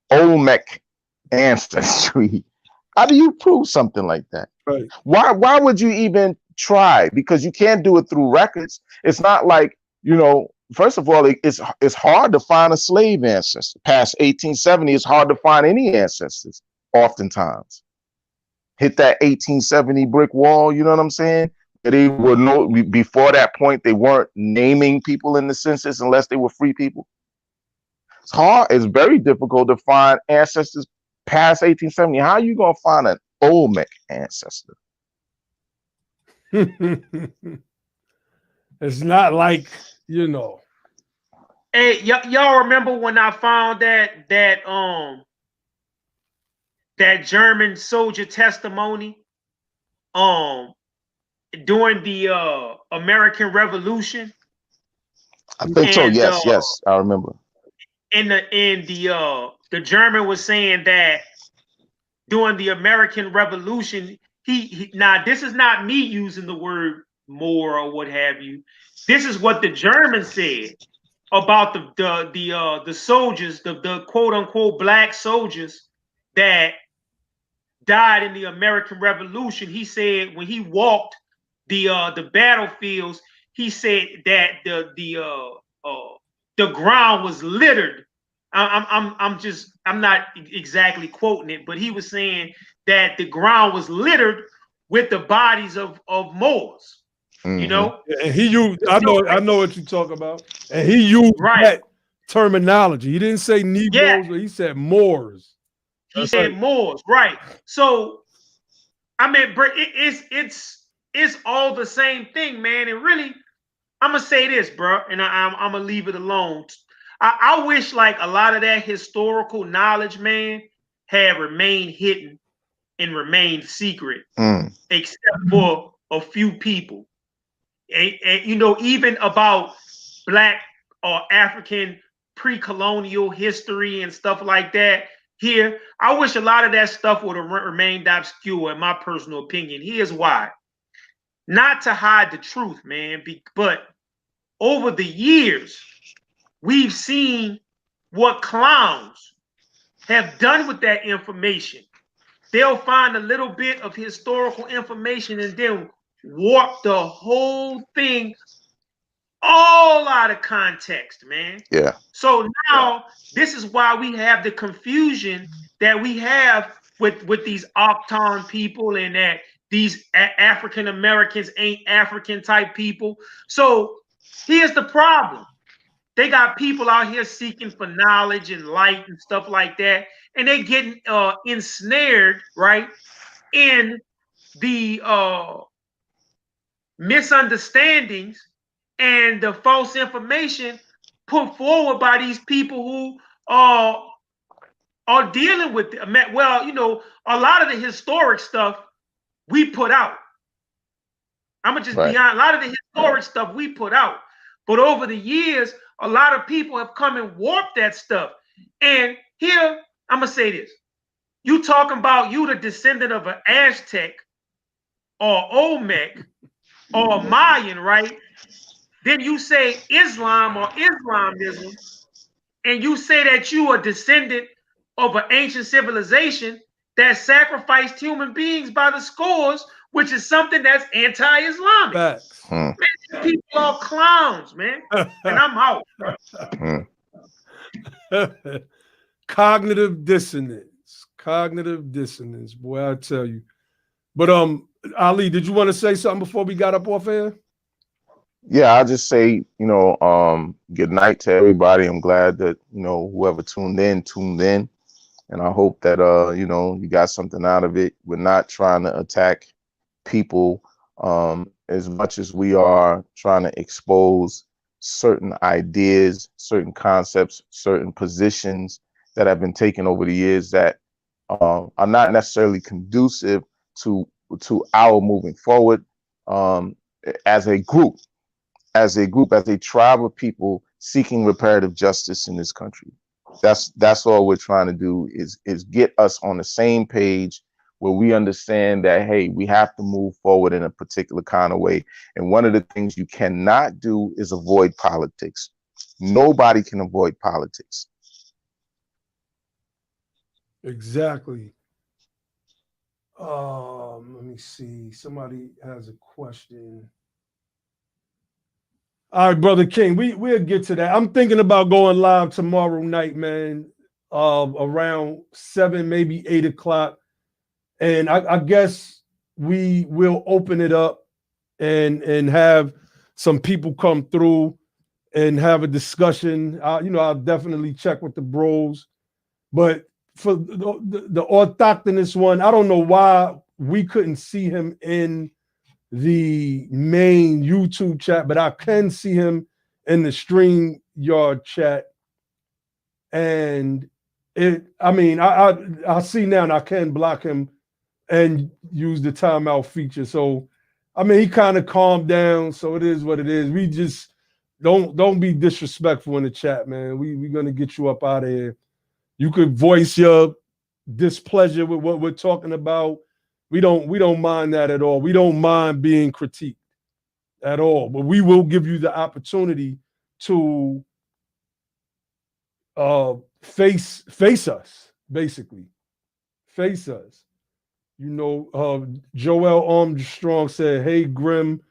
Olmec ancestry? How do you prove something like that? Right. Why would you even try? Because you can't do it through records. It's not like, first of all, it's hard to find a slave ancestor. Past 1870, it's hard to find any ancestors, oftentimes. Hit that 1870 brick wall, you know what I'm saying? They were before that point, they weren't naming people in the census unless they were free people. It's hard. It's very difficult to find ancestors past 1870. How are you going to find an Olmec ancestor? It's not like, Hey, y'all remember when I found that German soldier testimony during the American Revolution? I think so. Yes, I remember. And the German was saying that during the American Revolution, he now this is not me using the word Moor or what have you. This is what the German said about the soldiers, the quote unquote black soldiers that died in the American Revolution. He said when he walked the battlefields, he said that the ground was littered. I'm not exactly quoting it, but he was saying that the ground was littered with the bodies of Moors. Mm-hmm. And he used, I know what you talk about, and he used that terminology. He didn't say Negroes, but he said Moors. He said Moors, right? So, I mean, it's all the same thing, man. And really, I'm gonna say this, bro, and I'm gonna leave it alone. I wish like a lot of that historical knowledge, man, had remained hidden and remained secret, except for a few people. And even about Black or African pre-colonial history and stuff like that. Here, I wish a lot of that stuff would have remained obscure, in my personal opinion. Here's why. Not to hide the truth, man, but over the years, we've seen what clowns have done with that information. They'll find a little bit of historical information and then warped the whole thing all out of context, man. Yeah. So now this is why we have the confusion that we have with these Octon people, and that these African Americans ain't African type people. So here's the problem. They got people out here seeking for knowledge and light and stuff like that, and they getting ensnared, right, in the misunderstandings and the false information put forward by these people who are dealing with it. Well, you know, a lot of the historic stuff we put out. I'm gonna just be honest. A lot of the historic stuff we put out, but over the years, a lot of people have come and warped that stuff. And here, I'm gonna say this: you talking about you the descendant of an Aztec or Olmec or Mayan, right? Then you say Islam or Islamism, and you say that you are descendant of an ancient civilization that sacrificed human beings by the scores, which is something that's anti-Islamic. Facts. Man, people are clowns, man. And I'm out. Cognitive dissonance. Cognitive dissonance, boy, I tell you. But Ali, did you want to say something before we got up off air? Yeah, I'll just say, you know, good night to everybody. I'm glad that, you know, whoever tuned in. And I hope that, you know, you got something out of it. We're not trying to attack people as much as we are trying to expose certain ideas, certain concepts, certain positions that have been taken over the years that are not necessarily conducive to our moving forward as a group, as a tribe of people seeking reparative justice in this country. That's all we're trying to do is get us on the same page where we understand that, hey, we have to move forward in a particular kind of way. And one of the things you cannot do is avoid politics. Nobody can avoid politics. Exactly. Let me see. Somebody has a question. All right, Brother King, we'll get to that. I'm thinking about going live tomorrow night, man, around 7, maybe 8 o'clock. And I guess we will open it up and have some people come through and have a discussion. You know, I'll definitely check with the bros. But for the orthogonous one, I don't know why we couldn't see him in the main YouTube chat, but I can see him in the StreamYard chat. And I see now, and I can block him and use the timeout feature. So, I mean, he kind of calmed down. So it is what it is. We just don't be disrespectful in the chat, man. We're gonna get you up out of here. You could voice your displeasure with what we're talking about. We don't mind that at all. We don't mind being critiqued at all. But we will give you the opportunity to face us, basically. Face us. You know, Joel Armstrong said, "Hey, Grim,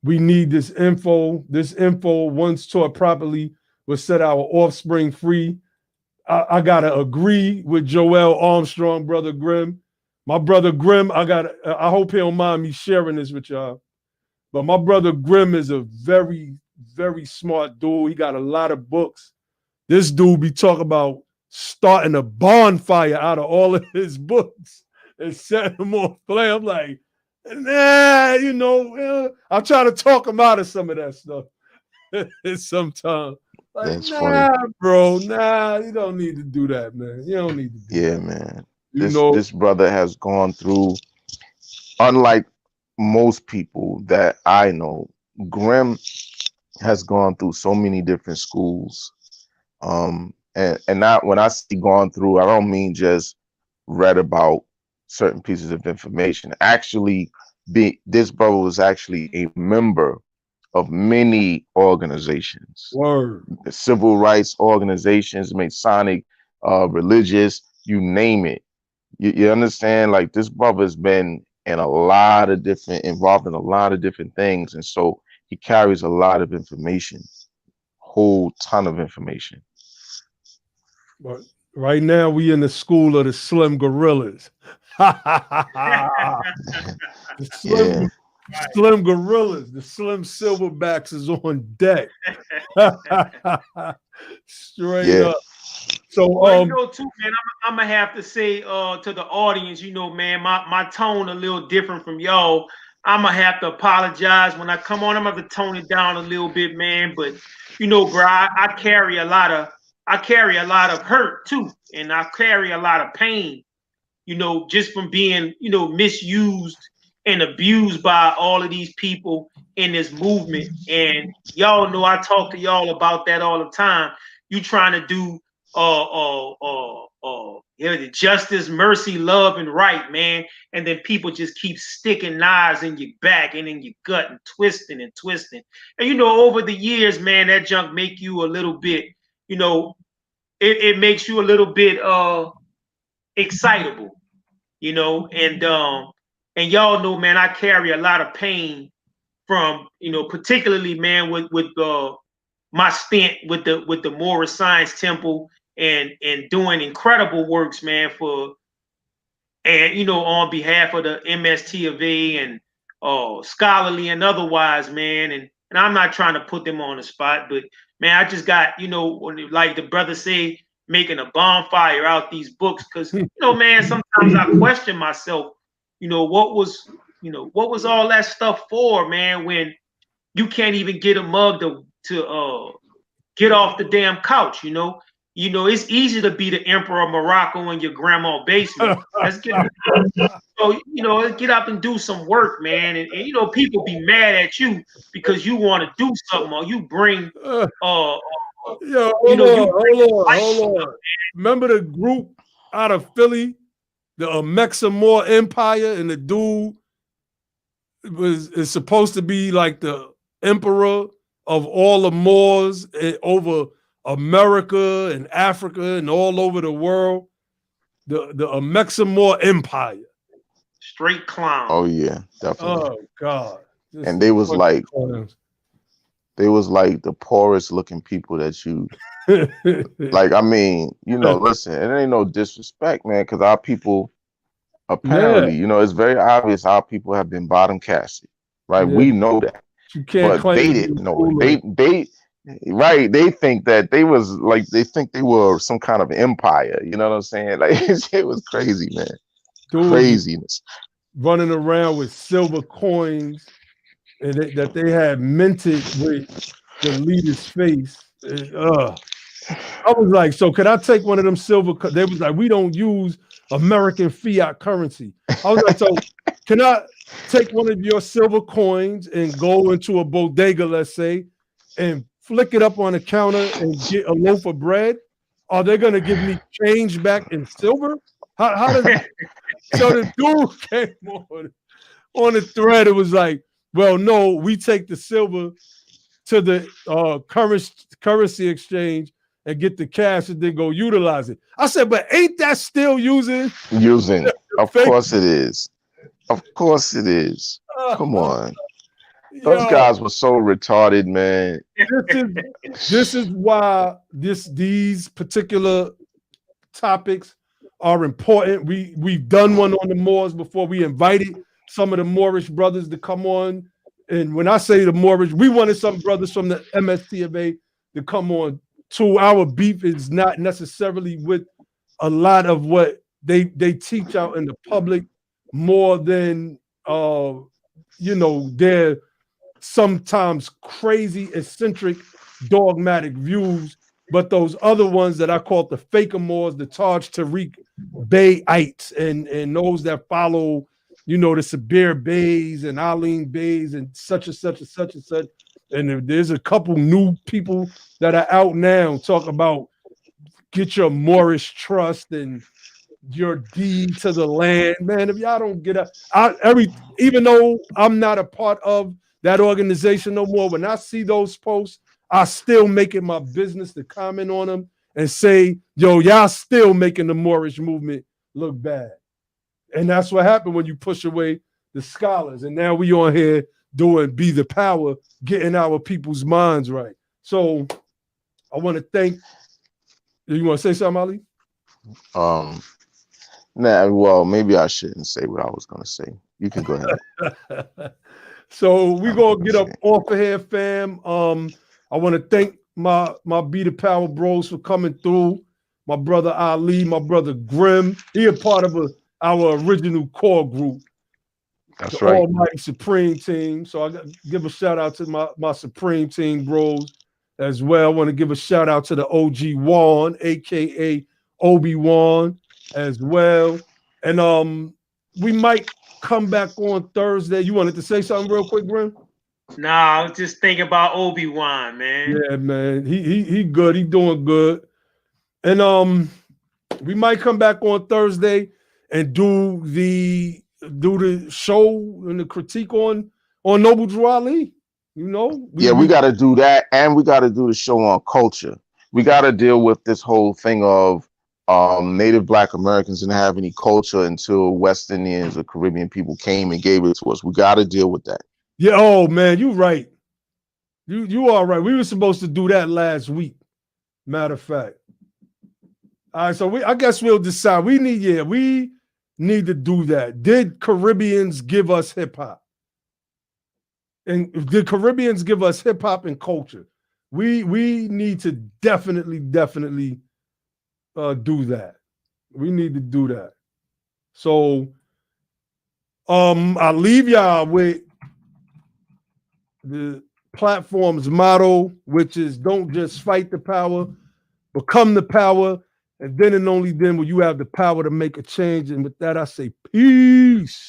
we need this info. This info, once taught properly, will set our offspring free." I gotta agree with Joel Armstrong, Brother Grim. My brother Grim, I hope he don't mind me sharing this with y'all. But my brother Grim is a very, very smart dude. He got a lot of books. This dude be talking about starting a bonfire out of all of his books and setting them on flame. I'm like, nah, you know, I'll try to talk him out of some of that stuff sometimes. Like, That's nah, funny. bro, nah, you don't need to do that, man. You don't need to do that. Man. This brother has gone through, unlike most people that I know, Grim has gone through so many different schools. And not, when I say gone through, I don't mean just read about certain pieces of information. Actually, this brother was actually a member of many organizations. Word. The civil rights organizations, Masonic, religious, you name it. You understand? Like, this brother's been and a lot of different, involved in a lot of different things. And so he carries a lot of information, whole ton of information. But right now we in the school of the slim gorillas. The slim, slim gorillas, the slim silverbacks is on deck. Straight up. So well, you know, too, man, I'm gonna have to say to the audience, you know, man, my tone a little different from y'all. I'm gonna have to apologize when I come on. I'm gonna have to tone it down a little bit, man. But you know, bro, I carry a lot of hurt too, and I carry a lot of pain, you know, just from being, you know, misused and abused by all of these people in this movement. And y'all know I talk to y'all about that all the time. You trying to do the justice, mercy, love, and right, man. And then people just keep sticking knives in your back and in your gut and twisting and twisting. And you know, over the years, man, that junk make you a little bit, you know, it makes you a little bit excitable, you know, and y'all know, man, I carry a lot of pain from, you know, particularly, man, with my stint with the Moorish Science Temple and doing incredible works, man, and you know, on behalf of the MST of A and scholarly and otherwise, man, and I'm not trying to put them on the spot, but man, I just got, you know, like the brother say, making a bonfire out these books, because you know, man, sometimes I question myself, you know, what was all that stuff for, man, when you can't even get a mug to get off the damn couch, you know. You know, it's easy to be the emperor of Morocco in your grandma's basement. Let's get so, you know, let's get up and do some work, man. And you know, people be mad at you because you want to do something, or you bring yo, hold on. Remember the group out of Philly, the Mexamore Empire, and the dude is supposed to be like the emperor of all the Moors over America and Africa and all over the world. The Mexamore Empire. Straight clown. Oh yeah, definitely. Oh God. And they was like the poorest looking people that you like. I mean, you know, listen, it ain't no disrespect, man, because our people apparently, you know, it's very obvious our people have been bottom casted, right? We know that. You can't but they didn't know it. They think that they was like, they think they were some kind of empire. You know what I'm saying? Like, it was crazy, man. Dude, craziness. Running around with silver coins and that they had minted with the leader's face. I was like, so could I take one of them silver? They was like, we don't use American fiat currency. I was like, so can I take one of your silver coins and go into a bodega, let's say, and flick it up on the counter and get a loaf of bread? Are they going to give me change back in silver? How does that? So the dude came on the thread. It was like, well, no, we take the silver to the currency exchange and get the cash and then go utilize it. I said, but ain't that still using? Of course it is. Of course it is. Come on. Those guys were so retarded, man. This is why these particular topics are important. We've done one on the Moors before. We invited some of the Moorish brothers to come on. And when I say the Moorish, we wanted some brothers from the MST of A to come on too. Our beef is not necessarily with a lot of what they teach out in the public, more than you know, their sometimes crazy, eccentric, dogmatic views. But those other ones that I call the Faker Moors, the Taj Tariq Bayites, and those that follow, you know, the Sabir Bays and Alim Bays and such and such and such and such. And there's a couple new people that are out now talk about get your Moorish trust and your deed to the land. Man, if y'all don't get up, even though I'm not a part of that organization no more, when I see those posts, I still make it my business to comment on them and say, yo, y'all still making the Moorish movement look bad. And that's what happened when you push away the scholars, and now we on here doing Be the Power, getting our people's minds right. So I want to thank. You want to say something, Ali? Nah, well, maybe I shouldn't say what I was gonna say. You can go ahead. So we're gonna get up off of here, fam. I want to thank my Be the Power bros for coming through. My brother Ali, my brother Grim. He a part of our original core group. That's the right. Almighty Supreme Team. So I got to give a shout out to my Supreme Team bros as well. I want to give a shout out to the OG Juan, aka Obi-Wan, as well. And we might come back on Thursday. You wanted to say something real quick, Grim? Nah, I was just thinking about Obi-Wan, man. Yeah, man. He good. He doing good. And we might come back on Thursday and do the show and the critique on Noble Drew Ali. You know, we got to do that, and we got to do the show on culture. We got to deal with this whole thing of Native Black Americans didn't have any culture until West Indians or Caribbean people came and gave it to us. We got to deal with that. Yeah. Oh man, you right. You are right. We were supposed to do that last week. Matter of fact. All right, so I guess we'll decide. We need to do that. Did Caribbeans give us hip hop? And did Caribbeans give us hip hop and culture? We need to definitely do that. We need to do that. So I'll leave y'all with the platform's motto, which is don't just fight the power, become the power. And then and only then will you have the power to make a change. And with that, I say peace.